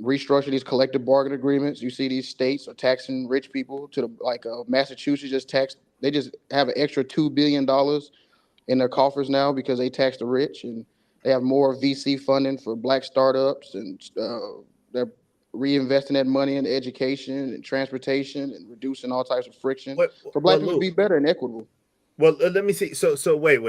restructure these collective bargaining agreements. You see these states are taxing rich people to the like Massachusetts just taxed. They just have an extra $2 billion in their coffers now because they tax the rich, and they have more VC funding for black startups, and they're reinvesting that money in education and transportation and reducing all types of friction for black Well, people to Lou. be better and equitable. Well, let me see. So wait.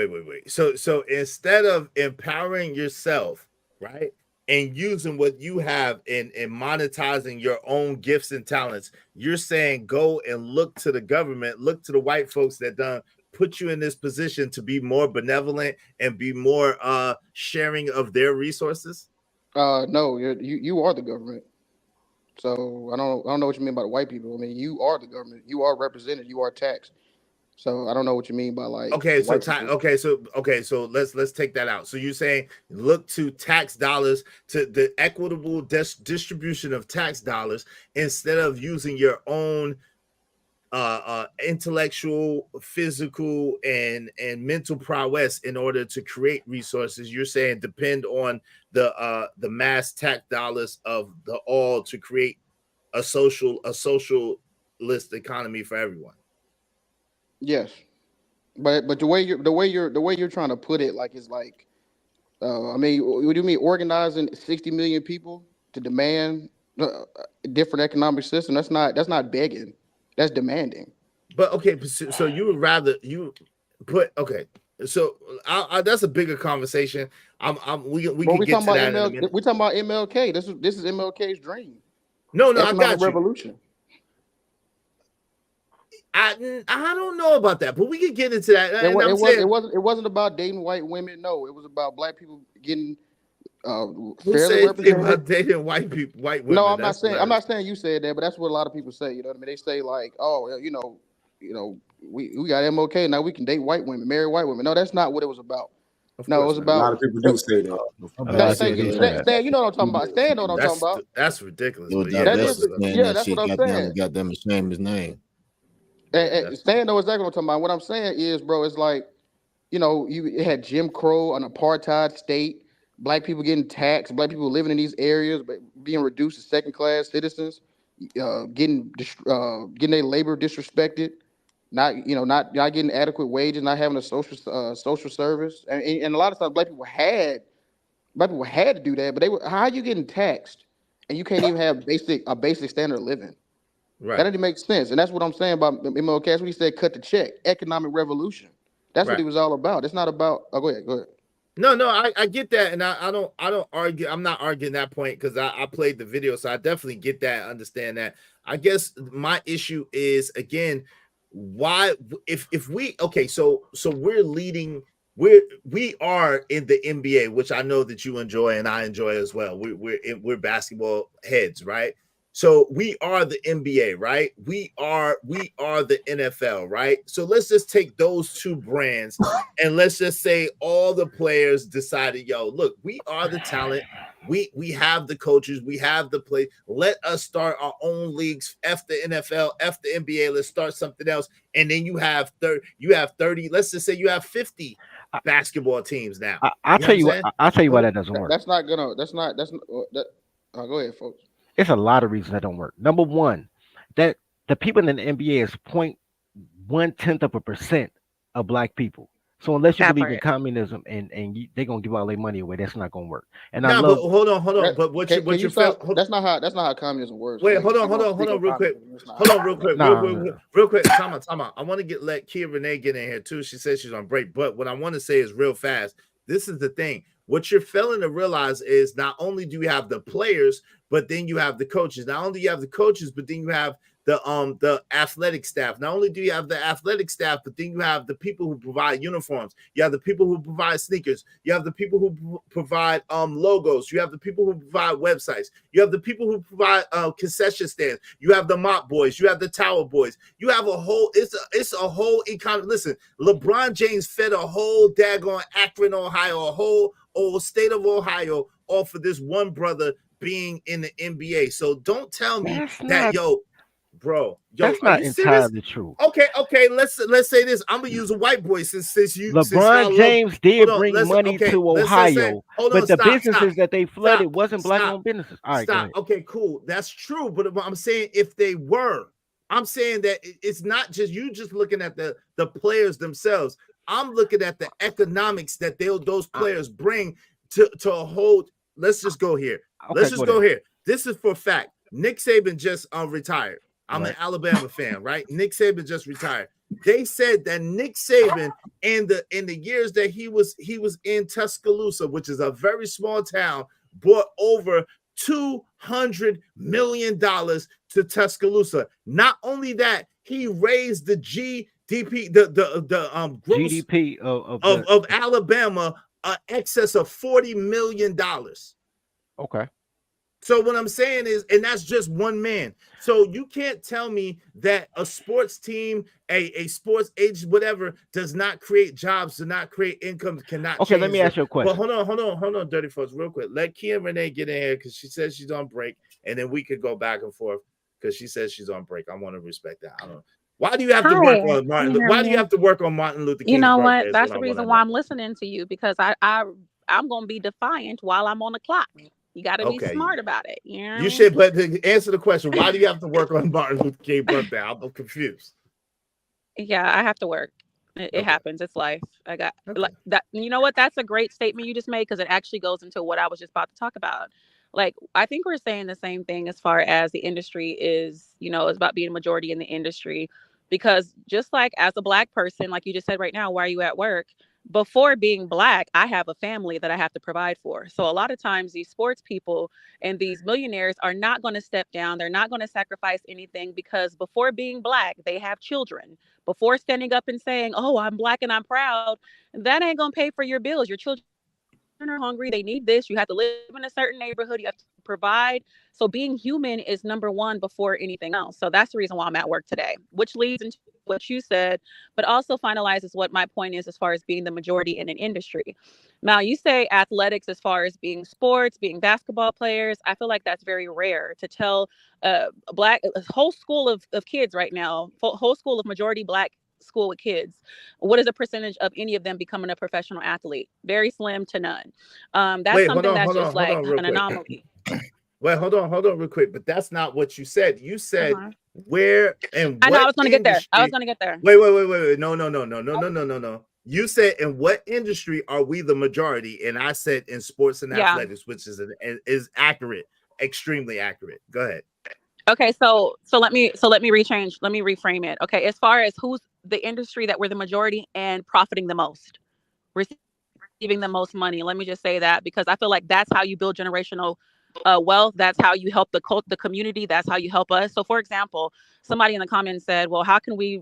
So instead of empowering yourself, right, and using what you have and monetizing your own gifts and talents, you're saying go and look to the government, look to the white folks that done put you in this position to be more benevolent and be more sharing of their resources. No, you are the government. So I don't know what you mean by the white people. I mean, you are the government. You are represented. You are taxed. So I don't know what you mean by like Okay, the so white people. so let's take that out. So you're saying look to tax dollars, to the equitable distribution of tax dollars, instead of using your own intellectual, physical, and mental prowess in order to create resources. You're saying depend on the mass tax dollars of the all to create a socialist economy for everyone. Yes, but the way you're trying to put it, like, is like, I mean, what do you mean organizing 60 million people to demand a different economic system? That's not begging. That's demanding. But okay, so you would rather you put okay. So that's a bigger conversation. We But can we get talking to about that in a ML. minute. We talking about MLK. This is MLK's dream. No, I Economic got you. revolution. I don't know about that, but we can get into that. It And was. I'm It was. It saying, wasn't. It wasn't about dating white women. No, it was about black people getting uh, who fairly says anything represented. about dating white people, white No, women? I'm not That's saying. I'm hilarious. not saying you said that, but that's what a lot of people say. You know what I mean? They say like, oh, well, we got MLK now. We can date white women, marry white women. No, that's not what it was about. Of No, it course was not. A lot about. of people do It, say that. A A lot lot of of people people Stan, do say say Stan, that. Stan, you know what I'm talking about. Stan know what I'm talking about. That's ridiculous. Lil But yeah, That Diver is, that's saying yeah, that that's what shit I'm got them saying. got them ashamed his name. yeah, And that's Stan knows exactly what I'm talking about. What I'm saying is, bro, it's like, you had Jim Crow, an apartheid state, black people getting taxed, black people living in these areas, but being reduced to second class citizens, getting their labor disrespected, not getting adequate wages, not having a social service, and a lot of times black people had to do that, but how are you getting taxed and you can't even have a basic standard of living? That right, didn't make sense. And that's what I'm saying about MLK. That's what he said, cut the check. Economic revolution. That's what right. he was all about. It's not about, oh, go ahead, go ahead. No, I get that, and I don't argue. I'm not arguing that point because I played the video, so I definitely get that, understand that. I guess my issue is again, why if we okay, so we're leading, we are in the NBA, which I know that you enjoy and I enjoy as well. We're basketball heads, right? So we are the NBA, right? We are the NFL, right? So let's just take those two brands and let's just say all the players decided, yo, look, we are the talent. We have the coaches, we have the play. Let us start our own leagues. F the NFL, F the NBA. Let's start something else. And then you have 30. Let's just say you have 50 I, basketball teams now. I'll You know what tell I'm you what. saying? I'll tell you why But that doesn't work. that's not gonna. That. Go ahead, folks. It's a lot of reasons that don't work. Number one, that the people in the NBA is 0.1% of black people. So unless you That believe in part. communism and they're gonna give all their money away, that's not gonna work. And I Nah, but love hold on. That, But can what you you felt? stop? That's not how communism works, Wait, man. hold If on, you're hold gonna on, hold speak on, on real quick. communism, that's not how Hold it on, real works. quick, real quick, nah. real quick. Time out. I want to let Kia Renee get in here too. She says she's on break, but what I want to say is real fast. This is the thing. What you're failing to realize is not only do you have the players, but then you have the coaches. Not only do you have the coaches, but then you have the athletic staff. Not only do you have the athletic staff, but then you have the people who provide uniforms. You have the people who provide sneakers. You have the people who provide logos. You have the people who provide websites. You have the people who provide concession stands. You have the mop boys. You have the tower boys. You have a whole. It's a whole economy. Listen, LeBron James fed a whole daggone Akron, Ohio, a whole state of Ohio, all for this one brother being in the NBA. So don't tell me That's that not yo, bro, yo, That's are not you serious? entirely true. Okay, let's say this. I'm gonna use a white boy since LeBron y'all love. James Hold did on, bring money okay, to let's say, Ohio, hold on, but the stop, businesses that they flooded stop, wasn't stop, black-owned businesses. All right, go stop. ahead. Okay, cool, that's true. But I'm saying if they were, I'm saying that it's not just you just looking at the players themselves. I'm looking at the economics that those players bring to hold. Let's just go here. Okay, Let's go just go there. here. This is for a fact. Nick Saban just retired. I'm an Right. Alabama fan, right? Nick Saban just retired. They said that Nick Saban in the years that he was in Tuscaloosa, which is a very small town, brought over $200 million to Tuscaloosa. Not only that, he raised the GDP, the gross GDP of Alabama, excess of $40 million. okay. So what I'm saying is, and that's just one man. So you can't tell me that a sports team, a sports agent, whatever, does not create jobs, does not create income, cannot Okay, let change me the. ask you a But question. hold on, Dirty Folks, real quick. Let Kia Renee get in here because she says she's on break, and then we could go back and forth because she says she's on break. I want to respect that. I don't know. Why do you have to work Hi, on can you Martin? hear Why do you me? have to work on Martin Luther You King's know birthday? what? Is That's what I the want to reason know. why I'm listening to you because I'm gonna be defiant while I'm on the clock. You got to be Okay, smart about it. You know what I you mean? should, but to answer the question, why do you have to work on Martin Luther King's birthday? I'm confused. Yeah, I have to work. It Okay. happens. It's life. I got Okay. like that. You know what? That's a great statement you just made because it actually goes into what I was just about to talk about. Like, I think we're saying the same thing as far as the industry is, is about being a majority in the industry. Because just like as a black person, like you just said right now, why are you at work? Before being black, I have a family that I have to provide for. So a lot of times these sports people and these millionaires are not going to step down. They're not going to sacrifice anything because before being black, they have children. Before standing up and saying, "Oh, I'm black and I'm proud," that ain't gonna pay for your bills. Your children are hungry. They need this. You have to live in a certain neighborhood. You have to provide. So being human is number one before anything else. So that's the reason why I'm at work today, which leads into what you said, but also finalizes what my point is as far as being the majority in an industry. Now, you say athletics as far as being sports, being basketball players. I feel like that's very rare to tell a whole school of kids right now, whole school of majority black school with kids. What is the percentage of any of them becoming a professional athlete? Very slim to none. That's Wait, something that's just hold like on, real an quick. anomaly. Wait, hold on, real quick. But that's not what you said. You said Uh-huh. where and I know I what was going to get there. I was industry? going to get there. Wait. No. You said in what industry are we the majority? And I said in sports and Yeah. athletics, which is accurate, extremely accurate. Go ahead. Okay, so let me reframe it. Okay, as far as who's the industry that we're the majority and profiting the most, receiving the most money. Let me just say that because I feel like that's how you build generational wealth. That's how you help the community. That's how you help us. So, for example, somebody in the comments said, "Well, how can we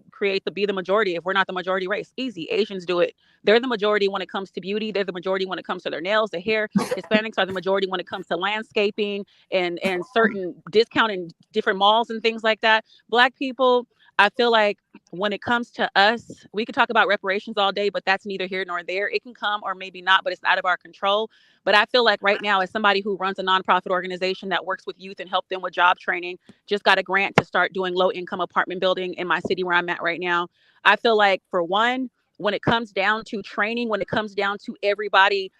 be the majority if we're not the majority race?" Easy. Asians do it. They're the majority when it comes to beauty. They're the majority when it comes to their nails, their hair. Hispanics are the majority when it comes to landscaping and certain discount in different malls and things like that. Black people, I feel like when it comes to us, we could talk about reparations all day, but that's neither here nor there. It can come or maybe not, but it's out of our control. But I feel like right now, as somebody who runs a nonprofit organization that works with youth and help them with job training, just got a grant to start doing low income apartment building in my city where I'm at right now. I feel like for one, when it comes down to training, when it comes down to everybody,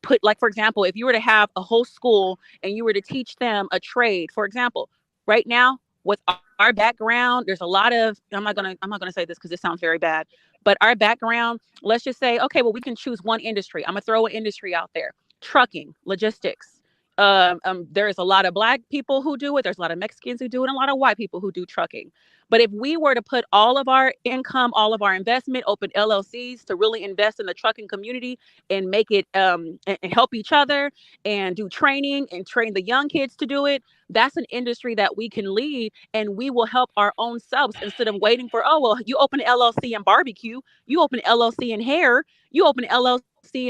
put like, for example, if you were to have a whole school and you were to teach them a trade, for example, right now with our background, there's a lot of, I'm not gonna say this because it sounds very bad, but our background, let's just say, okay, well, we can choose one industry. I'm gonna throw an industry out there: trucking, logistics. There's a lot of black people who do it. There's a lot of Mexicans who do it, and a lot of white people who do trucking. But if we were to put all of our income, all of our investment, open LLCs to really invest in the trucking community and make it and help each other and do training and train the young kids to do it, that's an industry that we can lead and we will help our own selves instead of waiting for, oh, well, you open an LLC in barbecue, you open an LLC in hair, you open an LLC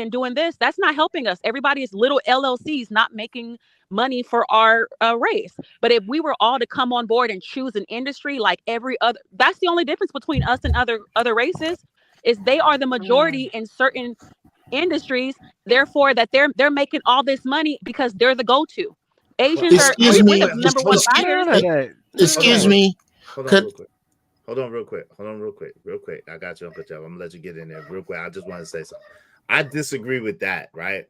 and doing this. That's not helping us. Everybody is little LLCs, not making money for our race. But if we were all to come on board and choose an industry like every other, that's the only difference between us and other races is they are the majority in certain industries, therefore that they're making all this money because they're the go-to. Well, Asians wait, are wait, Excuse we're wait, the me. wait. number one Hold on, buyers. None of that. None of hold on, Excuse that. hold on. me. Hold on real quick. Hold on real quick. I got you, Uncle Jeff. I'm gonna let you get in there real quick. I just want to say something. I disagree with that, right?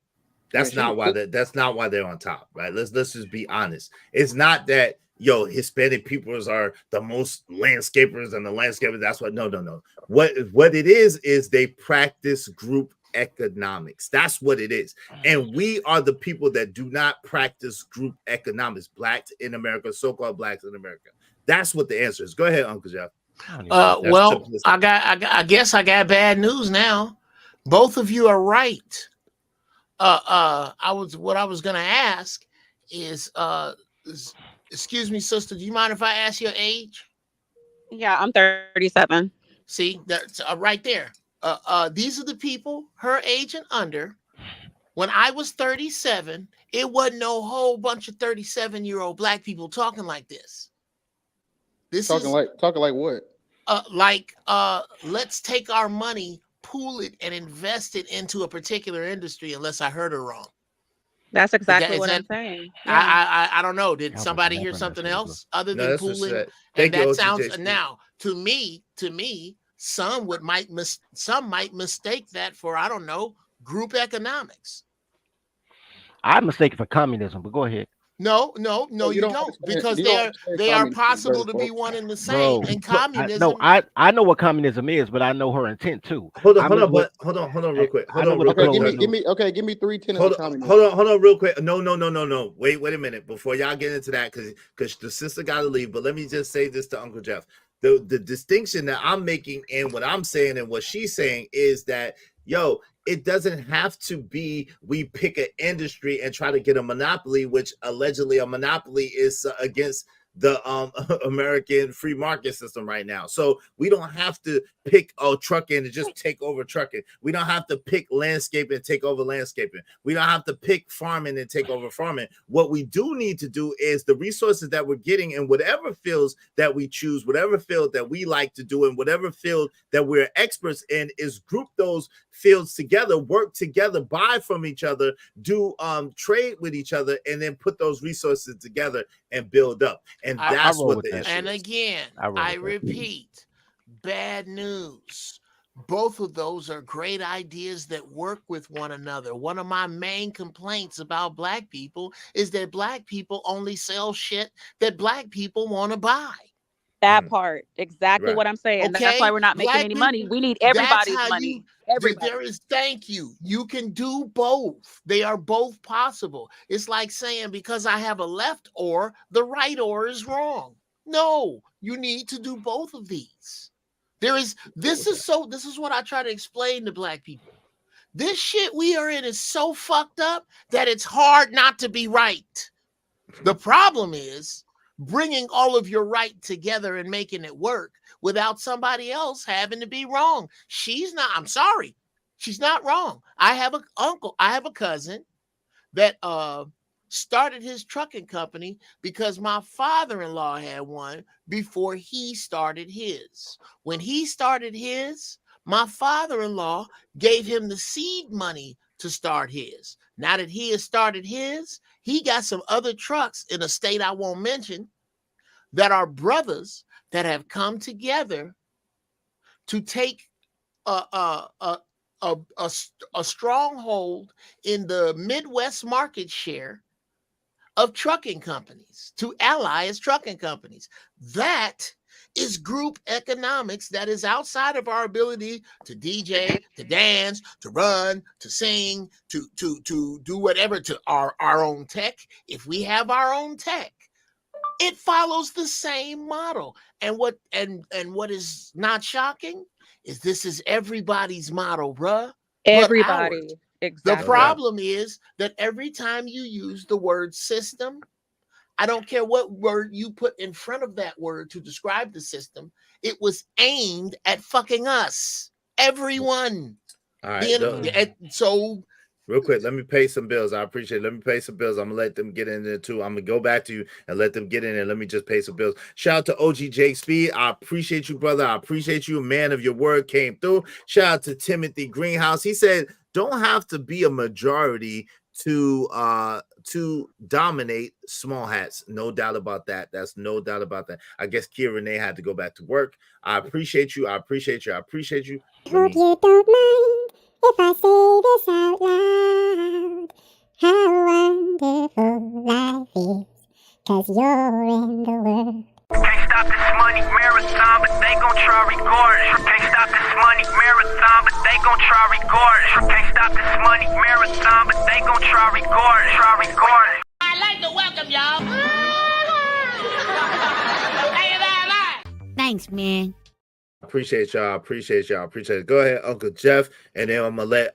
That's not why they're on top, right? Let's just be honest. It's not that Hispanic peoples are the most landscapers and the landscapers. That's what no. What it is they practice group economics. That's what it is. And we are the people that do not practice group economics, blacks in America, so-called blacks in America. That's what the answer is. Go ahead, Uncle Jeff. Well, I guess I got bad news now. Both of you are right. What I was gonna ask is, excuse me, sister, do you mind if I ask your age? Yeah, I'm 37. See, that's right there. These are the people her age and under. When I was 37, it wasn't no whole bunch of 37-year-old black people talking like this. Talking like what? Let's take our money, pool it, and invest it into a particular industry. Unless I heard her wrong. That's exactly what I'm saying. Yeah. I don't know. Did somebody hear something else other than pooling? And that sounds now to me. Some might mistake that for, I don't know, group economics. I mistake it for communism, but go ahead. No, you don't, because they are possible to be one and the same. And communism. I know what communism is, but I know her intent too. Hold on, real quick. Give me 3 tenets of communism. Hold on, real quick. No. Wait a minute before y'all get into that, because the sister got to leave. But let me just say this to Uncle Jeff: the distinction that I'm making and what I'm saying and what she's saying is that it doesn't have to be we pick an industry and try to get a monopoly, which allegedly a monopoly is against the American free market system right now. So we don't have to pick trucking and just take over trucking. We don't have to pick landscaping and take over landscaping. We don't have to pick farming and take over farming. What we do need to do is the resources that we're getting in whatever fields that we choose, whatever field that we like to do, and whatever field that we're experts in, is group those fields together, work together, buy from each other, do trade with each other, and then put those resources together and build up. And that's what the issue is. And again, I repeat, bad news. Both of those are great ideas that work with one another. One of my main complaints about black people is that black people only sell shit that black people want to buy. That part, exactly what I'm saying. Okay? That's why we're not making any money. We need everybody's money. Thank you. You can do both. They are both possible. It's like saying, because I have a left oar, the right oar is wrong. No, you need to do both of these. This is what I try to explain to black people. This shit we are in is so fucked up that it's hard not to be right. The problem is bringing all of your right together and making it work without somebody else having to be wrong. I'm sorry. She's not wrong. I have an uncle. I have a cousin that started his trucking company because my father-in-law had one before he started his. When he started his, my father-in-law gave him the seed money to start his. Now that he has started his, he got some other trucks in a state I won't mention that are brothers that have come together to take a stronghold in the Midwest market share of trucking companies, to ally as trucking companies. That is group economics that is outside of our ability to DJ, to dance, to run, to sing, to do whatever, to our own tech. If we have our own tech, it follows the same model. And what is not shocking is this is everybody's model, bruh. Everybody. Exactly. The problem is that every time you use the word system, I don't care what word you put in front of that word to describe the system, it was aimed at fucking us. Everyone. All right. So real quick, let me pay some bills. I appreciate it. Let me pay some bills. I'm going to let them get in there too. I'm going to go back to you and let them get in there. Let me just pay some bills. Shout out to OG Jake Speed. I appreciate you, brother. I appreciate you. A man of your word came through. Shout out to Timothy Greenhouse. He said, don't have to be a majority to dominate small hats. No doubt about that. That's no doubt about that. I guess Kia Renee had to go back to work. I appreciate you. I appreciate you. I appreciate you. Hope you don't mind if I say this out loud. How wonderful life is, 'cause you're in the world. Can't stop this money marathon, but they gon' try regardless. Can't stop this money marathon, but they gon' try regardless. Can't stop this money marathon, but they gon' try regardless. Try regardless. I'd like to welcome y'all. Thanks, man. Appreciate y'all. Appreciate y'all. Appreciate it. Go ahead, Uncle Jeff, and then I'm gonna let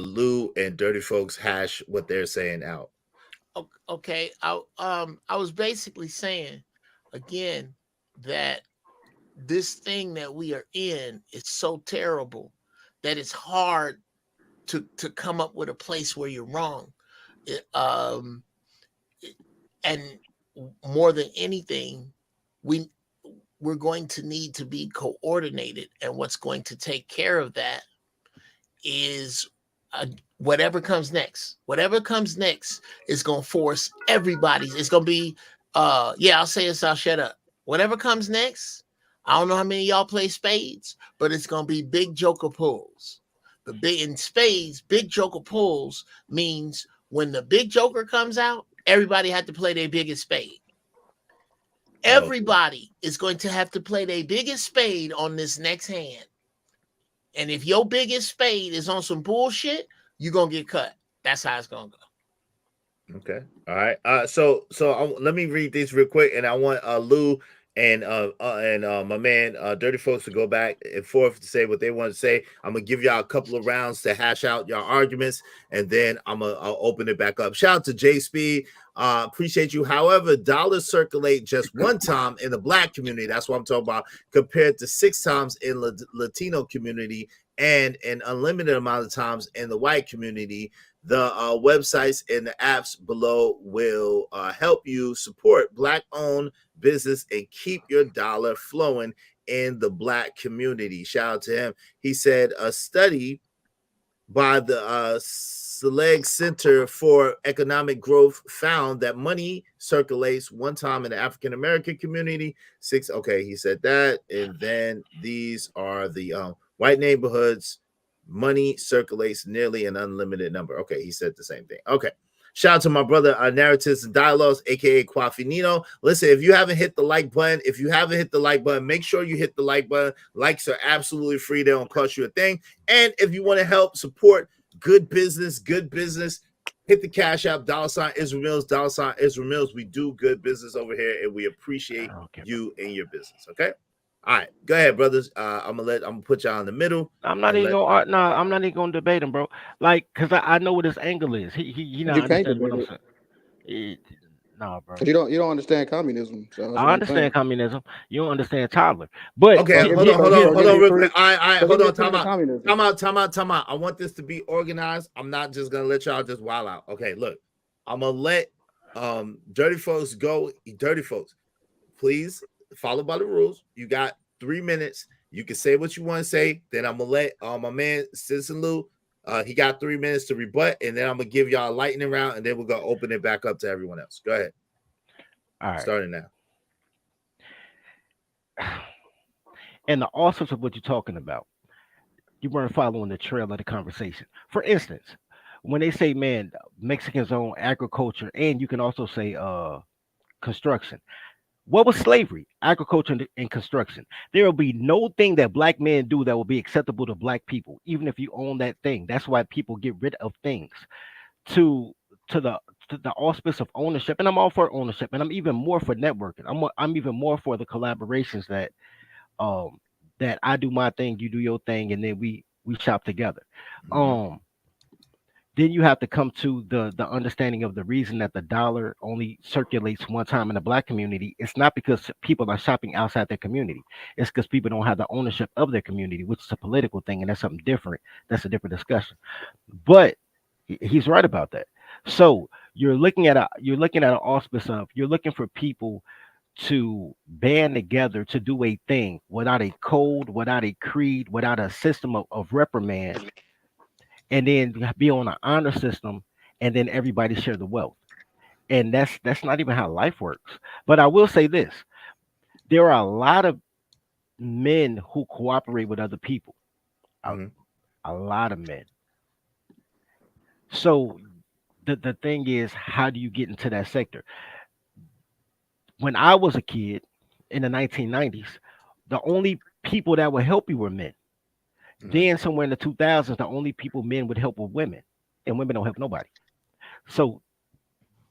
Lou and Dirty Folks hash what they're saying out. Okay, I was basically saying again that this thing that we are in is so terrible that it's hard to come up with a place where you're wrong. And more than anything, we're going to need to be coordinated, and what's going to take care of that is whatever comes next. Whatever comes next is going to force everybody. It's going to be, I'll say this, I'll shut up. Whatever comes next, I don't know how many of y'all play spades, but it's going to be big joker pulls. In spades, big joker pulls means when the big joker comes out, everybody had to play their biggest spade. Everybody is going to have to play their biggest spade on this next hand. And if your biggest spade is on some bullshit, you're going to get cut. That's how it's going to go. Okay. All right. So let me read these real quick, and I want Lou and my man Dirty Folks to go back and forth to say what they want to say. I'm gonna give y'all a couple of rounds to hash out your arguments, and then I'll open it back up. Shout out to J Speed. Appreciate you. However, dollars circulate just one time in the Black community. That's what I'm talking about, compared to 6 times in the Latino community and an unlimited amount of times in the white community. The websites and the apps below will help you support Black-owned business and keep your dollar flowing in the Black community. Shout out to him. He said a study by the Selig Center for Economic Growth found that money circulates one time in the African American community. He said that. And then these are the white neighborhoods. Money circulates nearly an unlimited number. Okay, he said the same thing. Okay. Shout out to my brother, Narratives and Dialogues, aka Quafinino. Listen, if you haven't hit the like button, make sure you hit the like button. Likes are absolutely free. They don't cost you a thing. And if you want to help support good business, hit the Cash App, $ Israel Mills, $ Israel Mills. We do good business over here, and we appreciate you and your business. Okay. All right, go ahead, brothers. I'm gonna put y'all in the middle. I'm not even gonna debate him, bro. Like, cause I know what his angle is. He not understand what I'm saying. Nah, bro. You don't understand communism. So I understand communism. You don't understand Tyler. But okay, hold on, real quick. Hold on, time out. I want this to be organized. I'm not just gonna let y'all just wild out. Okay, look, I'm gonna let Dirty Folks go. Dirty Folks, please follow by the rules. You got 3 minutes. You can say what you want to say. Then I'm gonna let my man Citizen Lou. He got 3 minutes to rebut, and then I'm gonna give y'all a lightning round, and then we're gonna open it back up to everyone else. Go ahead. All right. Starting now. And the authors of what you're talking about, you weren't following the trail of the conversation. For instance, when they say, man, Mexicans own agriculture, and you can also say construction. What was slavery? Agriculture and construction. There will be no thing that Black men do that will be acceptable to Black people, even if you own that thing. That's why people get rid of things to the auspice of ownership. And I'm all for ownership, and I'm even more for networking. I'm even more for the collaborations that that I do my thing, you do your thing, and then we shop together. Then you have to come to the understanding of the reason that the dollar only circulates one time in the Black community. It's not because people are shopping outside their community. It's because people don't have the ownership of their community, which is a political thing, and that's something different. That's a different discussion. But he's right about that. So you're looking at an auspice of, you're looking for people to band together to do a thing without a code, without a creed, without a system of reprimand, and then be on an honor system and then everybody share the wealth. And that's not even how life works. But I will say this: there are a lot of men who cooperate with other people. A, Mhm. a lot of men. So the thing is, how do you get into that sector? When I was a kid in the 1990s, the only people that would help you were men. Mhm. Then somewhere in the 2000s, the only people men would help were women, and women don't help nobody. So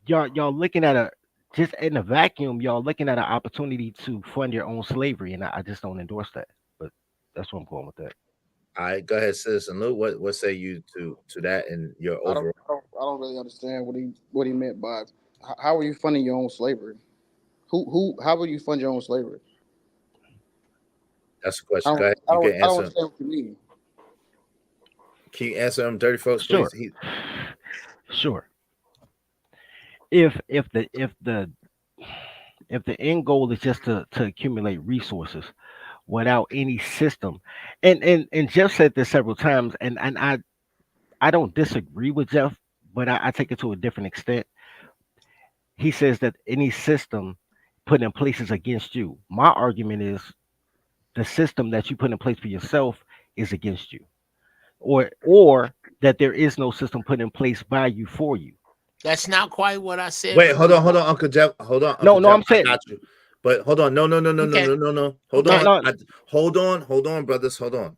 y'all looking at a just in a vacuum, y'all looking at an opportunity to fund your own slavery, and I just don't endorse that. But that's where I'm going with that. All right, go ahead, Citizen Lou. What say you to that and your overall? I don't really understand what he meant by how are you funding your own slavery? How would you fund your own slavery? That's the question. Go ahead. You can I don't answer him. understand what you mean. Can you answer him, Dirty Folks, Sure, please? sure. If the end goal is just to accumulate resources without any system, and Jeff said this several times, and I don't disagree with Jeff, but I take it to a different extent. He says that any system put in place is against you. My argument is the system that you put in place for yourself is against you, or that there is no system put in place by you for you. That's not quite what I said, Wait, brother. hold on, Uncle Jeff. Hold on, No, Uncle no, Jeff. I'm I saying got you. But hold on, Okay. no. Hold no, on, Okay. no. hold on, brothers. Hold on.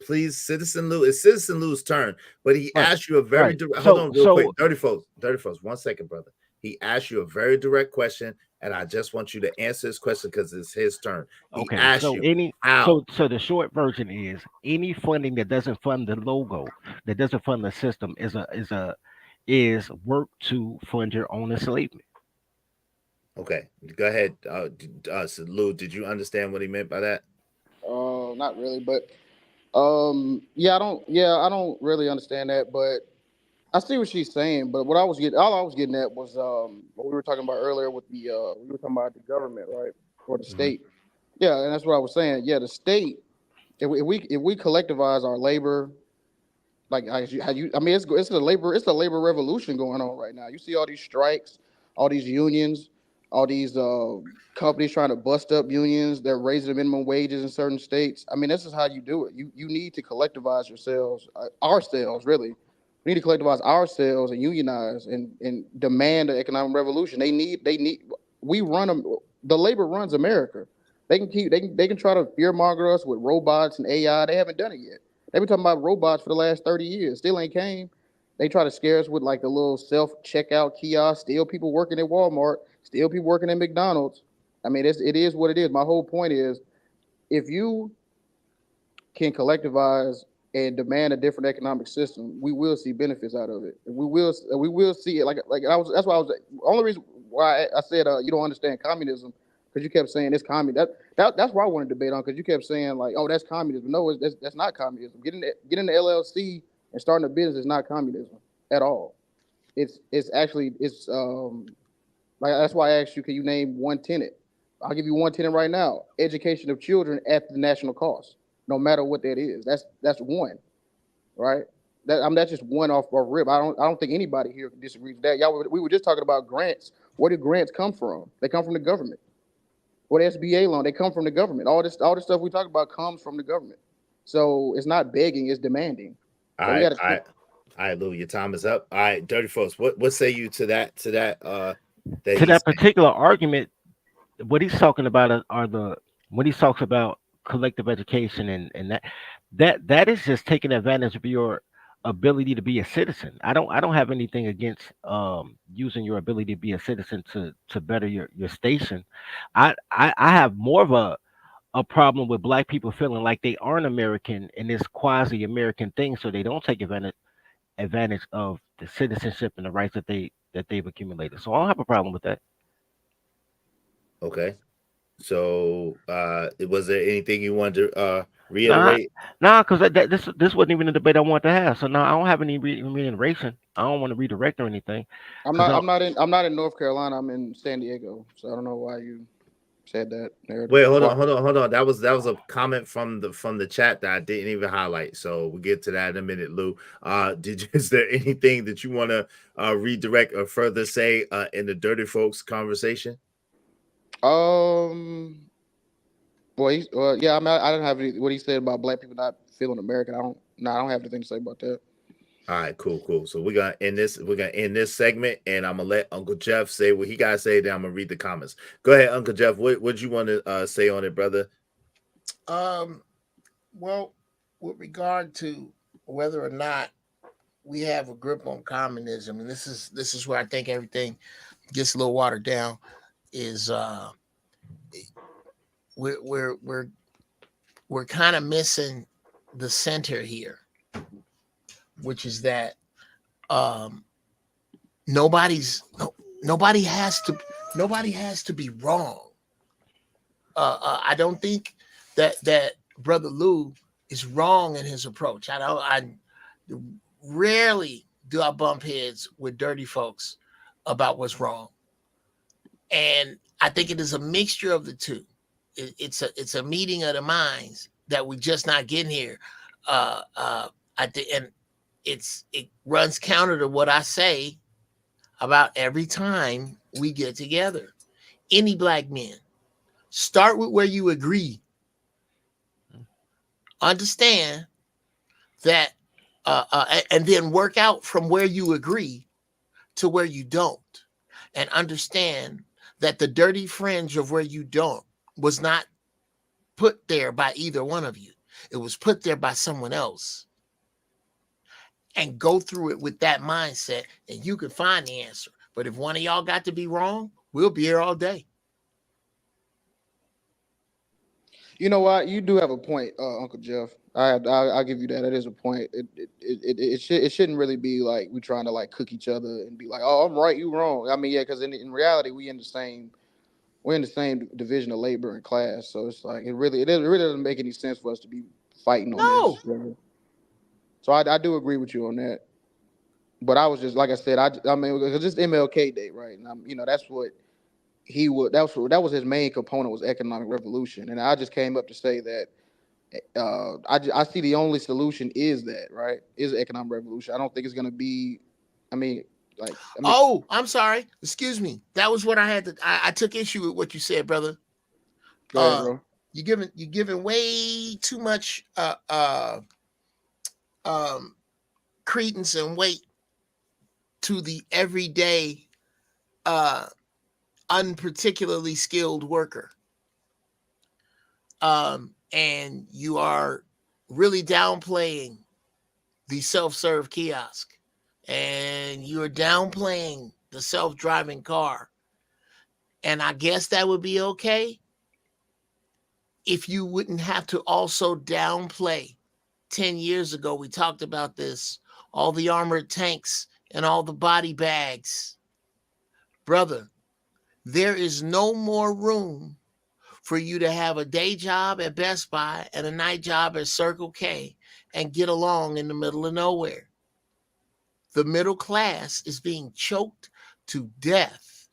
Please, Citizen Lou. It's Citizen Lou's turn, but he Right, asked you a very right. direct. Hold So, on, real quick, so Dirty folks. 1 second, brother. He asked you a very direct question, and I just want you to answer his question because it's his turn. He okay, asked so you how. so the short version is any funding that doesn't fund the logo, that doesn't fund the system, is work to fund your own enslavement. Okay, go ahead, so Lou. Did you understand what he meant by that? Not really, but yeah, I don't really understand that, but I see what she's saying. But all I was getting at was what we were talking about earlier with the we were talking about the government, right, or the Hmm. state. Yeah, and that's what I was saying. Yeah, the state. If we collectivize our labor, like how you, I mean, it's a labor revolution going on right now. You see all these strikes, all these unions, all these companies trying to bust up unions. They're raising the minimum wages in certain states. I mean, this is how you do it. You need to collectivize yourselves, ourselves, really. We need to collectivize ourselves and unionize and demand an economic revolution. They need. We run them. The labor runs America. They can try to fearmonger us with robots and AI. They haven't done it yet. They've been talking about robots for the last 30 years. Still ain't came. They try to scare us with like the little self checkout kiosk. Still people working at Walmart. Still people working at McDonald's. I mean, it is what it is. My whole point is if you can collectivize and demand a different economic system, we will see benefits out of it. We will see it. Like I was. That's why I was. Only reason why I said you don't understand communism because you kept saying it's communism. That's why I wanted to debate on because you kept saying like, oh, that's communism. No, that's not communism. Getting the LLC and starting a business is not communism at all. It's actually like that's why I asked you, can you name one tenant? I'll give you one tenant right now: education of children at the national cost, no matter what that is. That's one, right? That's just one off our rib. I don't think anybody here disagrees with that. We were just talking about grants. Where do grants come from? They come from the government. What SBA loan? They come from the government. All this stuff we talk about comes from the government. So it's not begging, it's demanding. All So we right, got to all right, all right, Lou. Your time is up. All right, Dirty Folks. What say you to that? That To he's that particular argument, what he's talking about are the when he talks about collective education and that is just taking advantage of your ability to be a citizen. I don't have anything against using your ability to be a citizen to better your station. I have more of a problem with black people feeling like they aren't American in this quasi American thing, so they don't take advantage of the citizenship and the rights that they've accumulated. So I don't have a problem with that. okay. So, was there anything you wanted to Nah, reiterate? nah, because this wasn't even a debate I want to have. So no, I don't have any reiteration. I don't want to redirect or anything. Because I'm not in North Carolina. I'm in San Diego. So I don't know why you. said that narrative. Wait, hold on. That was a comment from the chat that I didn't even highlight. So we'll get to that in a minute, Lou. Is there anything that you want to redirect or further say in the Dirty Folks conversation? Well, yeah. I mean, I don't have any. What he said about black people not feeling American. I don't have anything to say about that. All right, cool. So we're gonna end this segment, and I'm gonna let Uncle Jeff say what he gotta say. Then I'm gonna read the comments. Go ahead, Uncle Jeff. What you want to say on it, brother? Well, with regard to whether or not we have a grip on communism, and this is where I think everything gets a little watered down, is we're kind of missing the center here, which is that nobody has to be wrong. I don't think that Brother Lou is wrong in his approach. I rarely do I bump heads with dirty folks about what's wrong, and I think it is a mixture of the two. It's a meeting of the minds that we just not getting here. I think, and it runs counter to what I say about every time we get together. Any black men, start with where you agree. Understand that, and then work out from where you agree to where you don't, and understand that the dirty fringe of where you don't was not put there by either one of you. It was put there by someone else. And go through it with that mindset, and you can find the answer. But if one of y'all got to be wrong, we'll be here all day. You know what? You do have a point, Uncle Jeff. I'll give you that. That is a point. It shouldn't really be like we trying to like cook each other and be like, oh, I'm right, you wrong. I mean, yeah, because in reality, we're in the same division of labor and class. So it's like it really doesn't make any sense for us to be fighting on this. Really. So I do agree with you on that. But I was just like I said, I mean, because it's MLK Day, right? And that's what he would. That was his main component was economic revolution, and I just came up to say that I see the only solution is that, right, is economic revolution. I don't think it's going to be. I mean, oh, I'm sorry. Excuse me. That was what I had to. I took issue with what you said, brother. Go ahead, bro. You're giving way too much credence and weight to the everyday unparticularly skilled worker. And you are really downplaying the self-serve kiosk, and you're downplaying the self-driving car. And I guess that would be okay if you wouldn't have to also downplay 10 years ago, we talked about this, all the armored tanks and all the body bags. Brother, there is no more room for you to have a day job at Best Buy and a night job at Circle K and get along in the middle of nowhere. The middle class is being choked to death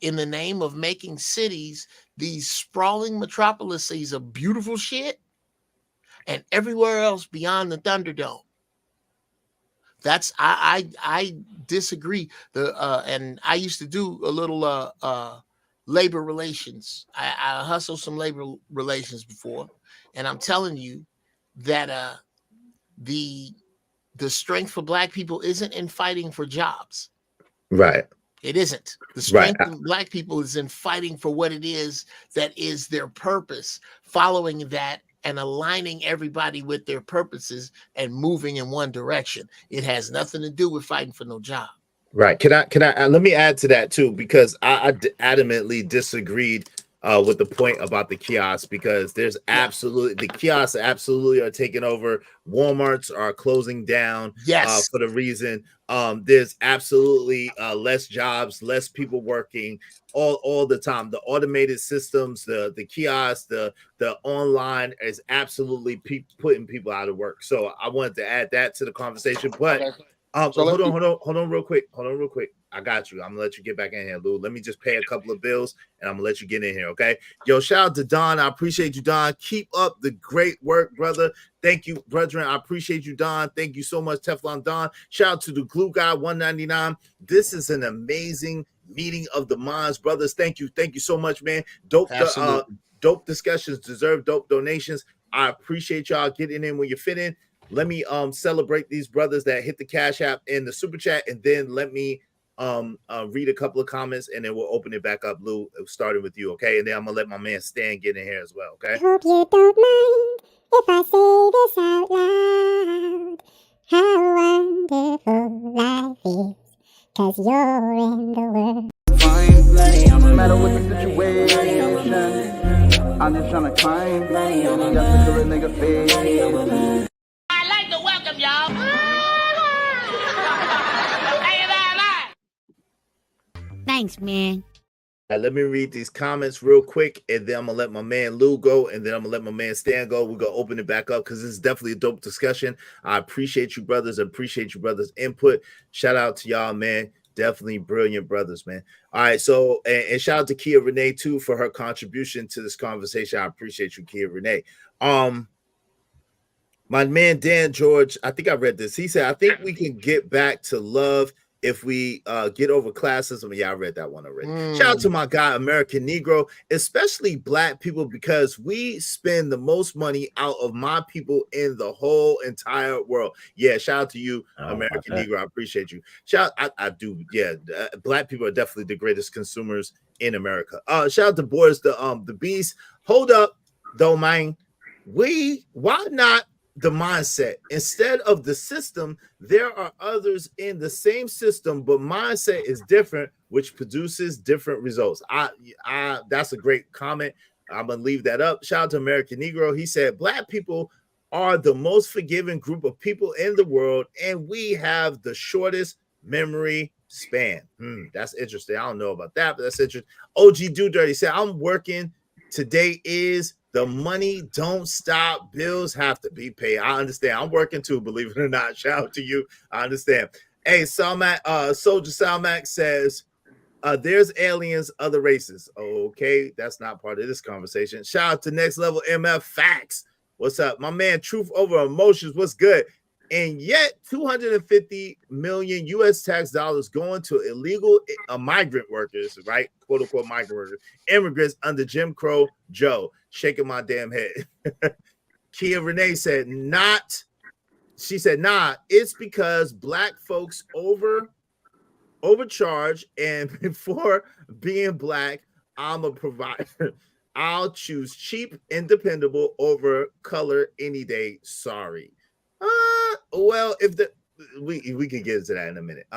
in the name of making cities, these sprawling metropolises of beautiful shit, and everywhere else beyond the Thunderdome. That's I disagree. And I used to do a little labor relations. I hustled some labor relations before, and I'm telling you that the strength for black people isn't in fighting for jobs. Right. It isn't. The strength of black people is in fighting for what it is that is their purpose, following that and aligning everybody with their purposes and moving in one direction. It has nothing to do with fighting for no job. Right. Can I let me add to that too, because I adamantly disagreed with the point about the kiosks, because there's absolutely the kiosks absolutely are taking over. Walmarts are closing down for the reason there's absolutely less jobs, less people working all the time. The automated systems, the kiosks, the online is absolutely putting people out of work. So I wanted to add that to the conversation. But hold on real quick. I got you. I'm gonna let you get back in here, Lou. Let me just pay a couple of bills and I'm gonna let you get in here. Okay. Yo, shout out to Don. I appreciate you, Don. Keep up the great work, brother. Thank you, brethren. I appreciate you, Don. Thank you so much, Teflon Don. Shout out to the Glue Guy 199. This is an amazing meeting of the minds, brothers. Thank you. Thank you so much, man. Dope dope discussions deserve dope donations. I appreciate y'all getting in when you fit in. Let me celebrate these brothers that hit the Cash App and the super chat, and then let me read a couple of comments, and then we'll open it back up, Lou, starting with you, okay? And then I'm gonna let my man Stan get in here as well, okay? Hope you don't mind if I say this out loud. How wonderful life is, 'cause you're in the world. No matter what the situation, I'm just tryna climb. That's a good nigga face. I'd like to welcome y'all. Thanks, man. Let me read these comments real quick, and then I'm gonna let my man Lou go, and then I'm gonna let my man Stan go. We're gonna open it back up because this is definitely a dope discussion. I appreciate you brothers, input. Shout out to y'all, man. Definitely brilliant brothers, man. All right, so and shout out to Kia Renee too for her contribution to this conversation. I appreciate you, Kia Renee. My man Dan George, I think I read this. He said, I think we can get back to love if we get over classism. Yeah, I read that one already. Shout out to my guy, American Negro, especially black people, because we spend the most money out of my people in the whole entire world. Yeah, shout out to you, American Negro. I appreciate you. I do. Yeah, black people are definitely the greatest consumers in America. Shout out to Boris, the Beast. Hold up, though, man. Why not the mindset? Instead of the system, there are others in the same system, but mindset is different, which produces different results. That's a great comment. I'm gonna leave that up. Shout out to American Negro. He said black people are the most forgiving group of people in the world, and we have the shortest memory span. That's interesting. I don't know about that, but that's interesting. OG Do Dirty said, I'm working. Today is the money don't stop. Bills have to be paid. I understand. I'm working too, believe it or not. Shout out to you. I understand. Hey, Soldier Salmac says, there's aliens, other races. Okay, that's not part of this conversation. Shout out to Next Level MF Facts. What's up? My man, Truth Over Emotions. What's good? And yet 250 million US tax dollars going to illegal migrant workers, right? Quote unquote migrant workers, immigrants under Jim Crow Joe. Shaking my damn head. Kia Renee said, she said, it's because black folks overcharge, and before being black, I'm a provider. I'll choose cheap and dependable over color any day. Sorry. Well, if we can get into that in a minute.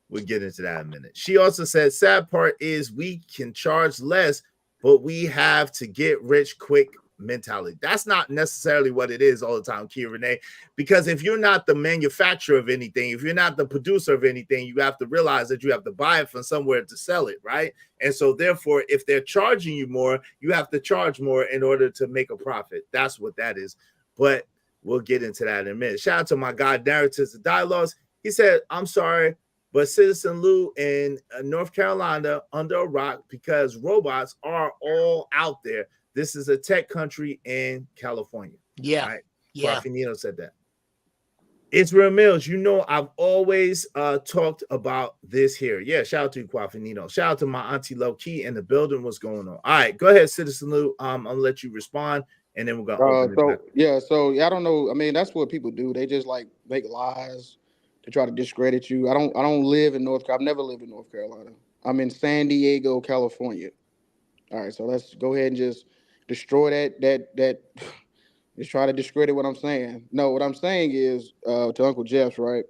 We'll get into that in a minute. She also said, sad part is we can charge less, but we have to get rich quick mentality. That's not necessarily what it is all the time, Kia Renee, because if you're not the manufacturer of anything, if you're not the producer of anything, you have to realize that you have to buy it from somewhere to sell it, right? And so therefore, if they're charging you more, you have to charge more in order to make a profit. That's what that is. But we'll get into that in a minute. Shout out to my guy, Narratives and Dialogues. He said, I'm sorry, but Citizen Lou in North Carolina under a rock because robots are all out there. This is a tech country in California. Yeah. Right? Yeah. Quafinino said that. Israel Mills, you know, I've always talked about this here. Yeah, shout out to you, Quafinino. Shout out to my auntie Low Key in the building. What's going on? All right, go ahead, Citizen Lou. I'm going to let you respond. And then we're gonna open it back. So I don't know. I mean, that's what people do. They just like make lies to try to discredit you. I don't live in North Carolina. I've never lived in North Carolina. I'm in San Diego, California. All right, so let's go ahead and just destroy that just try to discredit what I'm saying. No, what I'm saying is to Uncle Jeff's, right?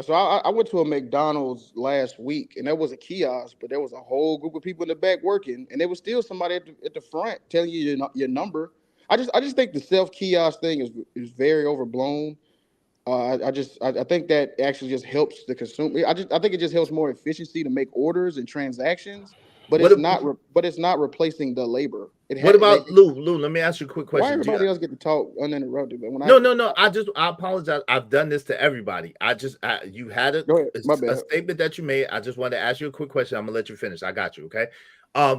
So I went to a McDonald's last week, and there was a kiosk, but there was a whole group of people in the back working, and there was still somebody at the front telling you your number. I just think the self kiosk thing is very overblown. I think that actually just helps the consumer. I think it just helps more efficiency to make orders and transactions, but it's not replacing the labor. What about Lou? Lou, let me ask you a quick Why question. everybody else get to talk uninterrupted? But when No. I apologize. I've done this to everybody. You had go ahead. My a bad. statement that you made. I just wanted to ask you a quick question. I'm gonna let you finish. I got you. Okay.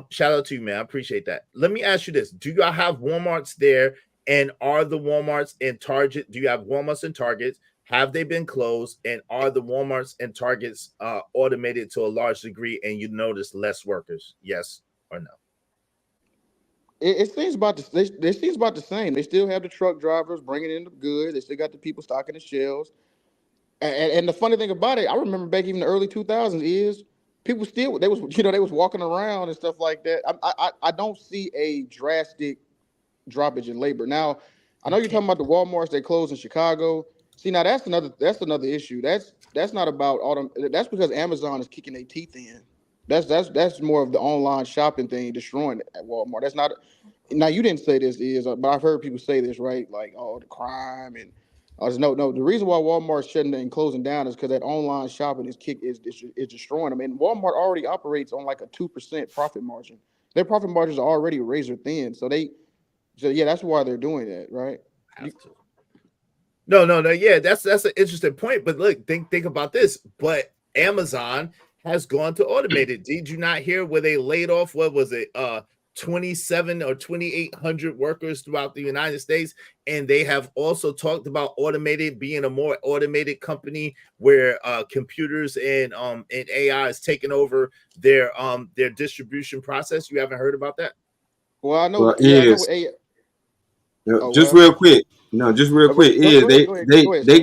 Shout out to you, man. I appreciate that. Let me ask you this: do y'all have Walmarts there? And are the Walmarts and Target? Do you have Walmarts and Targets? Have they been closed? And are the Walmarts and Targets automated to a large degree? And you notice less workers? Yes or no? It seems about they seems about the same. They still have the truck drivers bringing in the goods. They still got the people stocking the shelves. And the funny thing about it, I remember back even the early 2000s is people still they was walking around and stuff like that. I don't see a drastic droppage in labor. Now, I know you're talking about the Walmarts they closed in Chicago. See, now that's another issue. That's not about autumn. That's because Amazon is kicking their teeth in. That's more of the online shopping thing destroying it at Walmart. That's not. Now you didn't say this but I've heard people say this, right? Like, oh, the crime and no. The reason why Walmart's shutting and closing down is because that online shopping is destroying them. And Walmart already operates on like a 2% profit margin. Their profit margins are already razor thin, so yeah, that's why they're doing that, right? No. Yeah, that's an interesting point. But look, think about this. But Amazon has gone to automated. Did you not hear where they laid off? What was it? 27 or 2,800 workers throughout the United States, and they have also talked about automated being a more automated company where computers and AI is taking over their distribution process. You haven't heard about that? Well, I know. Well, Yeah, I know. is Oh just well. real quick. No, just real quick. Is Go ahead, they Sam.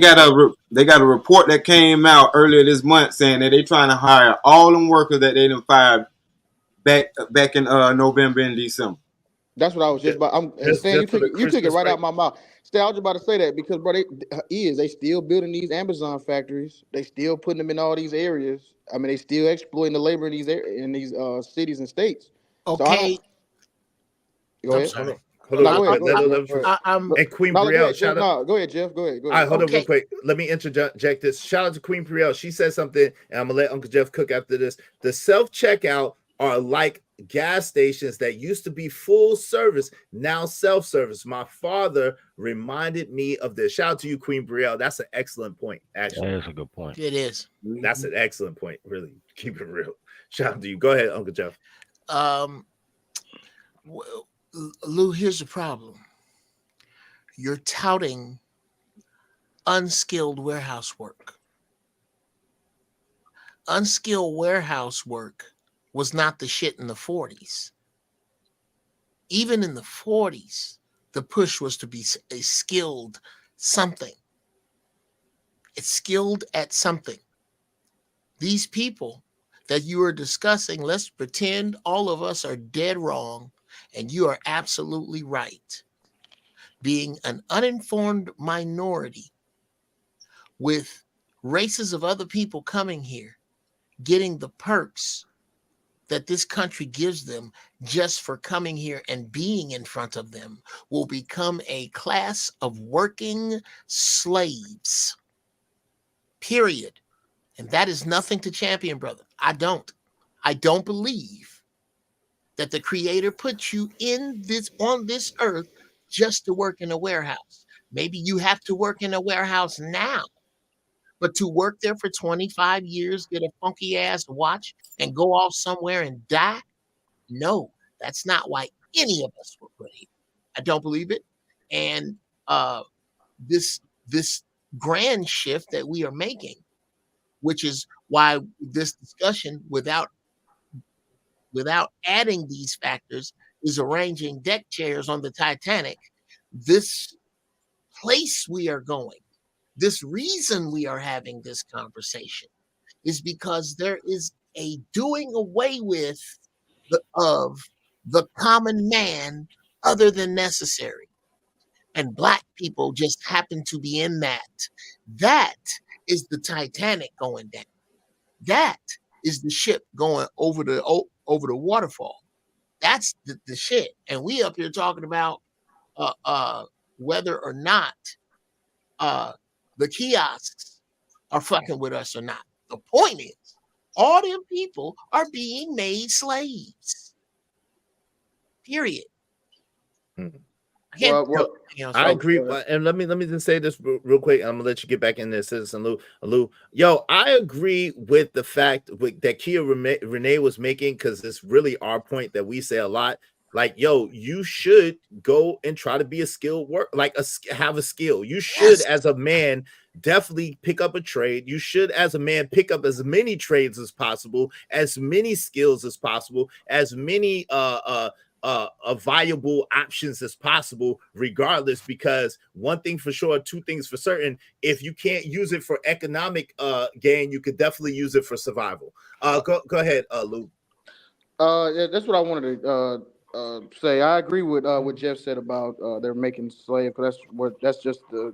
got a report that came out earlier this month saying that they trying to hire all them workers that they done fired back in November and December. That's what I was just about. Stan, Just for the you took it Christmas right break. out my mouth. Stan, I was about to say that because, bro, they still building these Amazon factories. They still putting them in all these areas. I mean, they still exploiting the labor in these cities and states. So I don't. Okay. Go I'm ahead. sorry. Hold on No, real go ahead. quick. Go ahead, bro. Go ahead. I'm And Queen No, go Brielle, ahead, Jeff. shout out. No, go ahead, Jeff. Go ahead. Go All right, ahead. hold on real okay. quick. Let me interject this. Shout out to Queen Brielle. She said something, and I'm gonna let Uncle Jeff cook after this. The self-checkout are like gas stations that used to be full service, now self-service. My father reminded me of this. Shout out to you, Queen Brielle. That's an excellent point, actually. That is a good point. It is. That's an excellent point. Really, keep it real. Shout out to you. Go ahead, Uncle Jeff. Well, Lou, here's the problem. You're touting unskilled warehouse work. Unskilled warehouse work was not the shit in the 40s. Even in the 40s, the push was to be a skilled something. It's skilled at something. These people that you are discussing, let's pretend all of us are dead wrong and you are absolutely right. Being an uninformed minority with races of other people coming here, getting the perks that this country gives them just for coming here and being in front of them will become a class of working slaves. Period. And that is nothing to champion, brother. I don't believe that the creator put you on this earth just to work in a warehouse. Maybe you have to work in a warehouse now, but to work there for 25 years, get a funky ass watch and go off somewhere and die? No, that's not why any of us were put here. I don't believe it. And this grand shift that we are making, which is why this discussion without adding these factors is arranging deck chairs on the Titanic. This place we are going, this reason we are having this conversation is because there is a doing away with of the common man other than necessary. And Black people just happen to be in that. That is the Titanic going down. That is the ship going over the waterfall. That's the shit. And we up here talking about whether or not the kiosks are fucking with us or not. The point is, all them people are being made slaves. Period. I can't Well, I agree, go ahead. and let me just say this real quick. I'm gonna let you get back in there, Citizen Lou. Yo, I agree with the fact that Kia Renee was making, because it's really our point that we say a lot. Like, yo, you should go and try to be a skilled work, like have a skill. You should, as a man, definitely pick up a trade. You should, as a man, pick up as many trades as possible, as many skills as possible, as many viable options as possible, regardless. Because one thing for sure, two things for certain: if you can't use it for economic gain, you could definitely use it for survival. Go ahead, Lou. Yeah, that's what I wanted to say. I agree with what Jeff said about they're making slave, because that's just the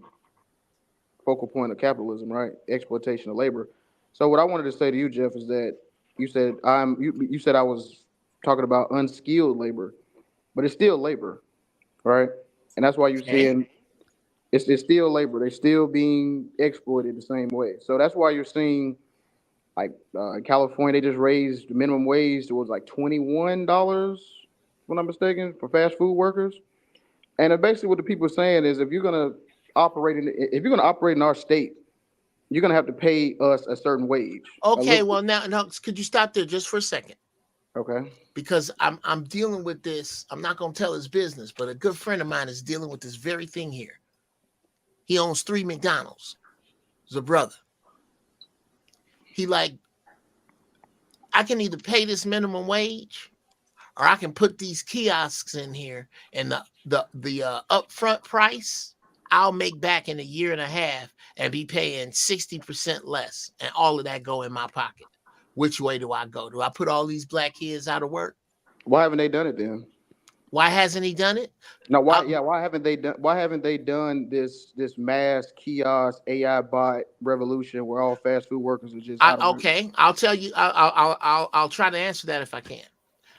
focal point of capitalism, right? Exploitation of labor. So what I wanted to say to you, Jeff, is that you said I was talking about unskilled labor, but it's still labor, right? And that's why you're seeing it's still labor. They're still being exploited the same way. So that's why you're seeing, like, in California, they just raised the minimum wage towards like $21, if I'm not mistaken, for fast food workers. And basically, what the people are saying is, if you're gonna operate in our state, you're gonna have to pay us a certain wage. Okay, well now could you stop there just for a second? Okay. Because I'm dealing with this. I'm not gonna tell his business, but a good friend of mine is dealing with this very thing here. He owns 3 McDonald's. He's a brother. He like, I can either pay this minimum wage, or I can put these kiosks in here, and the upfront price I'll make back in a year and a half and be paying 60% less, and all of that go in my pocket. Which way do I go? Do I put all these black kids out of work? Why haven't they done it then? Why hasn't he done it? No, why? Yeah, why haven't they done? Why haven't they done this mass kiosk AI bot revolution where all fast food workers are just out of work? Okay, I'll tell you. I'll try to answer that if I can.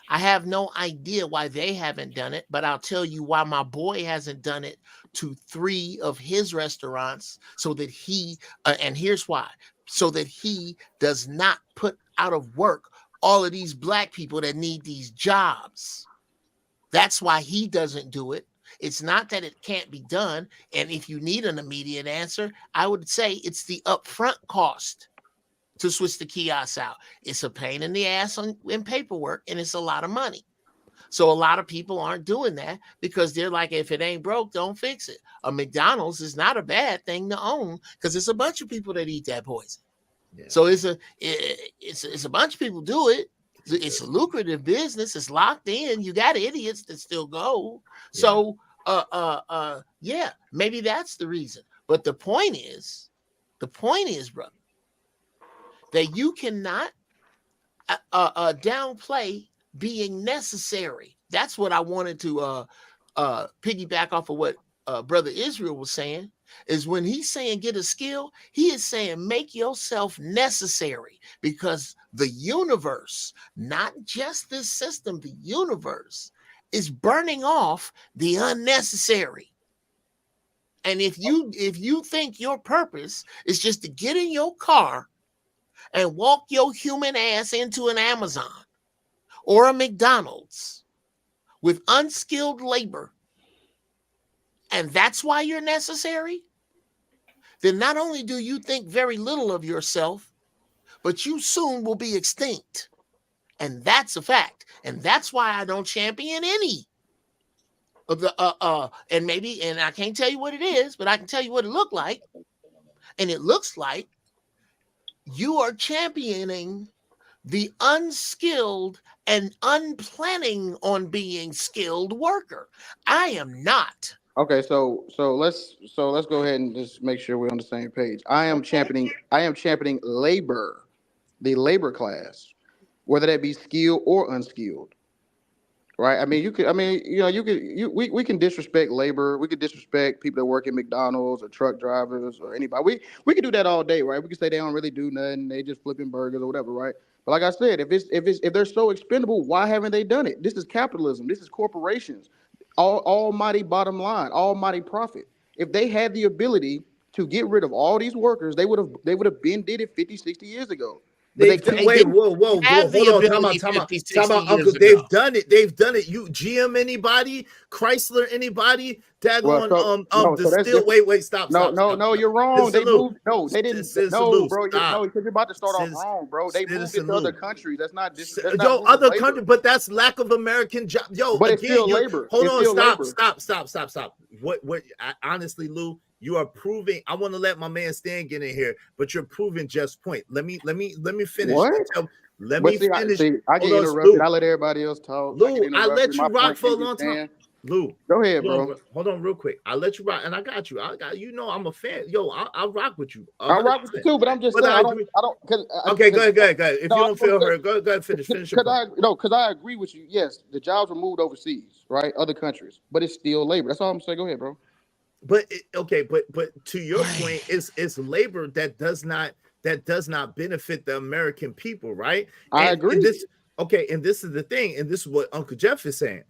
I have no idea why they haven't done it, but I'll tell you why my boy hasn't done it to 3 of his restaurants, so that he and here's why: so that he does not put out of work all of these black people that need these jobs. That's why he doesn't do it. It's not that it can't be done. And if you need an immediate answer, I would say it's the upfront cost to switch the kiosks out. It's a pain in the ass in paperwork, and it's a lot of money. So a lot of people aren't doing that because they're like, if it ain't broke, don't fix it. A McDonald's is not a bad thing to own, because it's a bunch of people that eat that poison. Yeah. So it's a bunch of people do it. It's a lucrative business. It's locked in. You got idiots that still go. So, yeah, maybe that's the reason. But the point is, brother, that you cannot downplay being necessary. That's what I wanted to piggyback off of what Brother Israel was saying. Is when he's saying get a skill, he is saying make yourself necessary, because the universe, not just this system, the universe is burning off the unnecessary. And if you think your purpose is just to get in your car and walk your human ass into an Amazon or a McDonald's with unskilled labor, and that's why you're necessary, then not only do you think very little of yourself, but you soon will be extinct. And that's a fact. And that's why I don't champion any of the and I can't tell you what it is, but I can tell you what it looked like. And it looks like you are championing the unskilled and unplanning on being skilled worker. I am not. Okay, so let's go ahead and just make sure we're on the same page. I am championing labor, the labor class, whether that be skilled or unskilled. Right? I mean, we can disrespect labor. We could disrespect people that work at McDonald's or truck drivers or anybody. We could do that all day, right? We could say they don't really do nothing. They just flipping burgers or whatever, right? But like I said, if they're so expendable, why haven't they done it? This is capitalism. This is corporations. Almighty bottom line, almighty profit. If they had the ability to get rid of all these workers, they would have been did it 50, 60 years ago. They've They wait, didn't whoa, have the hold on, ability time 50, out, 60 Uncle. years They've ago. done it. They've done it. You GM anybody, Chrysler anybody, Well, daggone so no, so that's distill. different. Wait, stop. No, you're wrong. They Citizen Lou. moved. No, they didn't. Citizen No, Lou, bro. stop. No, because you're about to start off Citizen, wrong, bro. They moved it Citizen to other Lou. countries. That's not moving Other labor. country, but that's lack of American job. Yo, But it's again, still you labor. hold It's on, still labor. stop. What honestly, Lou, you are proving. I want to let my man Stan get in here, but you're proving just point. Let me finish. What? Let But me see, finish. I get Hold on, interrupted. Lou. I let everybody else talk. I get Lou, I let interrupted. you My rock point for a can't get long time. stand. Lou, Go ahead, bro. Hold on, real quick. I let you rock, and I got you. I'm a fan. Yo, I rock with you. I rock with you too, but I'm just saying I don't. Okay, go ahead. If No, you don't feel hurt, go ahead. Finish your point. Because I agree with you. Yes, the jobs were moved overseas, right? Other countries, but it's still labor. That's all I'm saying. Go ahead, bro. But but to your point, it's labor that does not benefit the American people, right? I agree. And this is the thing, and this is what Uncle Jeff is saying.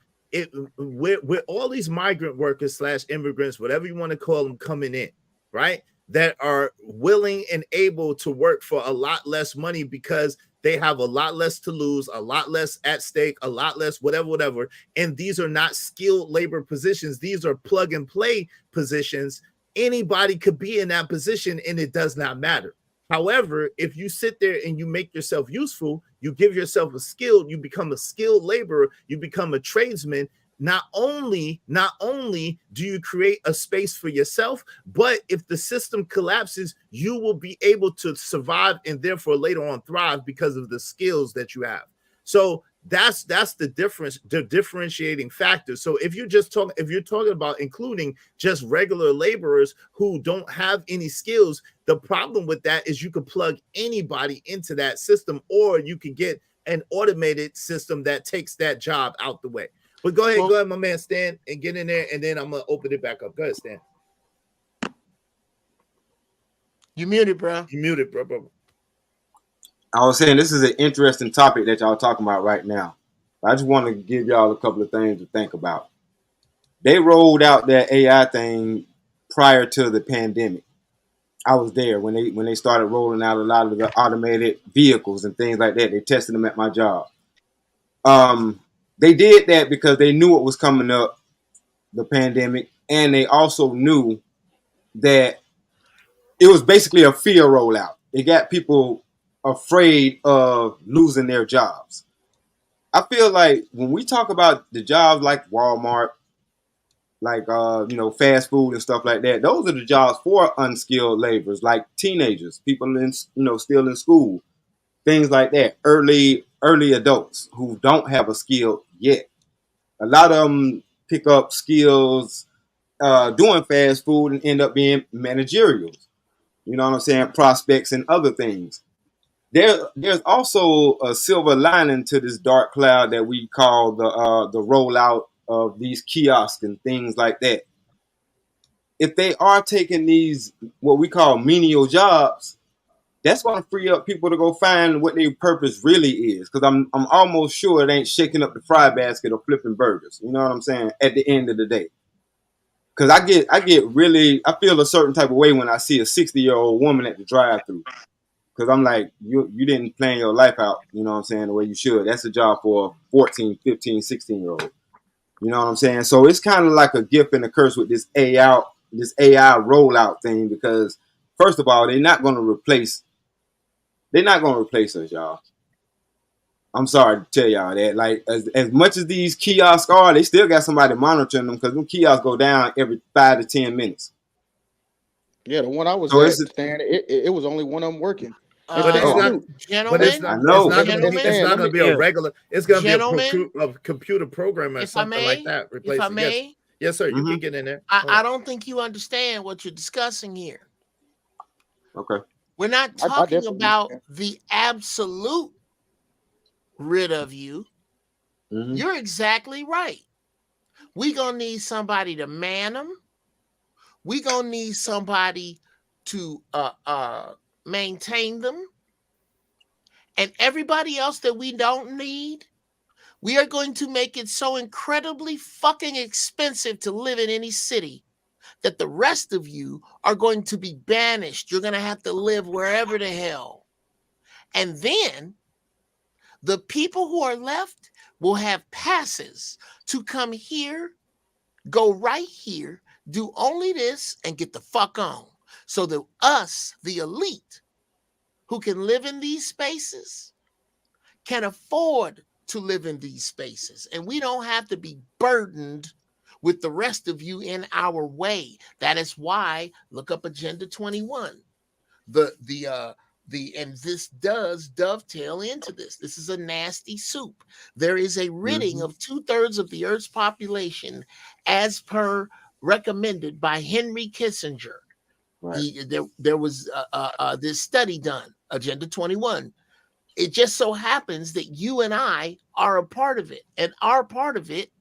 With all these migrant workers / immigrants, whatever you want to call them, coming in, right? That are willing and able to work for a lot less money because they have a lot less to lose, a lot less at stake, a lot less whatever. And these are not skilled labor positions. These are plug and play positions. Anybody could be in that position and it does not matter. However, if you sit there and you make yourself useful, you give yourself a skill, you become a skilled laborer, you become a tradesman. Not only do you create a space for yourself, but if the system collapses, you will be able to survive and therefore later on thrive because of the skills that you have. So that's the difference, the differentiating factor. So if you're talking about including just regular laborers who don't have any skills, the problem with that is you could plug anybody into that system, or you could get an automated system that takes that job out the way. But go ahead, my man Stan, and get in there, and then I'm gonna open it back up. Go ahead, Stan. You muted, bro. You muted, bro. I was saying this is an interesting topic that y'all talking about right now. I just want to give y'all a couple of things to think about. They rolled out that AI thing prior to the pandemic. I was there when they started rolling out a lot of the automated vehicles and things like that. They tested them at my job. They did that because they knew it was coming up, the pandemic, and they also knew that it was basically a fear rollout. It got people afraid of losing their jobs. I feel like when we talk about the jobs like Walmart, like fast food and stuff like that, those are the jobs for unskilled laborers, like teenagers, people in still in school, things like that, early adults who don't have a skill yet. A lot of them pick up skills doing fast food and end up being managerials. You know what I'm saying? Prospects and other things. There's also a silver lining to this dark cloud that we call the rollout of these kiosks and things like that. If they are taking these what we call menial jobs, that's going to free up people to go find what their purpose really is. Because I'm almost sure it ain't shaking up the fry basket or flipping burgers. You know what I'm saying? At the end of the day, because I feel a certain type of way when I see a 60-year-old woman at the drive-thru. Because I'm like, you didn't plan your life out, you know what I'm saying, the way you should. That's a job for a 14, 15, 16-year-old. You know what I'm saying? So it's kind of like a gift and a curse with this AI rollout thing, because first of all, they're not going to replace us, y'all. I'm sorry to tell y'all that. Like, as much as these kiosks are, they still got somebody monitoring them, because them kiosks go down every 5 to 10 minutes. Yeah, the one I was So at, Stan, it was only one of them working. But it's not. Gentlemen, But it's not. I know. It's not going to be a regular. It's going to be a computer program or if something like that. If I may, yes, sir. You can get in there. I don't think you understand what you're discussing here. Okay. We're not talking about the absolute rid of you. Mm-hmm. You're exactly right. We're going to need somebody to man them. We're going to need somebody to maintain them. And everybody else that we don't need, we are going to make it so incredibly fucking expensive to live in any city that the rest of you are going to be banished. You're going to have to live wherever the hell. And then the people who are left will have passes to come here, go right here, do only this, and get the fuck on. So that us, the elite, who can live in these spaces, can afford to live in these spaces. And we don't have to be burdened with the rest of you in our way. That is why, look up Agenda 21. And this does dovetail into this. This is a nasty soup. There is a ridding of 2/3 of the Earth's population, as per recommended by Henry Kissinger. Right. There was this study done, Agenda 21. It just so happens that you and I are a part of it, and our part of it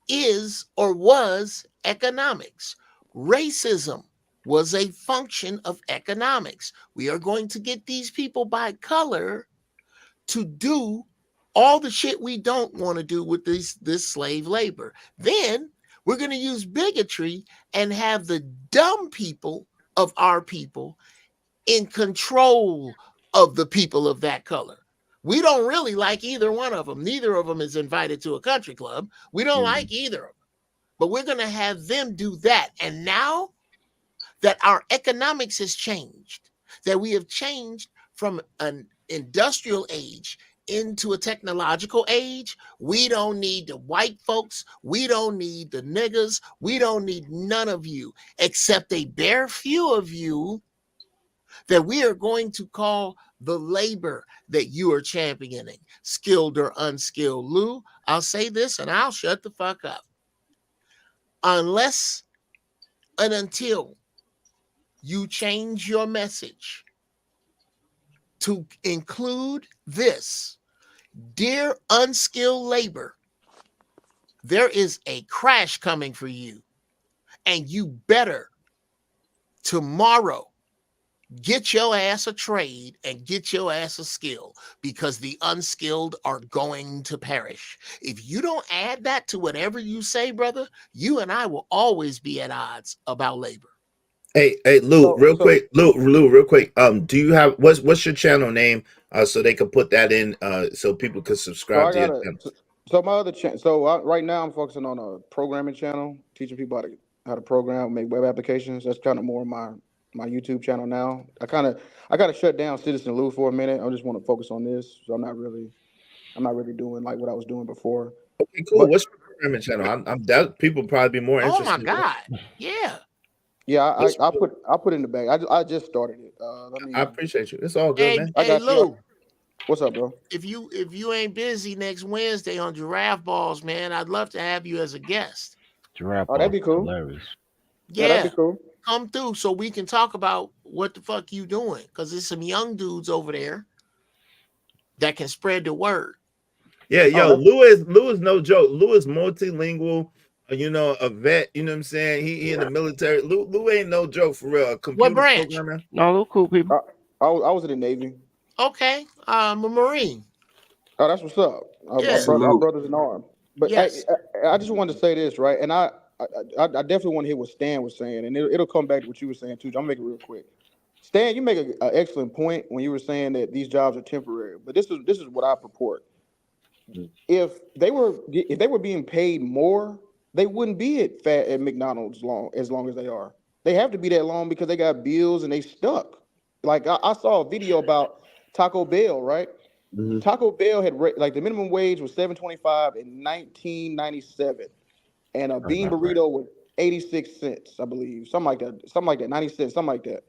is or was economics. Racism was a function of economics. We are going to get these people by color to do all the shit we don't want to do with this slave labor. Then we're going to use bigotry and have the dumb people of our people in control of the people of that color. We don't really like either one of them. Neither of them is invited to a country club. We don't like either of them. But we're going to have them do that. And now that our economics has changed, that we have changed from an industrial age into a technological age, we don't need the white folks. We don't need the niggas. We don't need none of you, except a bare few of you that we are going to call the labor that you are championing, skilled or unskilled. Lou, I'll say this and I'll shut the fuck up. Unless and until you change your message to include this, dear unskilled labor, there is a crash coming for you, and you better tomorrow get your ass a trade and get your ass a skill, because the unskilled are going to perish. If you don't add that to whatever you say, brother, you and I will always be at odds about labor. Hey, Lou, real quick. Lou, real quick. Do you have what's your channel name? So they can put that in, so people can So subscribe I to your got channel. so my other channel. So right now I'm focusing on a programming channel, teaching people how to program, make web applications. That's kind of more my YouTube channel now. I kind of shut down Citizen Lou for a minute. I just want to focus on this. So I'm not really doing like what I was doing before. Okay, cool. But What's your programming channel? I'm that people probably be more Oh my interested. God. Yeah. yeah, What's- I put in the bag. I just started it. I appreciate you. It's all good, Hey, man. I hey, got you. Lou. What's up, bro? If you ain't busy next Wednesday on Giraffe Balls, man, I'd love to have you as a guest. Giraffe Oh, that'd be balls cool. hilarious. Yeah, that'd Yeah, be cool. come through so we can talk about what the fuck you doing, because there's some young dudes over there that can spread the word. Yeah, Oh, yo, that's Lou is no joke. Lou is multilingual. A vet. You know what I'm saying? He in the military. Lou ain't no joke for real. A What computer branch? programmer. No, those cool people. I was in the Navy. Okay, I'm a Marine. Oh, that's what's up. Yeah. Our Salute. brothers in arms. But Yes. I just wanted to say this, right? And I definitely want to hear what Stan was saying, and it'll come back to what you were saying too. I'm gonna make it real quick. Stan, you make an excellent point when you were saying that these jobs are temporary. But this is what I purport. If they were being paid more, they wouldn't be at McDonald's as long as they are. They have to be that long because they got bills and they stuck. Like I saw a video about Taco Bell, right? Mhm. Taco Bell had like the minimum wage was $7.25 in 1997, and a That's bean not right. burrito was 86 cents, I believe, something like that, 90 cents, something like that.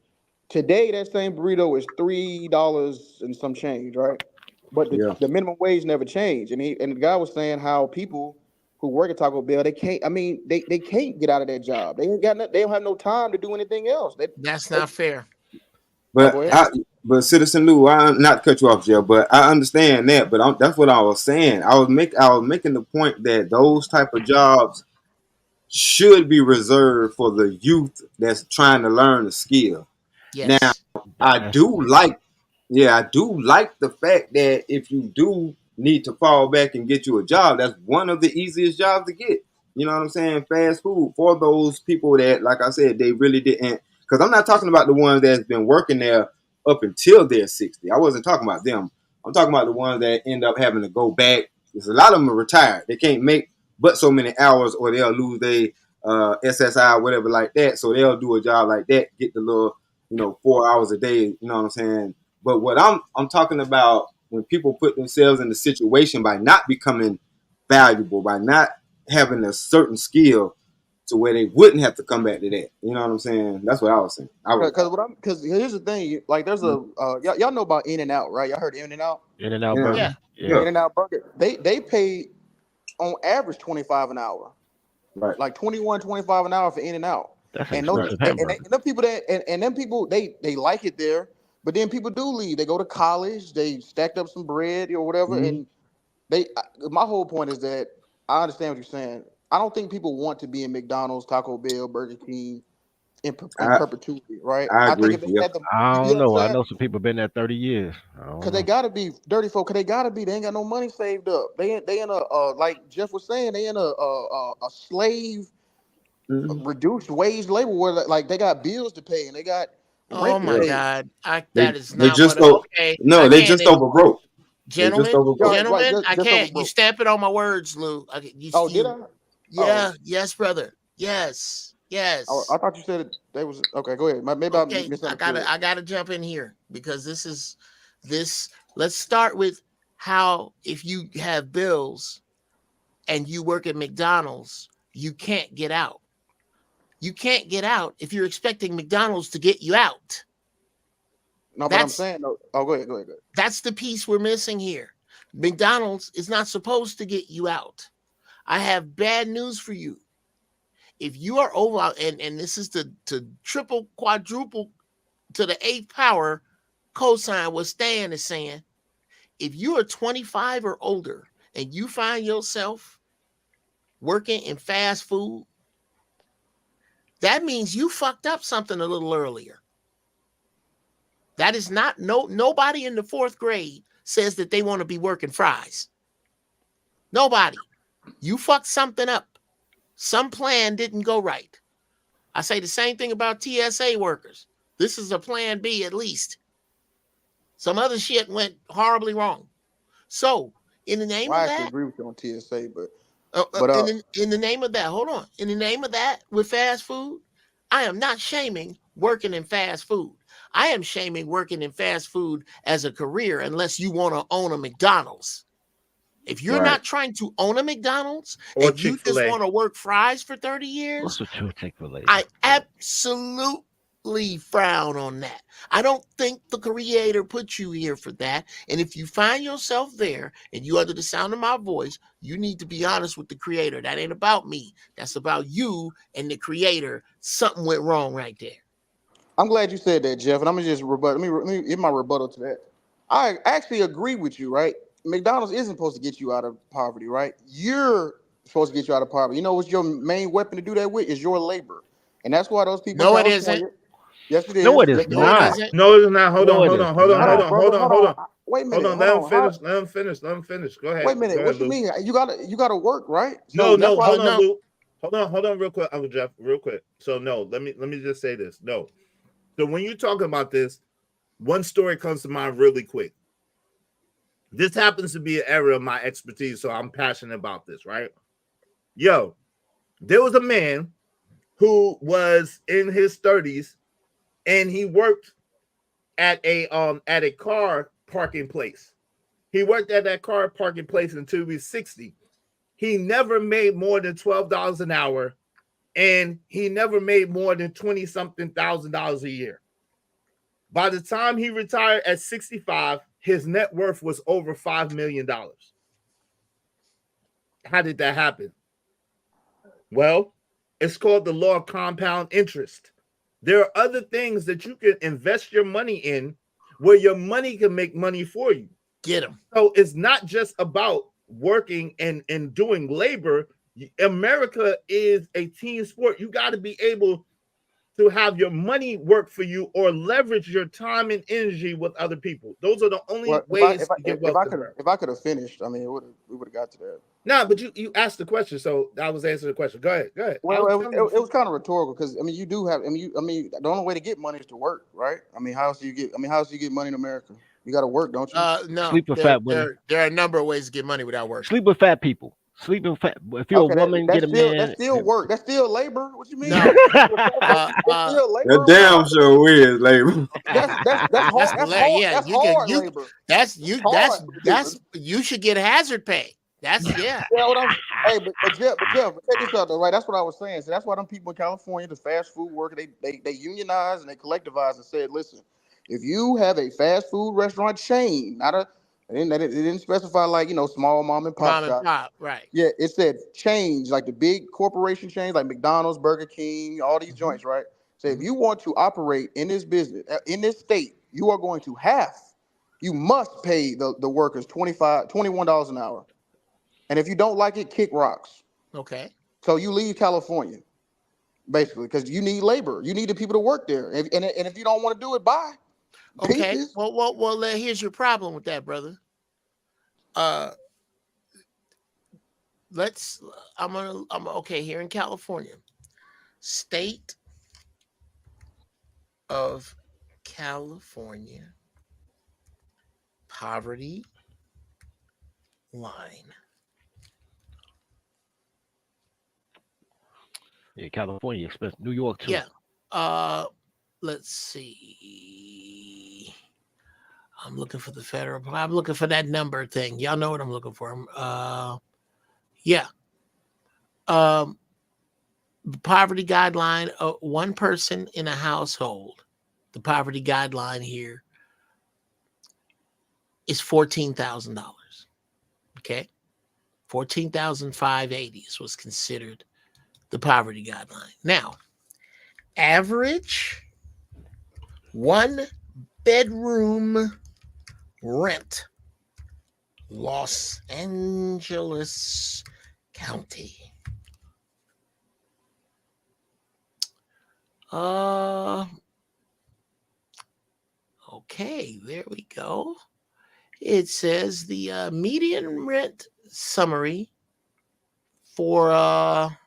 Today, that same burrito is $3 and some change, right? But Yeah. the minimum wage never changed, and the guy was saying how people who work at Taco Bell, they can't. I mean, they can't get out of that job. They ain't got they don't have no time to do anything else. That's They not fair. oh, go But ahead. but Citizen Lou, I not to cut you off, Joe, but I understand that. But that's what I was saying. I was making the point that those type of jobs should be reserved for the youth that's trying to learn the skill. Now, Yes. I That's the do point. like, yeah, I do like the fact that if you do need to fall back and get you a job, that's one of the easiest jobs to get. You know what I'm saying? Fast food for those people that, like I said, they really didn't. Because I'm not talking about the ones that's been working there up until they're 60. I wasn't talking about them. I'm talking about the ones that end up having to go back. Because a lot of them are retired. They can't make but so many hours, or they'll lose their SSI or whatever like that. So they'll do a job like that, get the little, 4 hours a day. You know what I'm saying? But what I'm talking about, when people put themselves in the situation by not becoming valuable, by not having a certain skill to where they wouldn't have to come back to that. You know what I'm saying? That's what I was saying. Because here's the thing, like there's a y'all know about In and Out, right? Y'all heard In and Out? In and out Yeah. burger. Yeah. In and Out Burger. They pay on average 25 an hour. Right. Like 21, 25 an hour for In and Out. That's And expensive hamburger. them people and them people they like it there, but then people do leave. They go to college, they stacked up some bread or whatever, Mhm. and my whole point is that I understand what you're saying. I don't think people want to be in McDonald's, Taco Bell, Burger King in perpetuity, right? I I think agree. if they Yep. had the, I you don't know know. what I I'm saying? know some people been there 30 years. I don't Cause they know. gotta be dirty folk. Cause they gotta be. They ain't got no money saved up. They in a like Jeff was saying. They in a slave Mhm. reduced wage labor where like they got bills to pay and they got Oh rent to my Yep. pay. God. They that is they not just what go okay. no, I they can't just over broke. They just gentlemen, over Yeah, broke. right. I Just over can't. You broke. stamping on my words, Lou. Okay, Oh, did I? Oh, yeah, yes, brother. Yes. I thought you said they was okay. Go ahead. Maybe I Okay, misunderstood. I gotta jump in here because this let's start with how if you have bills and you work at McDonald's, you can't get out. You can't get out if you're expecting McDonald's to get you out. No, but I'm That's saying no. Oh, go ahead. Go ahead. Go ahead. that's the piece we're missing here. McDonald's is not supposed to get you out. I have bad news for you. If you are over, and this is to triple, quadruple to the eighth power, cosign what Stan is saying. If you are 25 or older and you find yourself working in fast food, that means you fucked up something a little earlier. That is not nobody in the fourth grade says that they want to be working fries. Nobody. You fucked something up. Some plan didn't go right. I say the same thing about TSA workers. This is a plan B at least. Some other shit went horribly wrong. So, in the name Well, I of actually that, agree with you on TSA, but in the name of that, hold on. In the name of that, with fast food, I am not shaming working in fast food. I am shaming working in fast food as a career unless you want to own a McDonald's. If you're Right. not trying to own a McDonald's Or and you just Chick-fil-A. want to work fries for 30 What's years, with you, Chick-fil-A? I absolutely frown on that. I don't think the creator put you here for that. And if you find yourself there and you under the sound of my voice, you need to be honest with the creator. That ain't about me. That's about you and the creator. Something went wrong right there. I'm glad you said that, Jeff. And I'm gonna just rebut. Let me give my rebuttal to that. I actually agree with you, right? McDonald's isn't supposed to get you out of poverty, right? You're supposed to get you out of poverty. You know what's your main weapon to do that with is your labor, and that's why those people in No, it isn't. California. Yes, it No, is. it is Yes, it No, it is. not. isn't. No, it's not. Hold No, on, it hold is on, hold on, hold Hold not. on, on, brother. hold on, Hold hold on. on. Wait a Hold minute. on, Hold let him on. finish. Let him finish. Let him finish. Go ahead. Wait a minute. Go ahead, What you Lou. mean? You gotta work, right? No, So that's no, why. hold on, No. Lou. Hold on, real quick, Uncle Jeff, real quick. So no, let me just say this. No. So when you talk about this, one story comes to mind really quick. This happens to be an area of my expertise, so I'm passionate about this, right? Yo, there was a man who was in his 30s and he worked at a car parking place. He worked at that car parking place until he was 60. He never made more than $12 an hour, and he never made more than 20-something thousand dollars a year. By the time he retired at 65, his net worth was over $5 million. How did that happen? Well, it's called the law of compound interest. There are other things that you can invest your money in where your money can make money for you. Get him. So it's not just about working and doing labor. America is a team sport. You got to be able to have your money work for you or leverage your time and energy with other people. Those are the only Well, ways to get wealth. if I could have finished, I mean, we would have got to that. No, but you asked the question, so I was answering the question. Go ahead. Well, it was kind of rhetorical because I mean, you do have. I mean, the only way to get money is to work, right? I mean, how else do you get? I mean, how else do you get money in America? You got to work, don't you? No, Sleep with fat women. there are a number of ways to get money without work. Sleep with fat people. Sleep with fat. If you're a woman, get a man. That's still work. That's still labor. What you mean? No. That's still labor. That damn sure is labor. That's hard. That's hard. Yeah, That's you hard can, labor. that's hard. you should get hazard pay. That's yeah. Yeah, what I'm. Hey, but Jeff, check this out though, right? That's what I was saying. So that's why them people in California, the fast food workers, they unionized and they collectivized and said, listen, if you have a fast food restaurant chain, they didn't specify like small mom and pop shop. Right. Yeah, it said chains like the big corporation chains like McDonald's, Burger King, all these joints, right? So if you want to operate in this business in this state, you are going to you must pay the workers $21 an hour. And if you don't like it, kick rocks. Okay. So you leave California, basically, because you need labor. You need the people to work there. And if you don't want to do it, bye. Okay. Pieces. Well. Here's your problem with that, brother. I'm okay here in California, state of California poverty line. Yeah, California expensive. New York too. Yeah. Let's see. I'm looking for the federal. I'm looking for that number thing. Y'all know what I'm looking for. Yeah. The poverty guideline. One person in a household. The poverty guideline here is $14,000. Okay, $14,580 is what's considered the poverty guideline. Now, average 1-bedroom rent, Los Angeles County. Okay, there we go. It says the median rent summary for a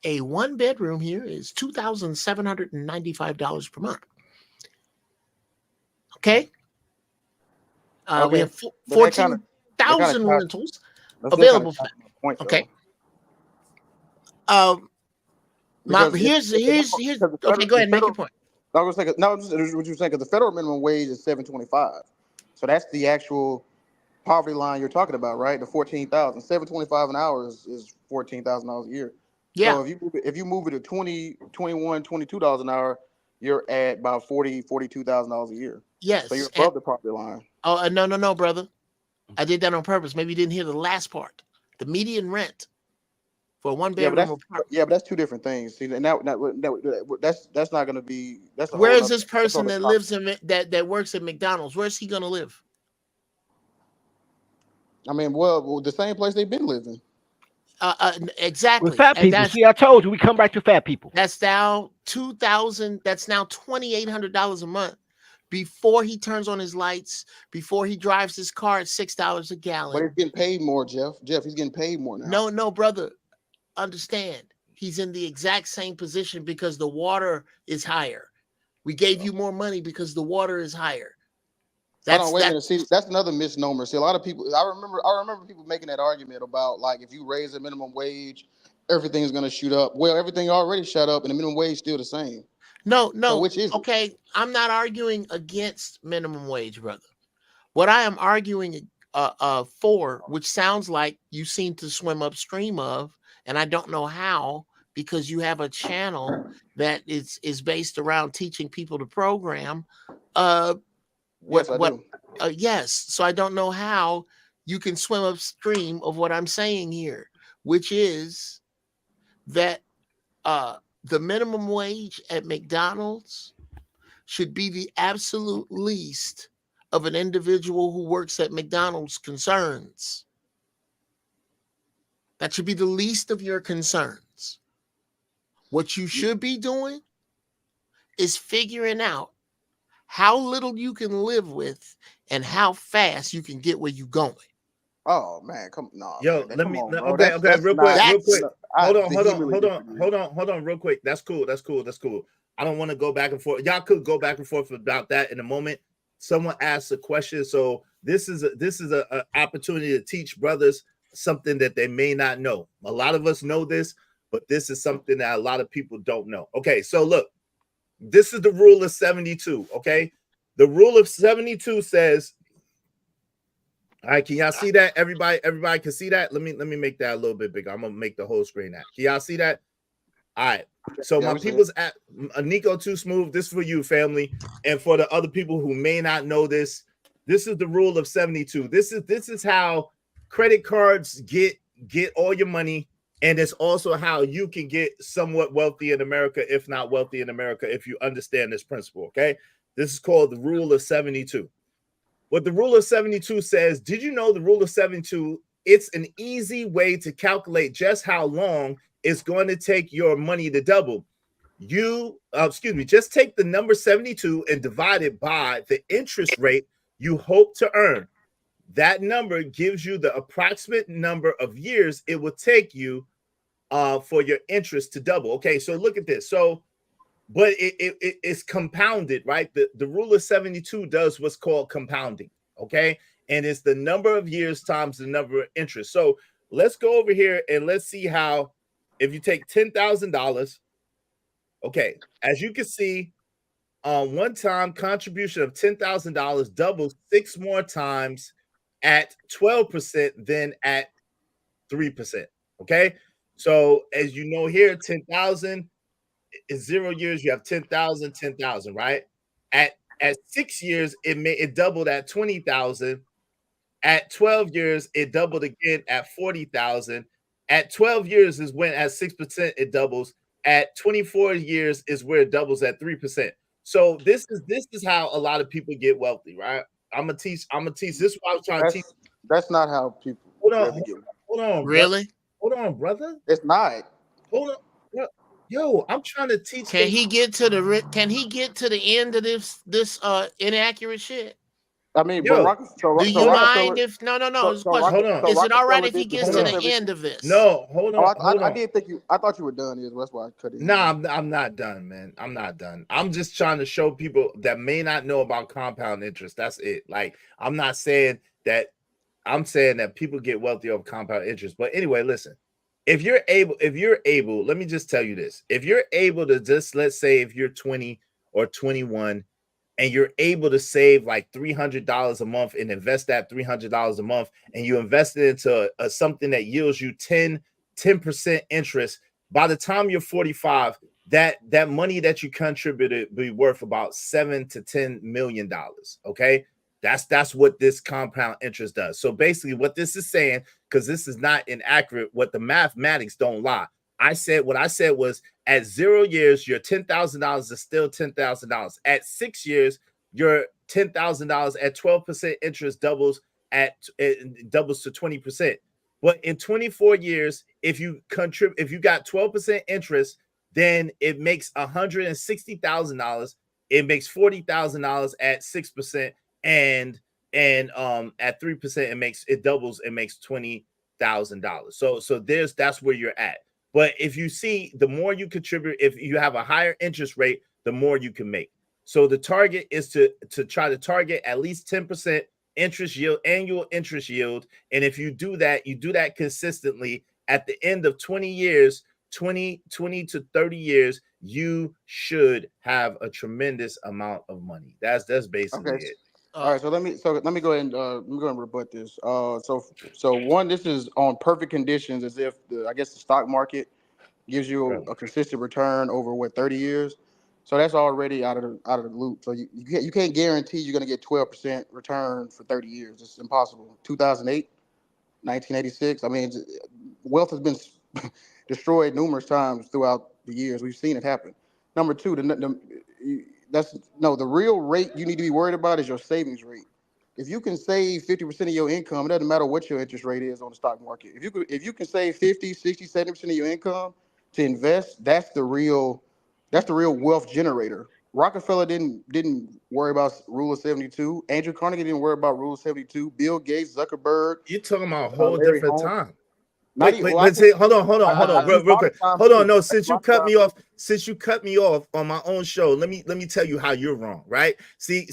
1-bedroom here is $2,795 per month. Okay. We have 14,000 rentals available. Okay. Here's okay. Go ahead, make your point. I was thinking, no, what you saying, because the federal minimum wage is $7.25, so that's the actual poverty line you're talking about, right? The 14,000, $7.25 an hour is $14,000 a year. Yeah. So if you move it to $20, $21, $22 an hour, you're at about $42,000 a year. Yes. So you're above the poverty line. Oh no, brother. I did that on purpose. Maybe you didn't hear the last part. The median rent for 1-bedroom. Yeah, but that's two different things. See, and that's not going to be. Where is this person that lives in that works at McDonald's? Where's he going to live? I mean, well, the same place they've been living. Exactly. With fat people. See, I told you we come back to fat people. That's now $2,000. That's now $2,800 a month. Before he turns on his lights, before he drives his car at $6 a gallon. But he's getting paid more, Jeff. He's getting paid more now. No, brother. Understand. He's in the exact same position because the water is higher. We gave you more money because the water is higher. Wait a minute. See, that's another misnomer. See, a lot of people. I remember people making that argument about like if you raise the minimum wage, everything's going to shoot up. Well, everything already shot up, and the minimum wage is still the same. No. So which is okay? I'm not arguing against minimum wage, brother. What I am arguing for, which sounds like you seem to swim upstream of, and I don't know how, because you have a channel that is based around teaching people to program. Yes. So I don't know how you can swim upstream of what I'm saying here, which is that the minimum wage at McDonald's should be the absolute least of an individual who works at McDonald's concerns. That should be the least of your concerns. What you should be doing is figuring out how little you can live with and how fast you can get where you going. Oh man, come no, Yo, man, let come me on, bro. okay, okay, That's real quick, not. real quick. That's No, I Hold on, hold on, vehemently hold on, disagree. hold on, hold on, real quick. That's cool. That's cool. That's cool. I don't want to go back and forth. Y'all could go back and forth about that in a moment. Someone asked a question, so this is a opportunity to teach brothers something that they may not know. A lot of us know this, but this is something that a lot of people don't know. Okay, so look, this is the rule of 72. Okay, the rule of 72 says, all right, can y'all see that? Everybody can see that. Let me make that a little bit bigger. I'm gonna make the whole screen that. Can y'all see that? All right. So Yeah, my we see it. people's at Nico Too Smooth. This is for you, family, and for the other people who may not know this. This is the rule of 72. This is how credit cards get all your money, and it's also how you can get somewhat wealthy in America, if not wealthy in America, if you understand this principle. Okay, this is called the rule of 72. What the rule of 72 says, did you know the rule of 72? It's an easy way to calculate just how long it's going to take your money to double. Just take the number 72 and divide it by the interest rate you hope to earn. That number gives you the approximate number of years it will take you for your interest to double. Okay, so look at this. So but it's compounded, right? The rule of 72 does what's called compounding, okay? And it's the number of years times the number of interest. So let's go over here and let's see how, if you take $10,000, okay, as you can see, one time contribution of $10,000 doubles 6 more times at 12% than at 3%, okay? So as you know here, 10,000 in 0 years, you have 10,000, 10,000, right? At 6 years, it doubled at 20,000. At 12 years, it doubled again at 40,000. At 12 years is when at 6% it doubles. At 24 years is where it doubles at 3%. So this is how a lot of people get wealthy, right? I'm gonna teach. This is what I was trying to teach. That's not how people Hold on, really get. hold on, brother. really. Hold on, brother. It's not. Hold on. Yo, I'm trying to teach Can them. he get to the end of this inaccurate shit? I mean, but Yo, Do you mind if no, it's a question. hold on. Is it all right Rockefeller if he did the gets Hold to same on. the 72. end of this? No, hold Oh, on, hold I on. did think you. I thought you were done. That's why I cut it. Nah, I'm not done, man. I'm not done. I'm just trying to show people that may not know about compound interest. That's it. Like, I'm not saying that. I'm saying that people get wealthy off compound interest. But anyway, listen. If you're able, let me just tell you this. If you're able to just, let's say if you're 20 or 21 and you're able to save like $300 a month and invest that $300 a month, and you invest it into something that yields you 10% interest, by the time you're 45, that money that you contributed be worth about $7 to $10 million. Okay, that's what this compound interest does. So basically what this is saying, because this is not inaccurate, what the mathematics don't lie. What I said was, at 0 years, your $10,000 is still $10,000. At 6 years, your $10,000 at 12% interest doubles to 20%. But in 24 years, if you got 12% interest, then it makes $160,000. It makes $40,000 at 6%, and at 3% it doubles, it makes $20,000. So that's where you're at. But if you see, the more you contribute, if you have a higher interest rate, the more you can make. So the target is to try to target at least 10% interest yield, annual interest yield. And if you do that consistently, at the end of 20 years, 20 to 30 years, you should have a tremendous amount of money. That's basically Okay. it. All right. So let me go ahead and rebut this. So one, this is on perfect conditions, as if I guess the stock market gives you a consistent return over 30 years. So that's already out of the loop. So you can't guarantee you're going to get 12% return for 30 years. It's impossible. 2008, 1986. I mean, wealth has been destroyed numerous times throughout the years. We've seen it happen. Number two, the real rate you need to be worried about is your savings rate. If you can save 50% of your income, it doesn't matter what your interest rate is on the stock market. If you can save 50, 60, 70% of your income to invest, that's the real wealth generator Rockefeller didn't worry about Rule of 72. Andrew Carnegie didn't worry about Rule of 72. Bill Gates, Zuckerberg, You're talking about a whole Larry different Holmes. time. Not Wait, even, wait, well, I but think see, hold on, I use real modern quick. time Hold on, too. no, That's since you modern cut time me too. off, on my own show, let me tell you how you're wrong, right? See,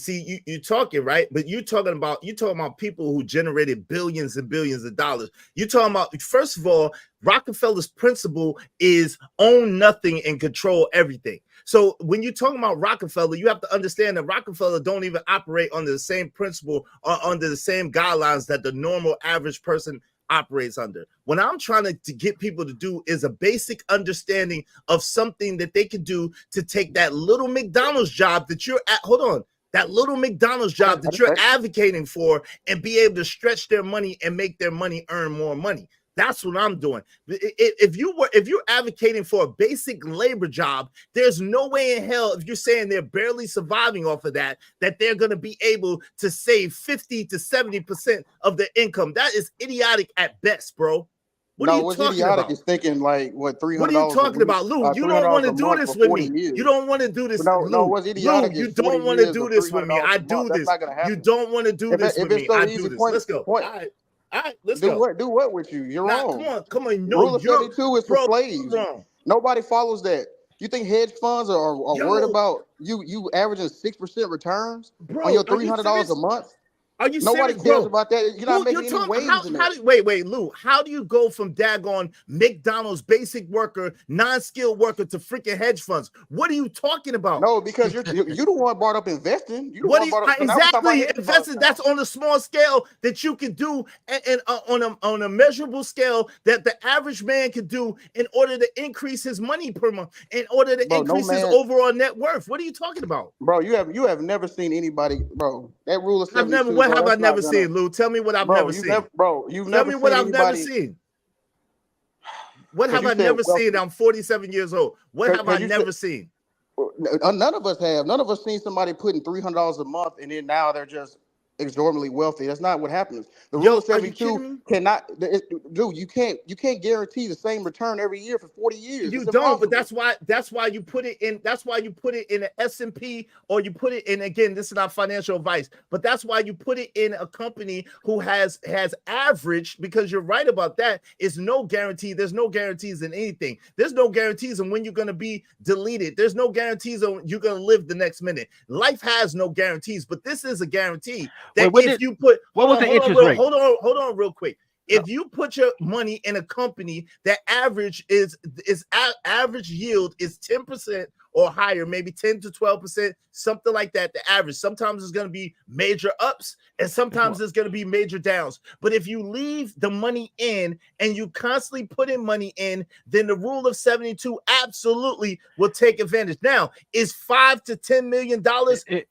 you talking, right? But you talking about people who generated billions and billions of dollars. You talking about, first of all, Rockefeller's principle is own nothing and control everything. So when you're talking about Rockefeller, you have to understand that Rockefeller don't even operate under the same principle or under the same guidelines that the normal average person operates under. What I'm trying to get people to do is a basic understanding of something that they can do to take that little McDonald's job that you're at. Hold on. That little McDonald's job that you're advocating for and be able to stretch their money and make their money earn more money. That's what I'm doing. If you're advocating for a basic labor job, there's no way in hell, if you're saying they're barely surviving off of that they're going to be able to save 50 to 70% of their income. That is idiotic at best, bro. What are you What's talking idiotic about? is thinking like what $300 What are you talking a week, about, Lou? You don't want $300 to a do month this for with 40 me. years. You don't want to do this, No, Lou. what's idiotic Lou, you is 40 don't want to years do of this with me. $300 I a month. do That's this. not gonna happen. You don't want to do this if with it's me. so I easy, do this. point. Let's go. All right, let's Do go. what? Do what with you? You're Nah, wrong. come on. No, Rule of you're 72 is for bro, slaves. you're wrong. Nobody follows that. You think hedge funds are worried Yo, about you averaging 6% returns on bro, your are you $300 a serious? month? Are you Nobody serious, cares bro? about that. You're not Who you're making any talking waves in how that. do wait, Lou? How do you go from daggone McDonald's basic worker, non-skilled worker to freaking hedge funds? What are you talking about? No, because you the one brought up investing. You the What do one you brought up. So now we're talking about exactly hedge funds investing? now. That's on a small scale that you can do, and on a measurable scale that the average man can do in order to increase his money per month, in order to Bro, no increase his man. overall net worth. What are you talking about? Bro, you have never seen anybody, bro. That rule of I've never. 72, What bro. have I That's not never gonna, seen, Lou? Tell me what I've bro. never seen. You've Tell never me what seen I've never anybody. seen. What Because have you I said never seen? I'm 47 years old. What have I because you said never seen? none of us have. None of us seen somebody putting $300 a month and then now they're just exorbitantly wealthy. That's not what happens. The rule Yo, of are you kidding 72 me? cannot, dude. You can't guarantee the same return every year for 40 years. You It's don't, but impossible. that's why you put it in. That's why you put it in an S&P, or you put it in. Again, this is not financial advice, but that's why you put it in a company who has averaged. Because you're right about that. Is no guarantee. There's no guarantees in anything. There's no guarantees on when you're going to be deleted. There's no guarantees on you're going to live the next minute. Life has no guarantees, but this is a guarantee that Wait, if you put what was the interest rate? hold on, real quick. If you put your money in a company that average average yield is 10% or higher, maybe 10 to 12%, something like that, the average. Sometimes it's going to be major ups and sometimes it's going to be major downs. But if you leave the money in and you constantly put in money in, then the rule of 72 absolutely will take advantage. Now, is $5 to $10 million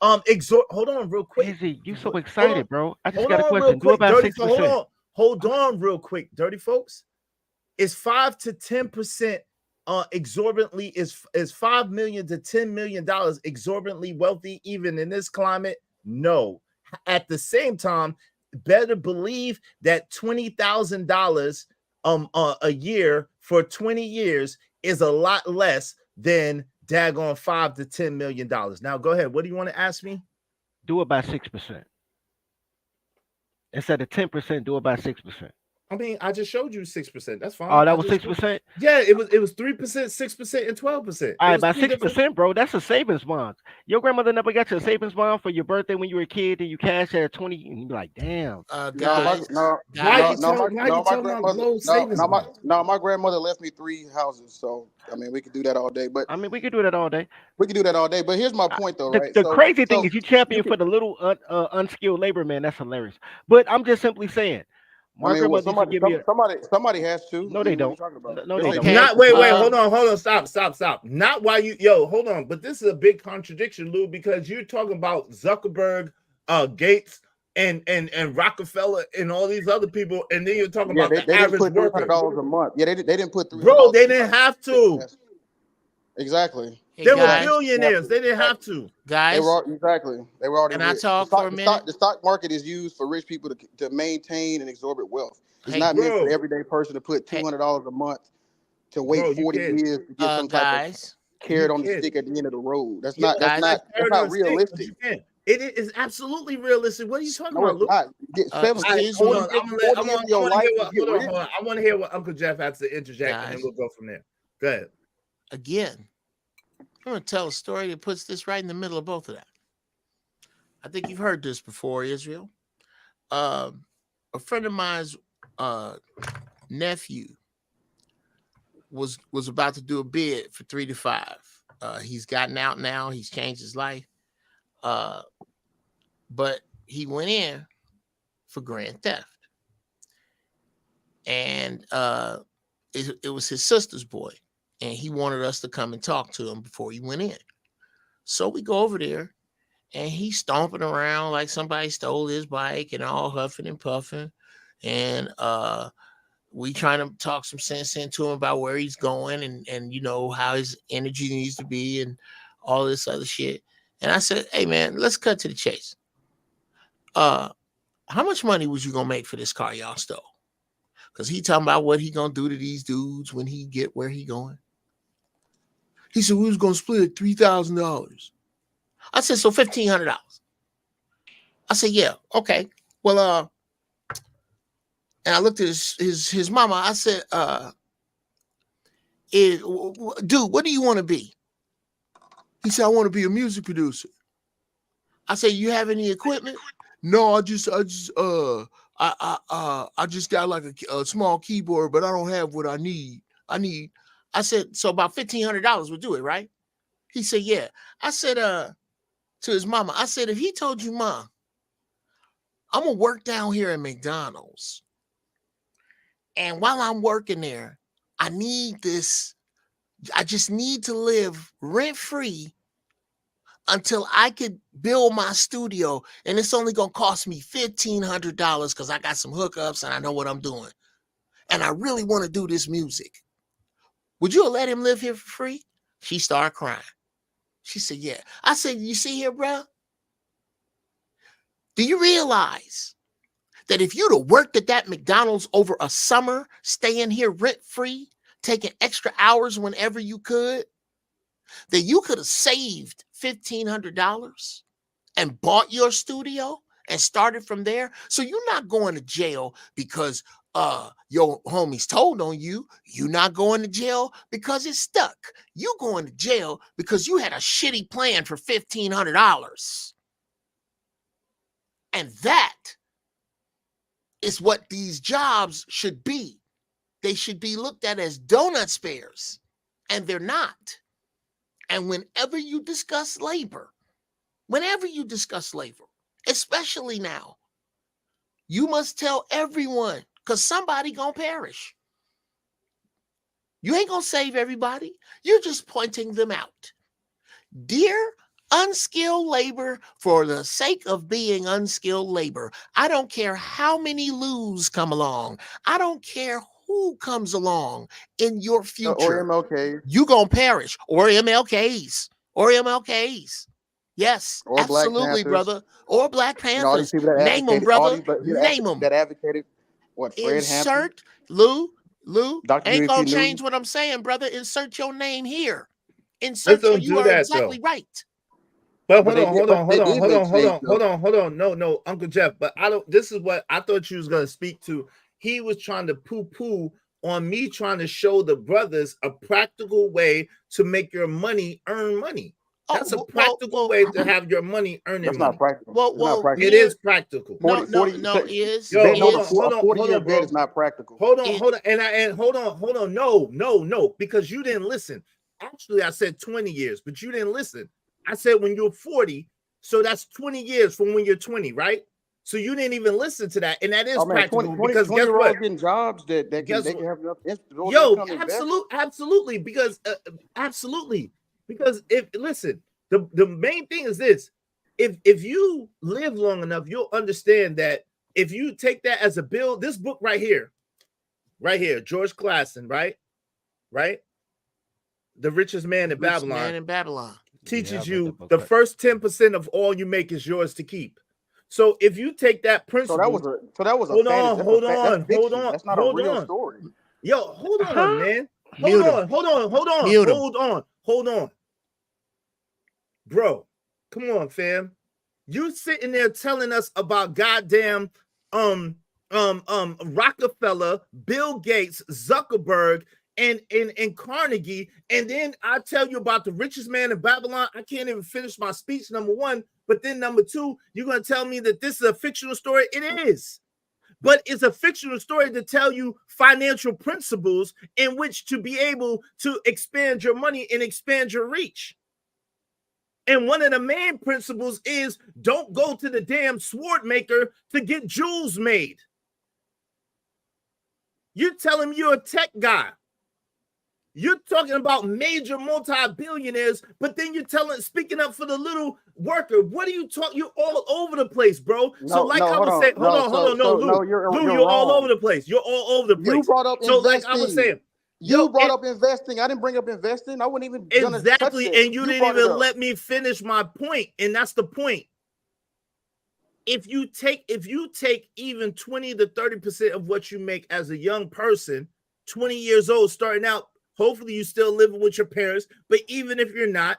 hold on real quick. Izzy, you so excited, bro. I just Hold got a on real question. Do quick, about Dirty. 6%. Hold on real quick, dirty folks. Is 5 to 10% exorbitantly is $5 million to $10 million exorbitantly wealthy even in this climate? No. At the same time, better believe that $20,000 a year for 20 years is a lot less than daggone $5 to $10 million. Now go ahead. What do you want to ask me? Do about 6%. Instead of 10%, do about 6%. I mean, I just showed you 6%. That's fine. Oh, that was 6%? Yeah, it was 3%, 6%, and 12%. All right, about 6%, bro. That's a savings bond. Your grandmother never got you a savings bond for your birthday when you were a kid, and you cashed at 20, and you be like, damn. Guys, my grandmother left me 3 houses, so I mean we could do that all day. But I mean, we could do that all day. We could do that all day. But here's my point, though, right? The crazy thing is you champion for the little unskilled labor, man. That's hilarious. But I'm just simply saying, my grandmother used to give me somebody has to. No, they don't. No, they don't. Not wait, hold on, stop. Not why you hold on. But this is a big contradiction, Lou, because you're talking about Zuckerberg, Gates, and Rockefeller and all these other people, and then you're talking about the average worker. $300 a month. Yeah, they didn't put $300. Bro, they didn't have to. Exactly. Hey, they were billionaires. They didn't have to. Guys, they were already. Can I talk for a minute? The stock market is used for rich people to maintain and exorbitant wealth. It's not meant for the everyday person to put $200 a month to wait 40 years to get some type of. carrot You on the can't. stick at the end of the road. That's Yeah, not that's guys, not that's carrot not on a stick, but realistic. you can't. It is absolutely realistic. What are you talking No, about, it's Luke? not. You get excuse 40 Hold me. on. years, I'm gonna 40 I years want of your to life hear to what. get Hold on, rich. hold on. I want to hear what Uncle Jeff has to interject, and then Guys. we'll go from there. Go ahead. Again, I'm going to tell a story that puts this right in the middle of both of that. I think you've heard this before, Israel. A friend of mine's nephew was about to do a bid for 3 to 5. He's gotten out now. He's changed his life. But he went in for grand theft. And it was his sister's boy. And he wanted us to come and talk to him before he went in. So we go over there, and he's stomping around like somebody stole his bike and all huffing and puffing. And we trying to talk some sense into him about where he's going and you know how his energy needs to be and all this other shit. And I said, hey man, let's cut to the chase. How much money was you gonna make for this car y'all stole? Because he talking about what he gonna do to these dudes when he get where he going. He said we was gonna split $3,000. I said, so $1,500. I said, yeah, okay. Well, and I looked at his mama. I said, dude, what do you want to be? He said, I want to be a music producer. I said, you have any equipment? No, I just got like a small keyboard, but I don't have what I need. I said, so about $1,500 would do it, right? He said, yeah. I said, to his mama, I said, if he told you, Mom, I'm gonna work down here at McDonald's, and while I'm working there, I just need to live rent-free until I could build my studio, and it's only gonna cost me $1,500 because I got some hookups and I know what I'm doing, and I really want to do this music. Would you let him live here for free? She started crying. She said, yeah. I said, you see here, bro? Do you realize that if you'd have worked at that McDonald's over a summer, staying here rent-free, taking extra hours whenever you could, that you could have saved $1,500 and bought your studio and started from there? So you're not going to jail because your homies told on you. You're not going to jail because it's stuck. You going to jail because you had a shitty plan for $1,500. And that is what these jobs should be. They should be looked at as donut spares, and they're not. And whenever you discuss labor, especially now, you must tell everyone, because somebody gonna perish. You ain't gonna save everybody. You're just pointing them out. Dear unskilled labor, for the sake of being unskilled labor, I don't care how many loos come along. I don't care who comes along in your future. Or MLK. You gonna perish. Or MLKs. Yes, Or Black absolutely, Panthers. brother. Or Black You know, all these Panthers. people that Name them, advocated, all brother. these but Name them. that advocated what, Fred Hampton, Insert Lou. Dr. Ain't gonna UAP change News. what I'm saying, brother. Insert your name here. Let's Insert don't you do are that exactly though. right. But But hold they did make snakes, though. on. No, Uncle Jeff. But I don't. This is what I thought you was gonna speak to. He was trying to poo-poo on me trying to show the brothers a practical way to make your money earn money. That's a practical way to have your money earning That's money. not practical. It's not practical. It is practical. 40, No, 40, is. Yo, a 40-year bro. bet is not practical. Hold on. And hold on. No, because you didn't listen. Actually, I said 20 years, but you didn't listen. I said when you're 40, so that's 20 years from when you're 20, right? So you didn't even listen to that, and that is practical because guess what? Getting jobs that they can have enough. Absolutely, because the main thing is this: if you live long enough, you'll understand that if you take that as a bill, this book right here, George Clason, right, The Richest Man in Babylon. Teaches you the first 10% of all you make is yours to keep. So if you take that principle, hold on. That's not a real story. Yo, hold on, man. Hold on. hold on. Bro, come on, fam. You sitting there telling us about goddamn Rockefeller, Bill Gates, Zuckerberg, and Carnegie, and then I tell you about the richest man in Babylon. I can't even finish my speech, number one. But then number two, you're gonna tell me that this is a fictional story? It is. But it's a fictional story to tell you financial principles in which to be able to expand your money and expand your reach. And one of the main principles is don't go to the damn sword maker to get jewels made. You're telling me you're a tech guy. You're talking about major multi-billionaires, but then you're speaking up for the little worker. What are you talking? You're all over the place, bro. No, So like no, I hold was on. saying, hold on, No, Lou, you're you're all wrong. over the place. You're all over the place. You brought up so investing. like I was saying, you brought up investing. I didn't bring up investing. I wouldn't even exactly, touch that. and you didn't even let me finish my point, and that's the point. If you take even 20 to 30% of what you make as a young person, 20 years old, starting out, hopefully you still living with your parents, but even if you're not,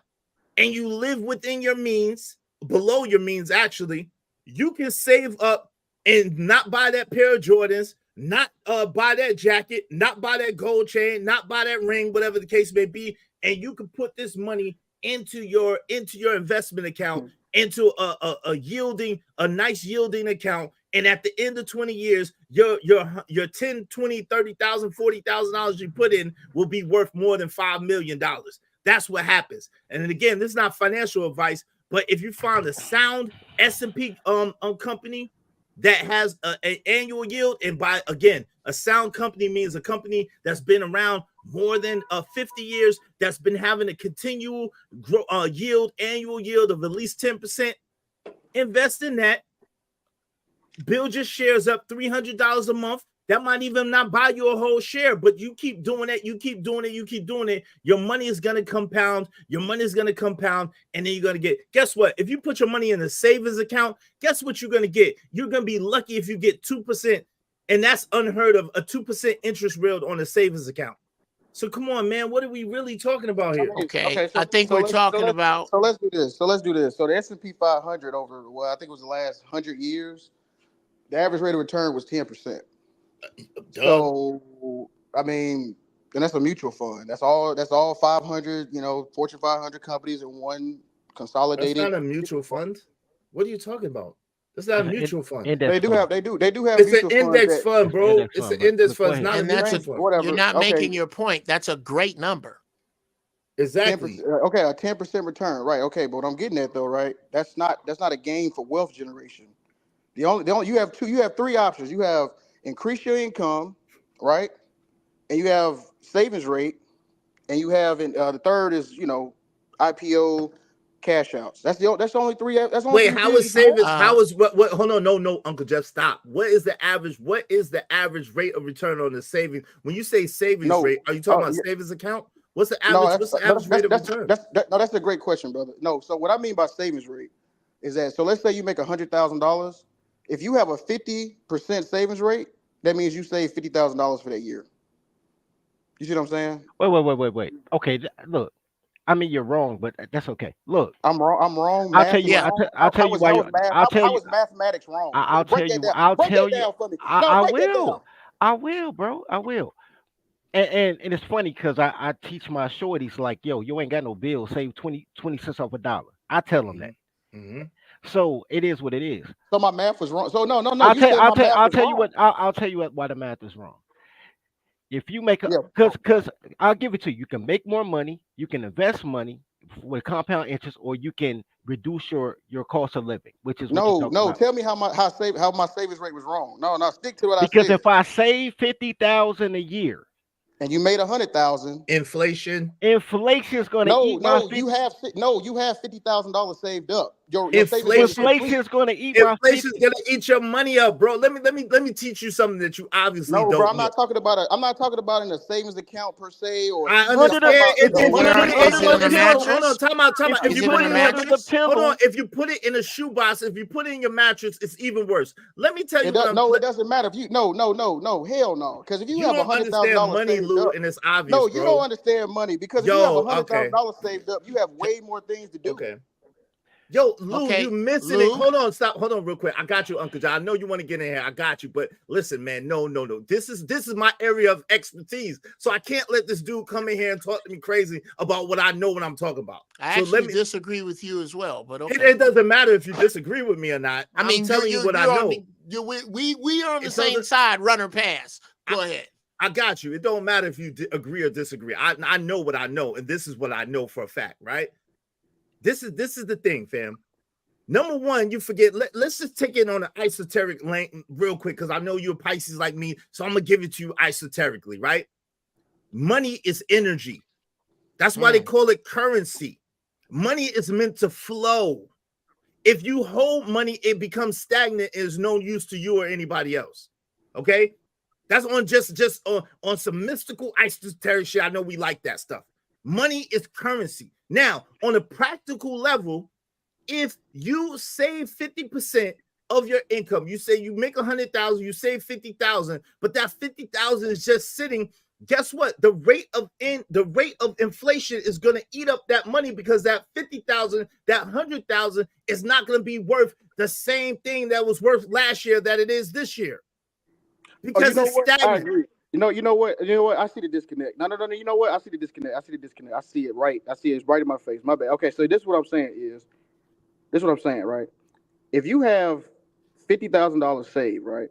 and you live within your means, below your means actually, you can save up and not buy that pair of Jordans, not buy that jacket, not buy that gold chain, not buy that ring, whatever the case may be, and you can put this money into your investment account, into a nice yielding account, and at the end of 20 years, your 10, 20, 30,000, $40,000 you put in will be worth more than $5 million. That's what happens. And then again, this is not financial advice, but if you find a sound S&P company that has an annual yield, and by again, a sound company means a company that's been around more than 50 years, that's been having a continual annual yield of at least 10%. Invest in that. Build your shares up $300 a month. That might even not buy you a whole share, but you keep doing it. You keep doing it. Your money is going to compound. And then you're going to get, guess what? If you put your money in a savings account, guess what you're going to get? You're going to be lucky if you get 2%. And that's unheard of, a 2% interest rate on a savings account. So come on, man. What are we really talking about here? Okay. I think we're talking about. So let's do this. So the S&P 500 over, well, I think it was the last 100 years, the average rate of return was 10%. So, I mean, and that's a mutual fund. That's all 500, Fortune 500 companies in one consolidated. That's not a mutual fund. What are you talking about? That's not a mutual fund. They do have. It's an index fund, bro. It's an index fund. It's not a mutual fund. Whatever. You're not making your point. That's a great number. Exactly. 10%, okay, a 10% return, right? Okay, but what I'm getting at though, right? That's not a gain for wealth generation. The only you have three options. You have increase your income, right? And you have savings rate, and you have the third is IPO cash outs. That's the only three. That's only. Wait, how is savings? How is what? Hold on, no, Uncle Jeff, stop. What is the average rate of return on the savings? When you say savings rate, are you talking about savings account? What's the average? What's the average rate of return? That's a great question, brother. No, so what I mean by savings rate is that, so let's say you make $100,000. If you have a 50% savings rate, that means you save $50,000 for that year. You see what I'm saying? Wait. Okay, look. I mean, you're wrong, but that's okay. Look, I'm wrong. I'll tell you. I'll tell you why. I'll tell you. How is mathematics wrong? I'll tell you. I'll tell you. I will. I will, bro. I will. And it's funny because I teach my shorties like, yo, you ain't got no bill. Save 20 cents off a dollar. I tell them that. Mm-hmm. So it is what it is. So my math was wrong. So no. I'll tell you why the math is wrong. If you make because I'll give it to you. You can make more money. You can invest money with compound interest, or you can reduce your cost of living, which is what you're talking about. Tell me how my savings rate was wrong. No, stick to what I said. Because if I save $50,000 a year, and you made $100,000, inflation is going to eat my you have $50,000 saved up. your savings rate is Inflation. Inflation is going to eat my Inflation's 50. gonna eat your money up, bro. Let me teach you something that you obviously No, bro, don't I'm know. not talking about it. I'm not talking about in a savings account per se, or I I'm Under talking the understand. about If the you money put you it, under have the in your hold pillow. on, mattress? time out. If If you Is you it put in it a in under the mattress? hold on, pillow, if you put it in a shoebox, if you put it in your mattress, it's even worse. Let me tell you what I'm. No, it doesn't matter if you no, hell no. Because if you You have don't understand $100,000 money, saved Lou, up, and it's obvious, no, you don't bro. understand money. Because if you have Yo, okay, $100,000 saved up, you have way more things to do. okay. Yo, Lou, you Okay, missing it. Lou. Hold on, stop. Hold on, real quick. I got you, Uncle John. I know you want to get in here. I got you, but listen, man. No. This is my area of expertise. So I can't let this dude come in here and talk to me crazy about what I know what I'm talking about. I So actually disagree with you as well, but okay. It doesn't matter if you disagree with me or not. I mean, I'm telling you what I know. We are on the same side, runner pass. Go ahead. I got you. It don't matter if you agree or disagree. I know what I know, and this is what I know for a fact, right? This is the thing, fam. Number one, you forget. Let's just take it on an esoteric lane real quick, because I know you're Pisces like me, so I'm gonna give it to you esoterically, right? Money is energy. That's why they call it currency. Money is meant to flow. If you hold money, it becomes stagnant and is no use to you or anybody else. Okay, that's on just on some mystical esoteric shit. I know we like that stuff. Money is currency. Now, on a practical level, if you save 50% of your income, you say you make 100,000, you save 50,000, but that 50,000 is just sitting. Guess what? The rate of inflation is going to eat up that money, because that 50,000, that 100,000 is not going to be worth the same thing that was worth last year that it is this year, because it's I stagnant. agree. You know what? I see the disconnect. No. You know what? I see the disconnect. I see it right. I see it. It's right in my face. My bad. Okay, so this is what I'm saying right? If you have $50,000 saved, right?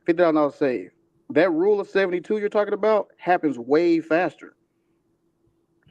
$50,000 saved. That rule of 72 you're talking about happens way faster.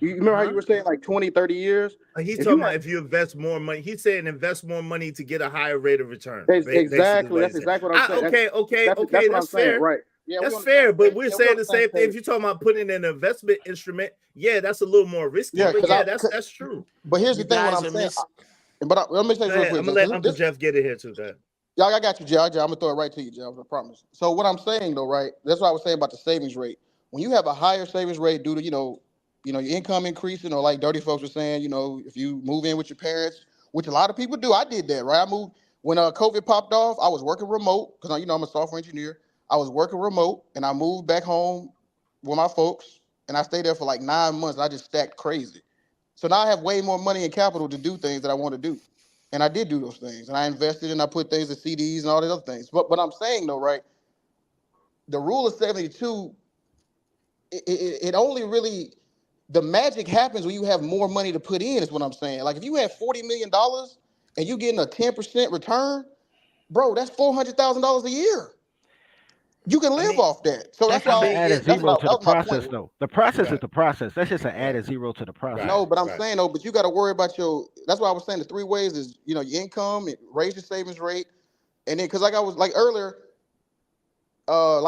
You remember how you were saying like 20, 30 years? He's If talking you about have, if you invest more money. He's saying invest more money to get a higher rate of return. exactly. That's exactly what I'm saying. Okay. That's what I'm saying, Fair. right? Yeah, That's fair, but we're saying the same thing. page. If you're talking about putting in an investment instrument, yeah, that's a little more risky. Yeah, But yeah, that's true. But here's You the thing: what guys I'm are saying. missing. Let me say this real quick. I'm gonna let Uncle Jeff get it here too. Go ahead. Y'all, I got you, Jeff. I'm gonna throw it right to you, Jeff. I promise. So what I'm saying though, right? That's what I was saying about the savings rate. When you have a higher savings rate due to your income increasing, or like Dirty Folks were saying, if you move in with your parents, which a lot of people do. I did that, right? I moved when COVID popped off. I was working remote because I'm a software engineer. I was working remote, and I moved back home with my folks, and I stayed there for like 9 months. And I just stacked crazy. So now I have way more money and capital to do things that I want to do. And I did do those things. And I invested and I put things in CDs and all these other things. But I'm saying though, right, the rule of 72, it only really, the magic happens when you have more money to put in, is what I'm saying. Like if you have $40 million and you getting a 10% return, bro, that's $400,000 a year. You can live off that. So that's that's just why an added that zero to the was my process, point. though. The process is the process. That's just an added zero to the process. No, but I'm saying though, but you got to worry about that's why I was saying the three ways is, your income, raise your savings rate. And then, cause like I was like earlier, no,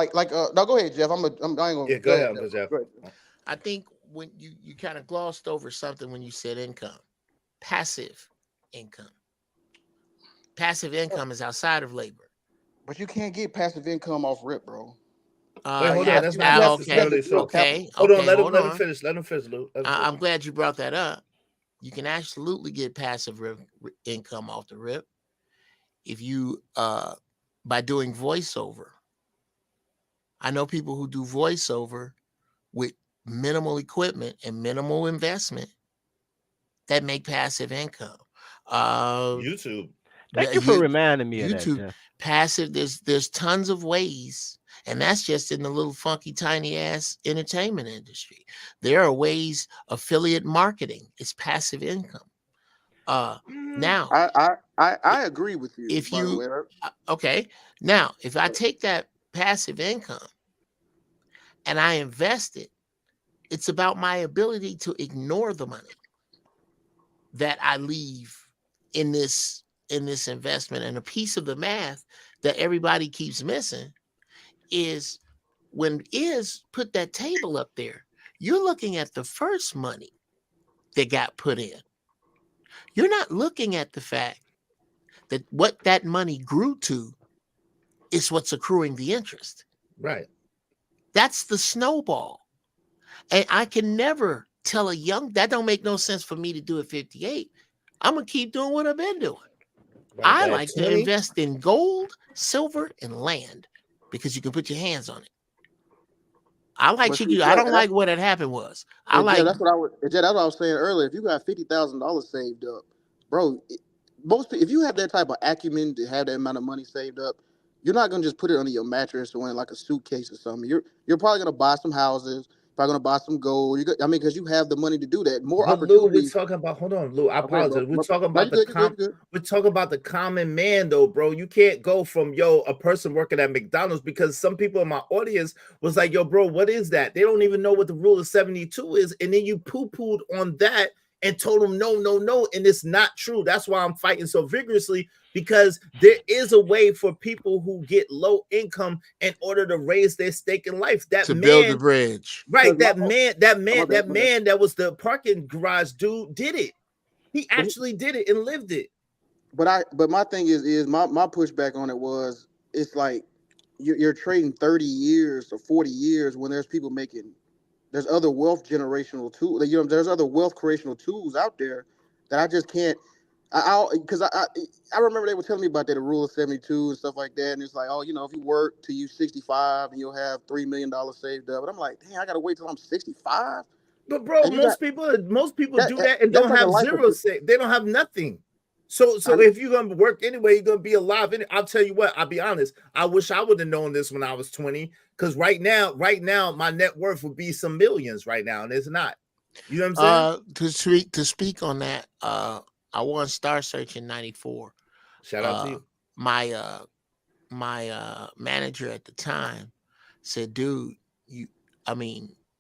go ahead, Jeff. I ain't gonna. Yeah, go ahead, Uncle Jeff. Go ahead. I think when you kind of glossed over something when you said income, passive income. Passive income is outside of labor. But you can't get passive income off rip, bro. Wait, hold on. That's not necessarily so. Okay. Hold on. Let Hold him on. finish. Let him finish, Lou. I'm glad you brought that up. You can absolutely get passive income off the rip if you by doing voiceover. I know people who do voiceover with minimal equipment and minimal investment that make passive income. YouTube. Thank you for reminding me of that, YouTube Jeff. passive. There's tons of ways, and that's just in the little funky tiny ass entertainment industry. There are ways. Affiliate marketing is passive income. Now I agree with you. if by the you way. okay, now if I take that passive income and I invest it, it's about my ability to ignore the money that I leave in this investment. And a piece of the math that everybody keeps missing is when put that table up there, you're looking at the first money that got put in. You're not looking at the fact that what that money grew to is what's accruing the interest. Right. That's the snowball. And I can never tell that don't make no sense for me to do at 58. I'm going to keep doing what I've been doing. Right, I at like to 20? invest in gold, silver, and land because you can put your hands on it. I like But see, you. I don't like what had happened was. I And like Jeff, that's what I was saying earlier. If you got $50,000 saved up, bro, if you have that type of acumen to have that amount of money saved up, you're not gonna just put it under your mattress or in like a suitcase or something. You're probably gonna buy some houses, probably gonna buy some gold. Because you have the money to do that. More But Lou, we're opportunities. talking about. Hold on, Lou. I Okay, apologize. bro. We're talking No, about you good. You good. We're talking about the common man, though, bro. You can't go from a person working at McDonald's, because some people in my audience was like, yo, bro, what is that? They don't even know what the rule of 72 is, and then you poo-pooed on that and told them no, and it's not true. That's why I'm fighting so vigorously, because there is a way for people who get low income in order to raise their stake in life. That to man, build the bridge. right? Because That my man that was the parking garage dude did it. He actually did it and lived it. But my thing is my pushback on it was, it's like you're trading 30 years or 40 years when there's other wealth generational tools. There's other wealth creational tools out there that I just can't. Because I remember they were telling me about the rule of 72 and stuff like that, and it's like, if you work till you 65 and you'll have $3 million saved up, but I'm like, dang, I gotta wait till I'm 65. But bro, And most people do that and that's don't like a have life zero saved. They don't have nothing. So if you're gonna work anyway, you're gonna be alive. And I'll tell you what, I'll be honest. I wish I would have known this when I was 20, because right now, my net worth would be some millions right now, and it's not. You know what I'm saying? To speak on that, I won Star Search in '94. Shout out to you. My manager at the time said, dude, you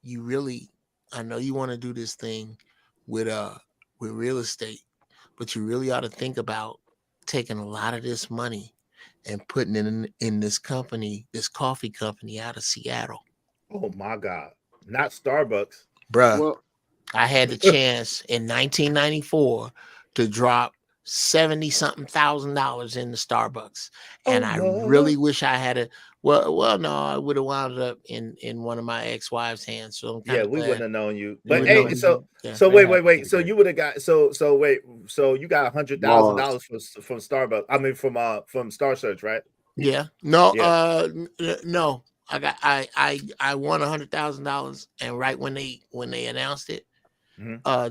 really, I know you want to do this thing with real estate, but you really ought to think about taking a lot of this money and putting it in this company, this coffee company out of Seattle. Oh my God. Not Starbucks. Bruh. Well, I had the chance in 1994 to drop $70-something thousand in the Starbucks. And I really wish I had a well, no, I would have wound up in one of my ex-wife's hands. So we wouldn't have known you. But would hey, know so you. so wait. So you would have got so you got $100,000 from Starbucks. I mean from Star Search, right? Yeah. No, Yeah. no. I won $100,000, and right when they announced it,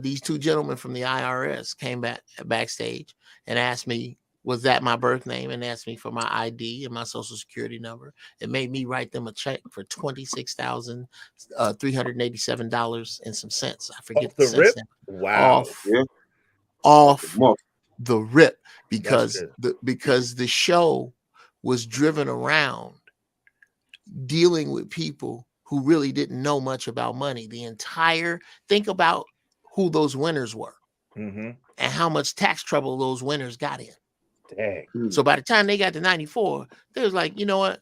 these two gentlemen from the IRS came backstage and asked me, was that my birth name, and asked me for my ID and my social security number. It made me write them a check for $26,387 and some cents. I forget off the cents rip. now. Wow. Off the rip, because the show was driven around dealing with people who really didn't know much about money. Think about who those winners were and how much tax trouble those winners got in. Dang. So by the time they got to 94, they was like, you know what?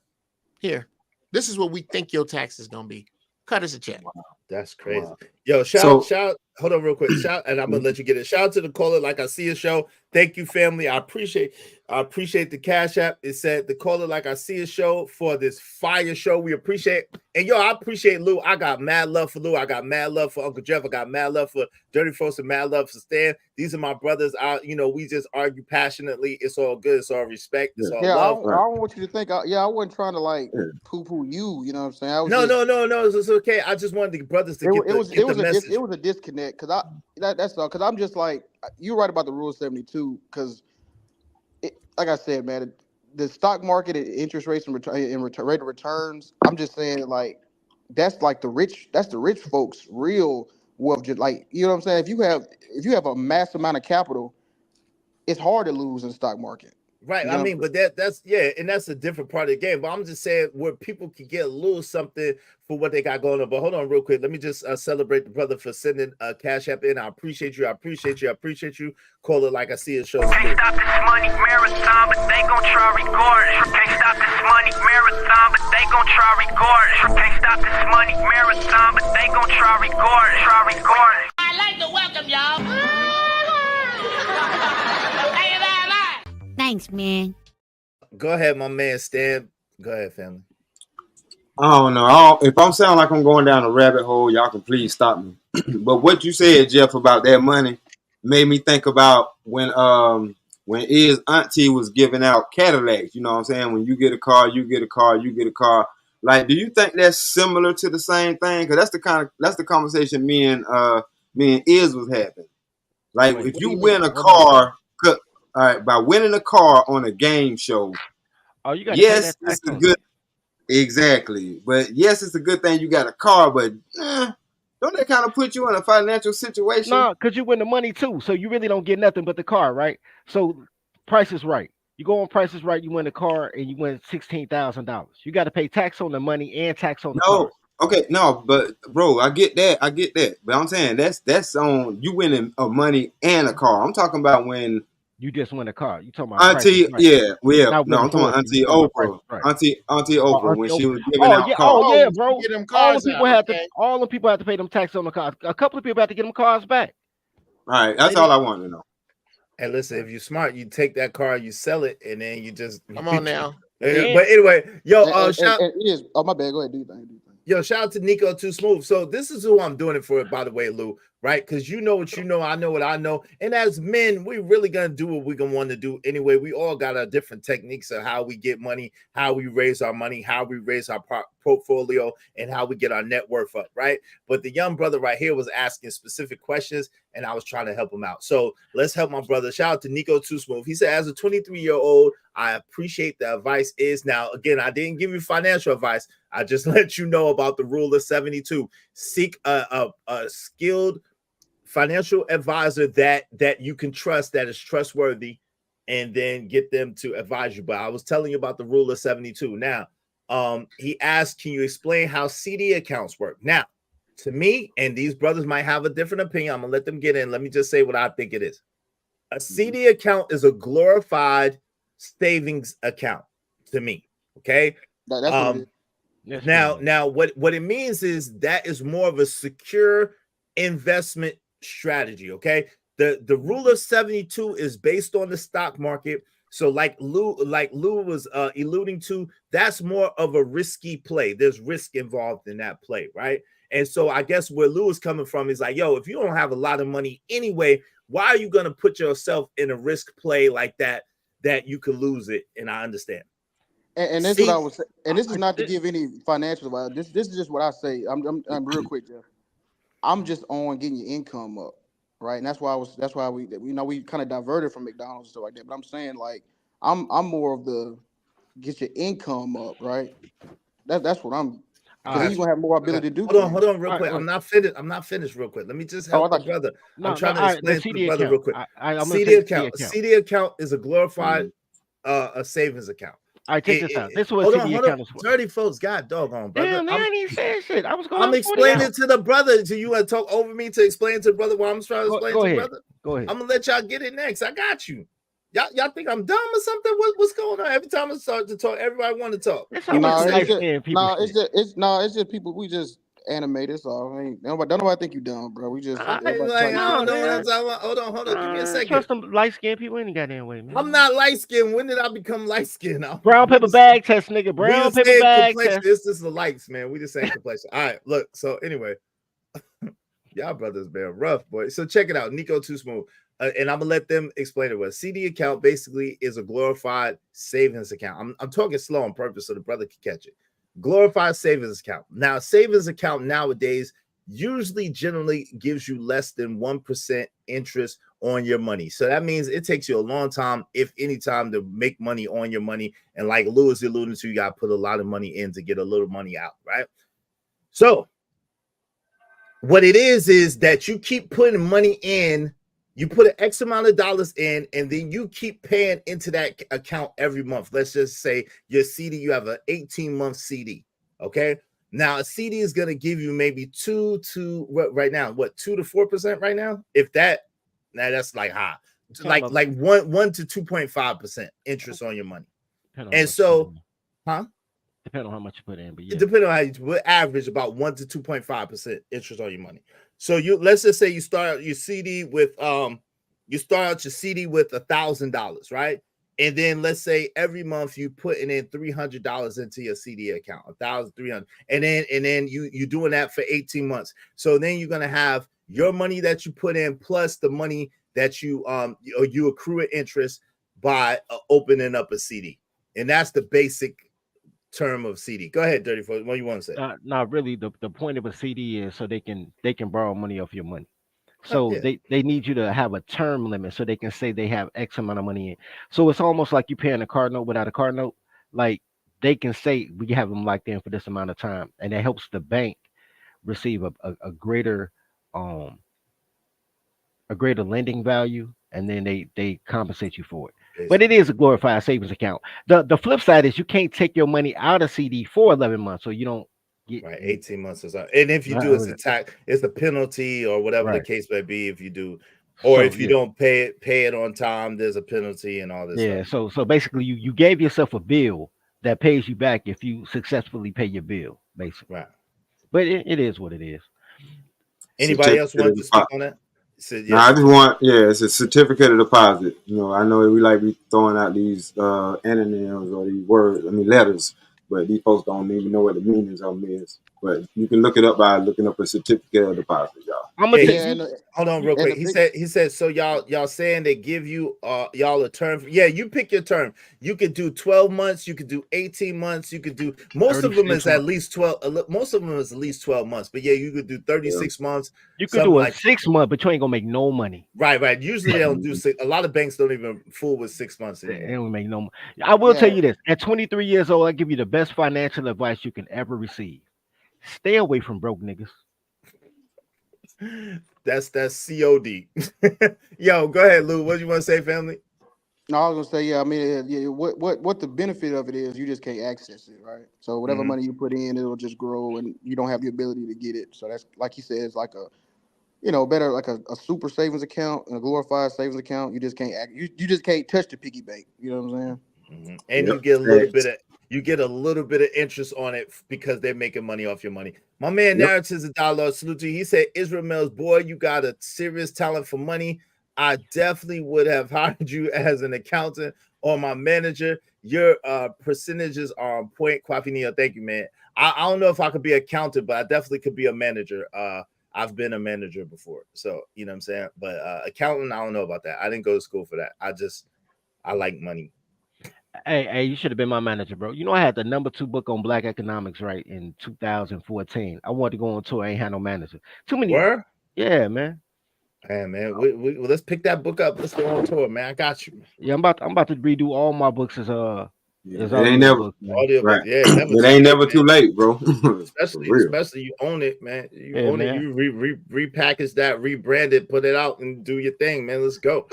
Here, this is what we think your tax is gonna be. Cut us a check. Wow, that's crazy. Wow. Yo, shout. Hold on, real quick. Shout, and I'm gonna let you get it. Shout out to the caller, like I see a show. Thank you, family. I appreciate the Cash App. It said the caller, like I see a show, for this fire show. We appreciate, and yo, I appreciate Lou. I got mad love for Lou. I got mad love for Uncle Jeff. I got mad love for Dirty Folks and mad love for Stan. These are my brothers. We just argue passionately. It's all good. It's all respect. It's all love. I don't want you to think. I wasn't trying to like poo-poo you. You know what I'm saying? No. It's okay. I just wanted the brothers to get the message. It was a disconnect, because that's all. Because I'm just like, you're right about the rule 72. Because, like I said, man, the stock market and interest rates and rate of returns. I'm just saying, like, that's like the rich. That's the rich folks' real wealth. Like, you know what I'm saying? If you have a mass amount of capital, it's hard to lose in the stock market. Right. I mean, but that's and that's a different part of the game. But I'm just saying where people can get a little something for what they got going on. But hold on real quick. Let me just celebrate the brother for sending a Cash App in. I appreciate you. Call it like I see it. Show. Can't stop this money marathon, but they gon' try record. Can't stop this money marathon, but they gon' try record. Can't stop this money marathon, but they gon' try record. I'd like to welcome y'all. Thanks, man. Go ahead, my man Stan. Go ahead, family. I don't know. If I'm sounding like I'm going down a rabbit hole, y'all can please stop me. But what you said, Jeff, about that money made me think about when his auntie was giving out Cadillacs. You know what I'm saying? When you get a car, you get a car, you get a car. Like, do you think that's similar to the same thing? Because that's the conversation me and Iz was having. Like, Wait, if what do you you mean? win a One more time. car, all right, by winning a car on a game show, Oh, you got to pay yes, that it's tax a on it. good. Exactly. But yes, it's a good thing you got a car, but don't that kind of put you in a financial situation? No, because you win the money too. So you really don't get nothing but the car, right? So Price is Right. You go on Price is Right, you win the car and you win $16,000. You got to pay tax on the money and tax on the car. No. Okay, no, but bro, I get that. I get that. But I'm saying that's on you winning a money and a car. I'm talking about when You just win a car. You talking about Price is Auntie, Right. yeah, well, Not no, winning I'm talking about Fortune. You Auntie talking about Price Oprah. is Right. Auntie Oh, Oprah when Auntie she Oprah. was giving Oh out yeah. cars. Oh Oh, yeah, when you bro. get them All the cars people out, have to. okay. All the people have to pay them tax on the car. A couple of people have to get them cars back. All right, that's all I wanted to know. And listen, if you're smart, you take that car, you sell it, and then you just Come on now. But anyway, yo, shout Oh, my bad. Go ahead. Do you think? Yo, shout out to Nico Too Smooth. So this is who I'm doing it for, by the way, Lou, right? Because you know what you know, I know what I know. And as men, we really gonna do what we're gonna want to do anyway. We all got our different techniques of how we get money, how we raise our money, how we raise our portfolio, and how we get our net worth up, right? But the young brother right here was asking specific questions, and I was trying to help him out. So let's help my brother. Shout out to Nico Too Smooth. He said, as a 23-year-old, I appreciate the advice is now, again, I didn't give you financial advice. I just let you know about the rule of 72. Seek a skilled financial advisor that you can trust, that is trustworthy, and then get them to advise you. But I was telling you about the rule of 72. Now, he asked, can you explain how CD accounts work? Now, to me, and these brothers might have a different opinion, I'm gonna let them get in. Let me just say what I think it is. A CD account is a glorified savings account to me. Okay. That's what it is. Yes, Now, what it means is that is more of a secure investment strategy. Okay. The rule of 72 is based on the stock market. So, like Lou was alluding to, that's more of a risky play. There's risk involved in that play, right? And so, I guess where Lou is coming from is like, yo, if you don't have a lot of money anyway, why are you going to put yourself in a risk play like that you could lose it? And I understand. And that's what I was saying. And this is not to give any financial advice. This is just what I say. I'm real quick, Jeff. I'm just on getting your income up, right? And that's why we kind of diverted from McDonald's and stuff like that. But I'm saying, like, I'm more of the get your income up, right? That's what I'm, because then you're gonna have more ability to do things. Hold on, real quick. I'm not finished real quick. Let me just help the brother. I'm trying to explain to the brother real quick. CD account is a glorified a savings account. All right, check this out. This is what CD account is for. 30 folks, God doggone, brother. Damn, they ain't even saying shit. I was going. I'm explaining to the brother. So you want to talk over me to explain to the brother what I'm trying to explain to the brother? Go ahead. I'm gonna let y'all get it next. I got you. Y'all think I'm dumb or something? What's going on? Every time I start to talk, everybody want to talk. It's just people. We just animated. So I mean, don't nobody think you dumb, bro. We just I don't know what I'm talking about. Hold on. Give me a second. Trust them light skinned people any goddamn way, man. I'm not light skinned. When did I become light skinned? Brown paper bag test, nigga. Brown paper bag test. This is the lights, man. We just saying complexion. All right, look. So anyway, y'all brothers been rough, boy. So check it out. Nico Too Smooth. And I'm gonna let them explain it. What CD account basically is a glorified savings account. I'm talking slow on purpose so the brother can catch it. Glorified savings account. Now, savings account nowadays usually generally gives you less than 1% interest on your money. So that means it takes you a long time, if any time, to make money on your money. And like Lewis alluded to, you got to put a lot of money in to get a little money out, right? So what it is that you keep putting money in. You put an X amount of dollars in, and then you keep paying into that account every month. Let's just say your CD, you have an 18-month CD. Okay. Now a CD is going to give you maybe 2 to 4% right now. If that, now that's like high, like 1 to 2.5% interest on your money. And so, depending on how much you put in, but yeah, depending on how you average about 1 to 2.5% interest on your money. So let's just say you start out your CD with $1,000, right? and then let's say every month you putting in $300 into your CD account, 1,300, and then you doing that for 18 months. So then you're gonna have your money that you put in plus the money that you accrue interest by opening up a CD, and that's the basic term of CD. Go ahead, Dirty Foot. What do you want to say? Not really. The point of a CD is so they can borrow money off your money. So Yeah. they need you to have a term limit so they can say they have X amount of money in. So it's almost like you paying a car note without a car note. Like they can say we have them locked in for this amount of time, and that helps the bank receive a greater um a greater lending value, and then they compensate you for it. But it is a glorified savings account. The flip side is you can't take your money out of CD for 11 months, so you don't get Right, 18 months or so. And if you do, it's a tax, it's a penalty or whatever the right. case may be. If you do, or So if you don't pay it on time, there's a penalty and all this yeah, stuff. so basically you gave yourself a bill that pays you back if you successfully pay your bill, basically. Right. But it is what it is. Anybody else Certificate want of to speak deposit. on that? So, No, yes. I just want, it's a certificate of deposit. I know we like be throwing out these anonyms or these words, letters, but these folks don't even know what the meanings of them is. But you can look it up by looking up a certificate of deposit, y'all. I'm gonna Yeah, tell you. hold on real and quick. the big He said so y'all saying they give you y'all a term. Yeah, you pick your term. You could do 12 months, you could do 18 months, you could do most of them is 36 at months. least 12, most of them is at least 12 months. But yeah, you could do 36 months, You could something do a like 6 month, but you ain't gonna make no money. right. Usually they don't do six. A lot of banks don't even fool with 6 months They anymore. don't make no money. I will tell yeah, you this: at 23 years old, I give you the best financial advice you can ever receive. Stay away from broke niggas. That's COD. Yo, go ahead, Lou. What do you want to say, family? no, I was gonna say, yeah. I mean, yeah, what the benefit of it is, you just can't access it, right? So whatever Mhm. money you put in, it'll just grow, and you don't have the ability to get it. So that's like he says, like a better like a super savings account and a glorified savings account. You just can't you just can't touch the piggy bank. You know what I'm saying? And Yep. you get a little bit of interest on it because they're making money off your money. My man Yep. Narratives a dollar salute to you. He said, Israel Mills, boy, you got a serious talent for money. I definitely would have hired you as an accountant or my manager. Your percentages are on point. Kwafinia, thank you, man. I don't know if I could be an accountant, but I definitely could be a manager. I've been a manager before, so you know what I'm saying. But accountant, I don't know about that. I didn't go to school for that. I like money. Hey, you should have been my manager, bro. You know I had the #2 book on Black economics, right, in 2014. I wanted to go on tour. I ain't had no manager. Too many. Where? Yeah, man. Hey man, well, let's pick that book up. Let's go on tour, man. I got you. Yeah, I'm about to redo all my books Yeah, as it ain't never audio man. Audiobook, right. yeah, never It too ain't late, never man. too late, bro. For real. Especially you own it, man. You Yeah, own it. man. You repackage that, rebrand it, put it out, and do your thing, man. Let's go.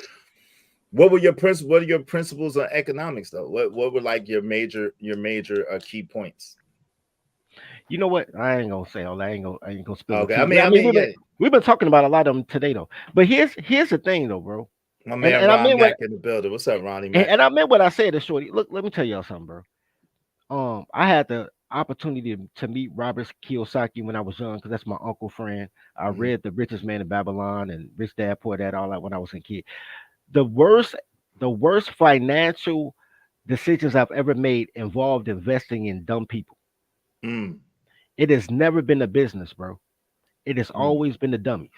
What are your principles on economics, though? What were like your major key points? You know what? I ain't gonna say all that. I ain't gonna spill the Okay, tea. Yeah, I mean yeah. we've been talking about a lot of them today though. But here's the thing though, bro. My And man and I Ron meant what Mack in the building. What's up, Ronnie and, Mack? and I meant what I said to Shorty. Look, let me tell y'all something, bro. I had the opportunity to meet Robert Kiyosaki when I was young because that's my uncle friend. I read The Richest Man in Babylon and Rich Dad Poor Dad, all that when I was a kid. The worst, the worst financial decisions I've ever made involved investing in dumb people. Mm, It has never been a business, bro. It has mm, always been the dummies.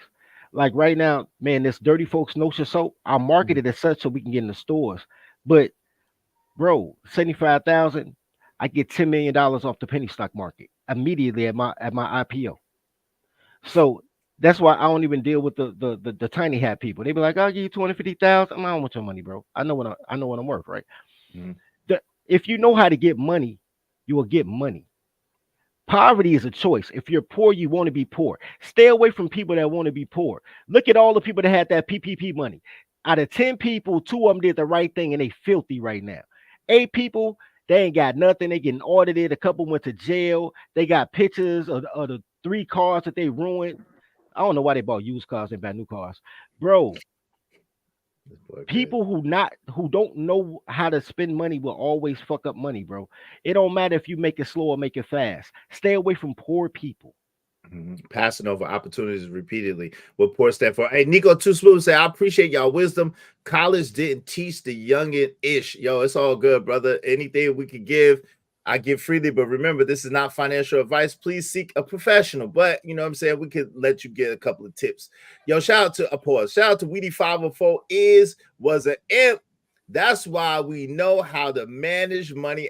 Like right now, man, this Dirty Folks Notion soap, I market it as such so we can get in the stores. But bro, 75,000, I get $10 million off the penny stock market immediately at my IPO. So that's why I don't even deal with the tiny hat people. They be like, I'll give you 250,000. I don't want your money, bro. I know what I'm worth, right? mm. If you know how to get money, you will get money. Poverty is a choice. If you're poor, you want to be poor. Stay away from people that want to be poor. Look at all the people that had that PPP money. Out of 10 people, 2 of them did the right thing and they filthy right now. 8 people, they ain't got nothing. They getting audited. A couple went to jail. They got pictures of the 3 cars that they ruined. I don't know why they bought used cars and bought new cars. Bro, people who don't know how to spend money will always fuck up money, bro. It don't matter if you make it slow or make it fast. Stay away from poor people. Passing over opportunities repeatedly. What poor stand for? Hey, Nico Too Smooth say, I appreciate y'all wisdom. College didn't teach the youngin ish. Yo, it's all good, brother. Anything we can give, I give freely. But remember, this is not financial advice. Please seek a professional. But you know what I'm saying? We could let you get a couple of tips. Yo, shout out to a pause. Shout out to Weedy 504 was an imp. That's why we know how to manage money.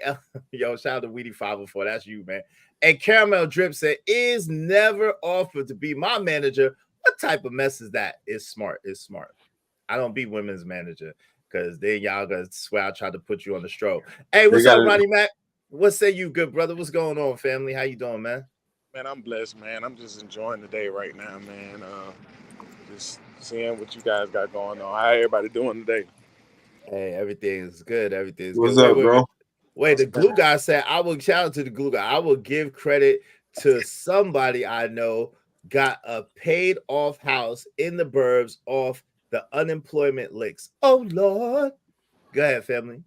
Yo, shout out to Weedy 504. That's you, man. And Caramel Drip said, is never offered to be my manager. What type of mess is that? It's smart. It's smart. I don't be women's manager because then y'all gonna swear I tried to put you on the stroke. Hey, what's up, Ronnie Mac? What say you, good brother? What's going on, family? How you doing, man? Man, I'm blessed, man. I'm just enjoying the day right now, man. Just seeing what you guys got going on. How everybody doing today? Hey, everything's good. Everything's What's good. up, bro? Wait, the glue guy said, I will shout out to the glue guy. I will give credit to somebody I know got a paid off house in the burbs off the unemployment licks. Oh, Lord. Go ahead, family.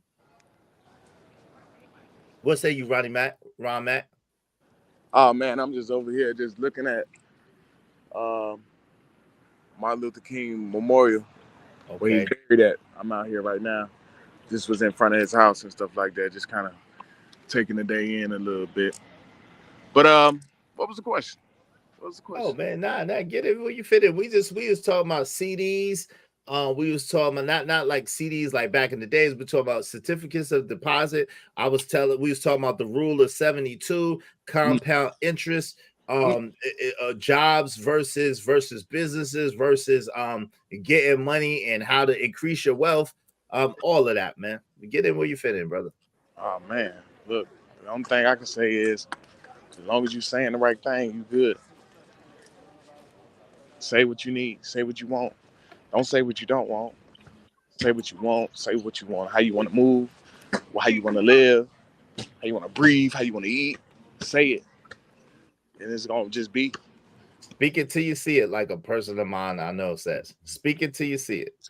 What say you, Ronnie Mac? Ron Mac? Oh man, I'm just over here just looking at Martin Luther King Memorial where he's buried at. I'm out here right now. Just was in front of his house and stuff like that, just kind of taking the day in a little bit. But what was the question? What was the question? Oh man, nah, get it where you fit in. We was talking about CDs. We was talking about not like CDs like back in the days, but talking about certificates of deposit. We was talking about the rule of 72, compound interest, jobs versus businesses versus getting money and how to increase your wealth. All of that, man. Get in where you fit in, brother. Oh man, look, the only thing I can say is as long as you're saying the right thing, you good. Say what you need, say what you want. Don't say what you don't want. Say what you want, say what you want, how you want to move, how you want to live, how you want to breathe, how you want to eat. Say it. And it's going to just be. Speak it till you see it, like a person of mine I know says. Speak it till you see it.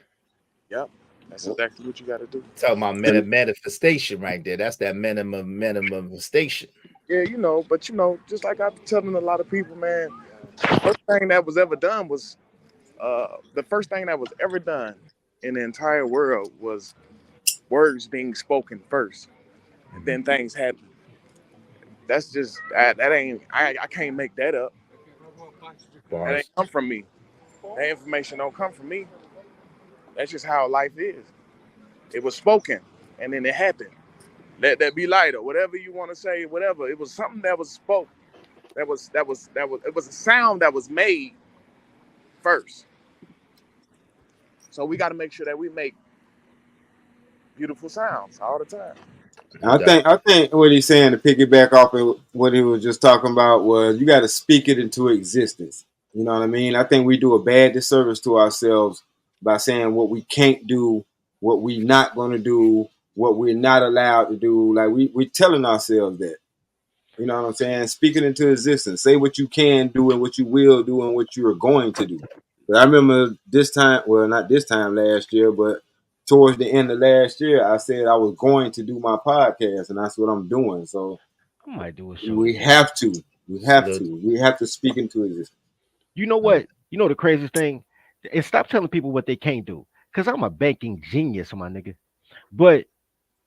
Yep. That's exactly what you got to do. Talking about manifestation right there. That's that manifestation. Yeah, but just like I've been telling a lot of people, man, the first thing that was ever done was the first thing that was ever done in the entire world was words being spoken first, and then things happen. That's just that ain't I can't make that up. That ain't come from me. That information don't come from me. That's just how life is. It was spoken, and then it happened. Let that be light or whatever you want to say. Whatever it was, something that was spoke. It was a sound that was made first. So we got to make sure that we make beautiful sounds all the time. I think what he's saying to piggyback off of what he was just talking about was you got to speak it into existence. You know what I mean? I think we do a bad disservice to ourselves by saying what we can't do, what we're not going to do, what we're not allowed to do. Like we're telling ourselves that. You know what I'm saying? Speak it into existence. Say what you can do and what you will do and what you are going to do. But I remember this time, well, not this time last year, but towards the end of last year, I said I was going to do my podcast, and that's what I'm doing. So I might do a show. we have to. We have to speak into existence. You know what? You know the craziest thing? And stop telling people what they can't do. Cause I'm a banking genius, my nigga. But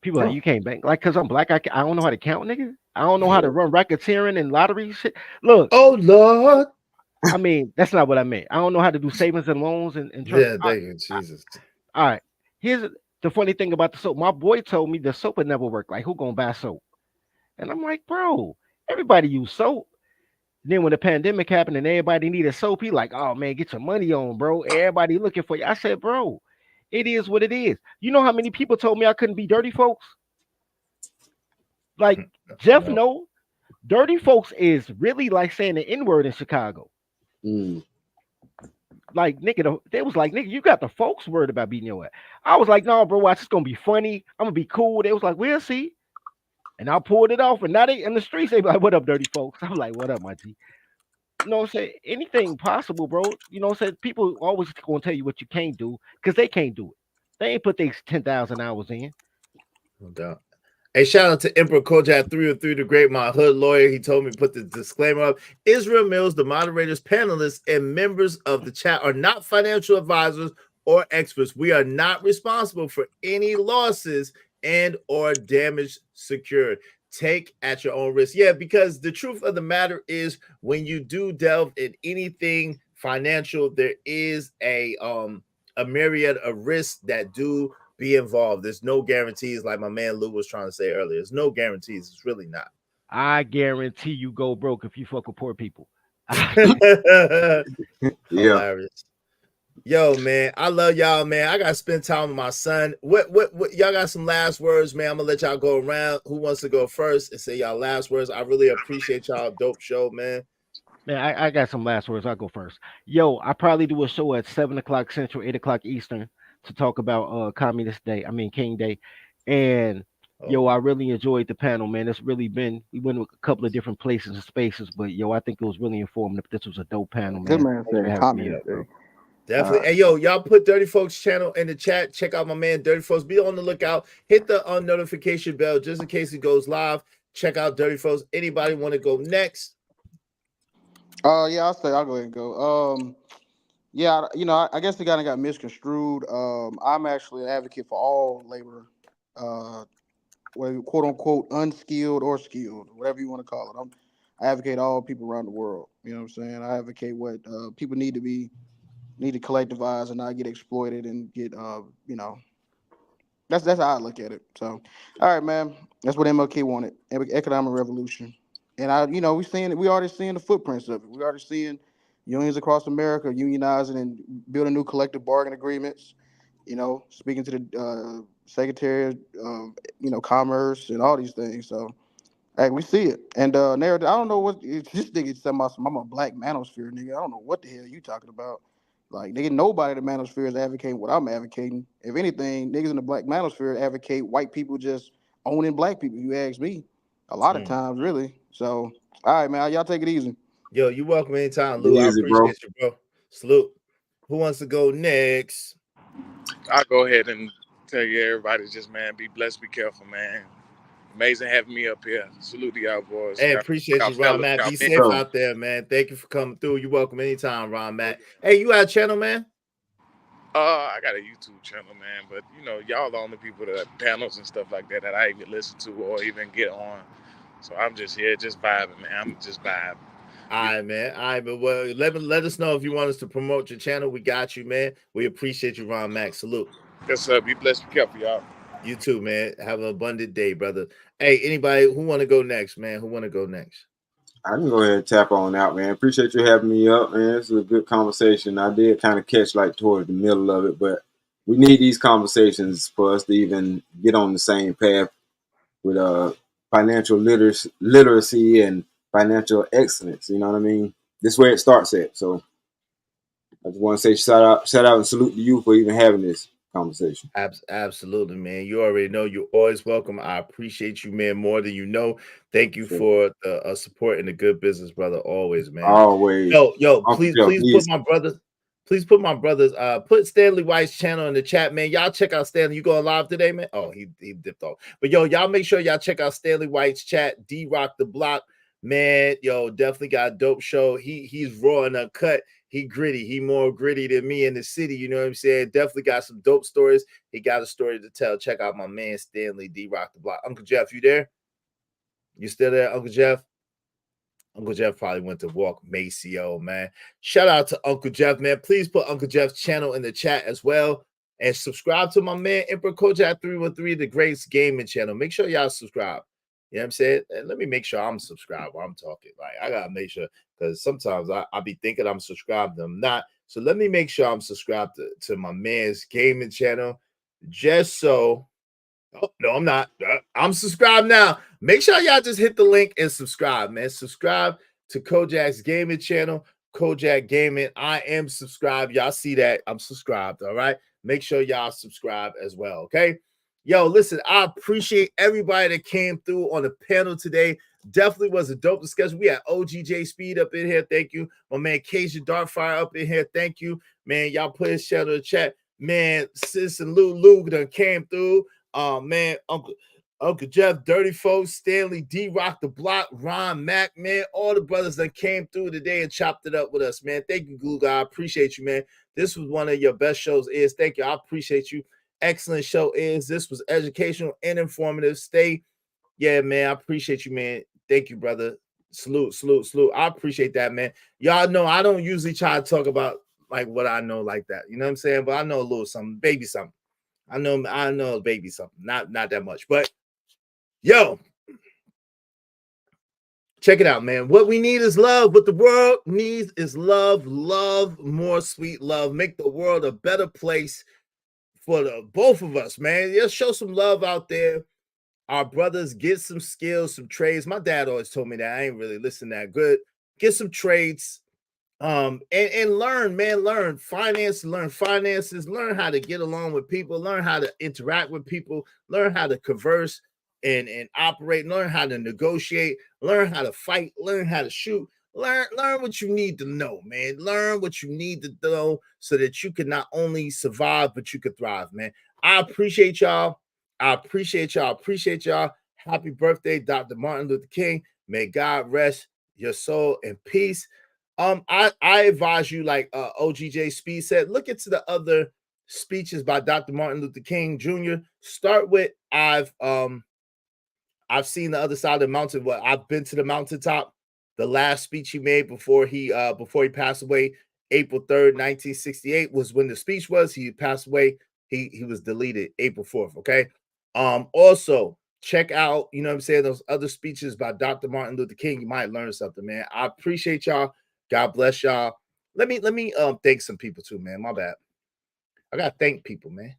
people like you can't bank, like cause I'm black. I don't know how to count, nigga. I don't know how to run racketeering and lottery shit. Look, oh Lord. I mean, that's not what I meant. I don't know how to do savings and loans and yeah, thank you, Jesus. All right. Here's the funny thing about the soap. My boy told me the soap would never work. Like, who gonna buy soap? And I'm like, bro, everybody use soap. Then when the pandemic happened and everybody needed soap, he like, oh man, get your money on, bro. Everybody looking for you. I said, bro, it is what it is. You know how many people told me I couldn't be dirty folks? Like Jeff, no. Dirty folks is really like saying the N-word in Chicago. Like, nigga, they was like, nigga, you got the folks worried about beating your ass. I was like, no, bro, watch, it's gonna be funny. I'm gonna be cool. They was like, we'll see. And I pulled it off. And now they in the streets, they be like, what up, dirty folks? I'm like, what up, my G? You know what I'm saying? Anything possible, bro. You know what I'm saying? People always gonna tell you what you can't do because they can't do it. They ain't put their 10,000 hours in. No doubt. Hey, shout out to Emperor Kojak 303, the great my hood lawyer. He told me to put the disclaimer up. Israel Mills, the moderators, panelists, and members of the chat are not financial advisors or experts. We are not responsible for any losses and or damage secured. Take at your own risk. Yeah, because the truth of the matter is when you do delve in anything financial, there is a myriad of risks that do be involved. There's no guarantees, like my man Lou was trying to say earlier. There's no guarantees. It's really not. I guarantee you go broke if you fuck with poor people. Yeah. Hilarious. Yo, man, I love y'all, man. I gotta spend time with my son. What y'all got some last words, man? I'm gonna let y'all go around. Who wants to go first and say y'all last words? I really appreciate y'all. Dope show, man. Man, I got some last words. I'll go first. Yo, I probably do a show at 7 o'clock Central, 8 o'clock Eastern to talk about Communist Day. I mean King Day. And yo, I really enjoyed the panel, man. It's really been we went to a couple of different places and spaces, but yo, I think it was really informative. This was a dope panel, Good man. man Thanks for said having me Communist up, bro. Day. Definitely. Hey, yo, y'all put Dirty Folks channel in the chat. Check out my man Dirty Folks. Be on the lookout. Hit the notification bell just in case he goes live. Check out Dirty Folks. Anybody want to go next? Yeah, I'll go ahead and go. Yeah, I guess the guy got misconstrued. I'm actually an advocate for all labor, whether quote unquote unskilled or skilled, whatever you want to call it. I advocate all people around the world. You know what I'm saying? I advocate what people need to collectivize and not get exploited and get that's how I look at it. So, all right, man, that's what MLK wanted, economic revolution, and we already seeing the footprints of it. We already seeing unions across America unionizing and building new collective bargain agreements. Speaking to the Secretary of Commerce and all these things. So, hey, we see it. And narrative. I don't know what this nigga talking about. I'm a black manosphere nigga. I don't know what the hell you talking about. Like, nigga, nobody in the manosphere is advocating what I'm advocating. If anything, niggas in the black manosphere advocate white people just owning black people. You ask me, a lot of times, really. So, all right, man, y'all take it easy. Yo, you welcome anytime, Lou. I Easy, bro. appreciate you, bro. Salute. Who wants to go next? I'll go ahead and tell you, everybody, just, man, be blessed, be careful, man. Amazing having me up here. Salute to y'all boys. Hey, appreciate you, Ron Matt. Be safe out there, man. Thank you for coming through. You're welcome anytime, Ron Matt. Hey, you got a channel, man? I got a YouTube channel, man, but y'all the only people that have panels and stuff like that I even listen to or even get on. So I'm just here, just vibing, man. I'm just vibing. All right, man. All right, but well, let us know if you want us to promote your channel. We got you, man. We appreciate you, Ron Max. Salute. Yes, sir. Be blessed, be careful, y'all. You too, man. Have an abundant day, brother. Hey, anybody who want to go next, man? Who want to go next? I can go ahead and tap on out, man. Appreciate you having me up, man. This is a good conversation. I did kind of catch like towards the middle of it, but we need these conversations for us to even get on the same path with financial literacy and financial excellence. You know what I mean? This is where it starts at. So I just want to say shout out and salute to you for even having this conversation. Absolutely, man. You already know you're always welcome. I appreciate you, man, more than you know. Thank you for the support and the good business, brother. Always, man. Always. Yo, please put my brothers. Please put my brothers. Put Stanley White's channel in the chat, man. Y'all check out Stanley. You going live today, man? Oh, he dipped off. But yo, y'all make sure y'all check out Stanley White's chat. D-Rock the Block, man. Yo, definitely got a dope show. He's raw and uncut. He gritty. He more gritty than me in the city. You know what I'm saying? Definitely got some dope stories. He got a story to tell. Check out my man Stanley D-Rock the Block. Uncle Jeff, you there? You still there, Uncle Jeff? Uncle Jeff probably went to walk Maceo, man. Shout out to Uncle Jeff, man. Please put Uncle Jeff's channel in the chat as well. And subscribe to my man Emperor Kojak 313, the Greats Gaming channel. Make sure y'all subscribe. You know what I'm saying? And let me make sure I'm subscribed while I'm talking. Like, I gotta make sure, because sometimes I be thinking I'm subscribed and I'm not. So let me make sure I'm subscribed to my man's gaming channel. Just so. Oh, no, I'm not. I'm subscribed now. Make sure y'all just hit the link and subscribe, man. Subscribe to Kojak's gaming channel, Kojak Gaming. I am subscribed. Y'all see that? I'm subscribed. All right. Make sure y'all subscribe as well. Okay. Yo, listen, I appreciate everybody that came through on the panel today. Definitely was a dope discussion. We had OGJ Speed up in here. Thank you. My man Cajun Darkfire up in here. Thank you. Man, y'all put his channel in the chat. Man, Sis and Lou done came through. Man, Uncle Jeff, Dirty Folks, Stanley, D-Rock, The Block, Ron, Mac, man, all the brothers that came through today and chopped it up with us, man. Thank you, Glue Guy. I appreciate you, man. This was one of your best shows, Is. Thank you. I appreciate you. Excellent show, Is. This was educational and informative. Yeah, man, I appreciate you, man. Thank you, brother. Salute. I appreciate that, man. Y'all know I don't usually try to talk about like what I know like that. You know what I'm saying? But I know a little something, baby something. I know baby something. Not that much, but yo, check it out, man. What we need is love. What the world needs is love. Love, more sweet love. Make the world a better place for the both of us, man. Just show some love out there. Our brothers, get some skills, some trades. My dad always told me that. I ain't really listening that good. Get some trades. And learn, man. Learn finances, learn how to get along with people, learn how to interact with people, learn how to converse and operate, learn how to negotiate, learn how to fight, learn how to shoot, learn what you need to know, man. Learn what you need to know so that you can not only survive, but you can thrive, man. I appreciate y'all. Appreciate y'all. Happy birthday, Dr. Martin Luther King. May God rest your soul in peace. I advise you, like OGJ Speed said, look into the other speeches by Dr. Martin Luther King Jr. Start with I've seen the other side of the mountain. Well, I've been to the mountaintop. The last speech he made before he passed away, April 3rd, 1968, was when the speech was. He passed away. He was deleted April 4th. Okay. Also check out, you know what I'm saying, those other speeches by Dr. Martin Luther King. You might learn something, man. I appreciate y'all. God bless y'all. Let me thank some people too, man. My bad. I gotta thank people, man.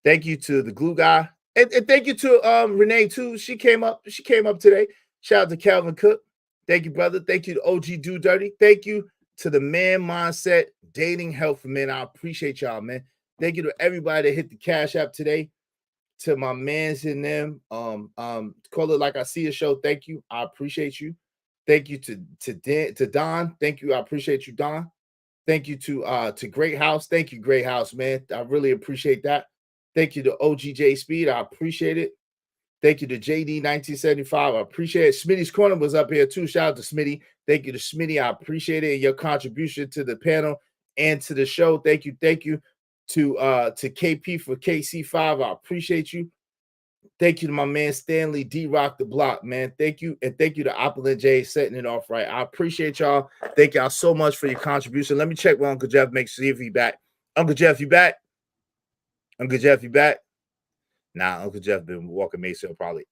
Thank you to the Glue Guy. And thank you to Renee too. She came up today. Shout out to Calvin Cook. Thank you, brother. Thank you to OG Do Dirty. Thank you to the Man Mindset Dating Help for Men. I appreciate y'all, man. Thank you to everybody that hit the Cash App today. To my mans in them. Call it like I see a show. Thank you. I appreciate you. Thank you to Don. Thank you. I appreciate you, Don. Thank you to Great House. Thank you, Great House, man. I really appreciate that. Thank you to OGJ Speed. I appreciate it. Thank you to JD 1975. I appreciate it. Smitty's Corner was up here too. Shout out to Smitty. Thank you to Smitty. I appreciate it and your contribution to the panel and to the show. Thank you. Thank you to KP for KC5. I appreciate you. Thank you to my man Stanley D-Rock the Block, man. Thank you. And thank you to Opulent J setting it off right. I appreciate y'all. Thank y'all so much for your contribution. Let me check with Uncle Jeff, make sure if he back. Uncle Jeff, you back? Uncle Jeff, you back? Nah, Uncle Jeff been walking Mayfield probably.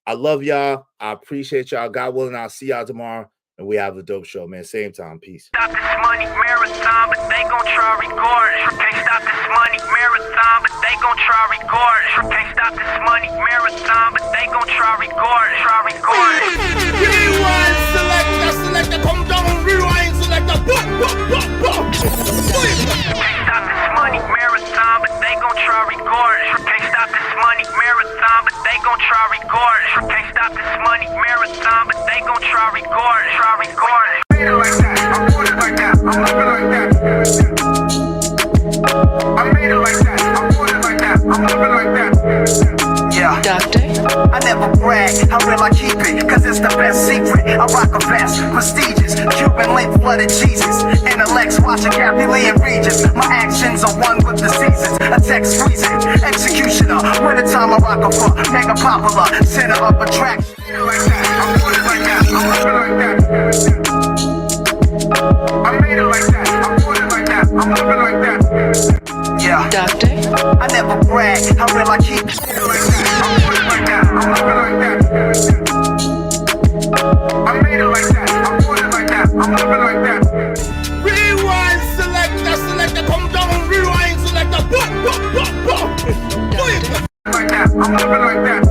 I love y'all. I appreciate y'all. God willing, I'll see y'all tomorrow. And we have a dope show, man. Same time. Peace. Stop this money marathon, but they gon' try record. Can't stop this money marathon, but they gon' try record. Can't stop this money marathon, but they gon' try record. Rewind, selector, come down, rewind, selector. Can't stop this money marathon, but they gon' try record. Can't stop this money marathon, but they gon' try record. Can't stop this money marathon, but they gon' try record. I made it like that. I bought it like that. I'm living like that. I made it like that. I bought it like that. I'm living like that. Yeah. Doctor? I never brag. How real I keep it? Cause it's the best secret. I rock a vest. Prestigious. Cuban link flooded Jesus. Intellects watching Kathy Lee and Regis. My actions are one with the seasons. A text freezing. Executioner. Wintertime I rock a fuck. Mega popular. Center of attraction. I made it like that. I bought it like that. I'm living like that. I made it like that. I bought it like that. I'm living like that. Yeah. Doctor? I never brag. How real I keep it? I bought it like that. I'm living like that. I made it like that. I bought it like that. I'm living like that. Rewind, selector, come down, rewind, selector. Like that. I'm living like that.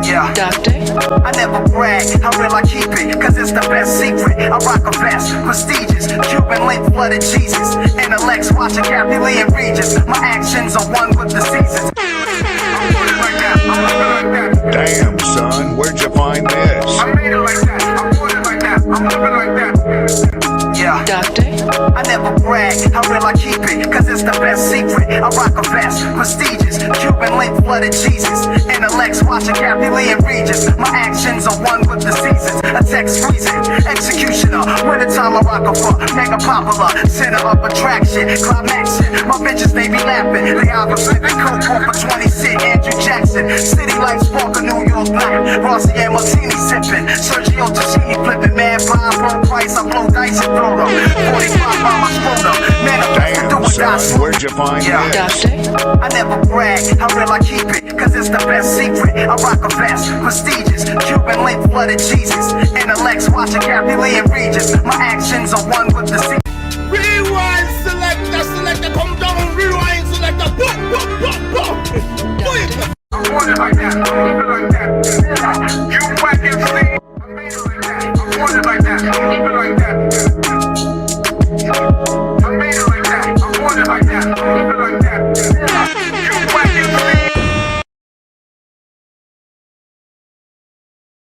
Yeah. Doctor? I never brag. How real I keep it? Cause it's the best secret. I rock a vest. Prestigious. Cuban link flooded Jesus. Intellects watching Kathy Lee and Regis. My actions are one with the seasons. I'm put it like that. I'm living like that. Damn, son, where'd you find this? I made it like that. I put it like that. I'm living like that. Yeah. Doctor? I never brag. How real I keep it? Cause it's it's the best secret. I rock a vest, prestigious, Cuban link, flooded Jesus. Intellects watching Kathy Lee and Regis. My actions are one with the seasons. A text freezing, executioner. Wintertime I rock a fuck, mega popular, center of attraction, climaxing. My bitches they be laughing. They either flipping coke off for 20 cent. Andrew Jackson, city lights spark a New York black. Rossi and Martini sipping, Sergio Tacchini flipping. Mad vibe, low price, I blow dice and throw them. 45 by my scrotum. Manifest do or die. Son, where'd you find this? I never brag, how real I keep it, cause it's the best secret. I rock a vest, prestigious, Cuban link, flooded Jesus. Intellects watching Kathy Lee and Regis. My actions are one with the sea. Rewind selector, come down, rewind selector, boom, boom, boom, boom. I want it like that, I want it like that. You whack and see, I made it like that. I want it like that, I want it like that. I made it like that, I want it like that, I want it like that.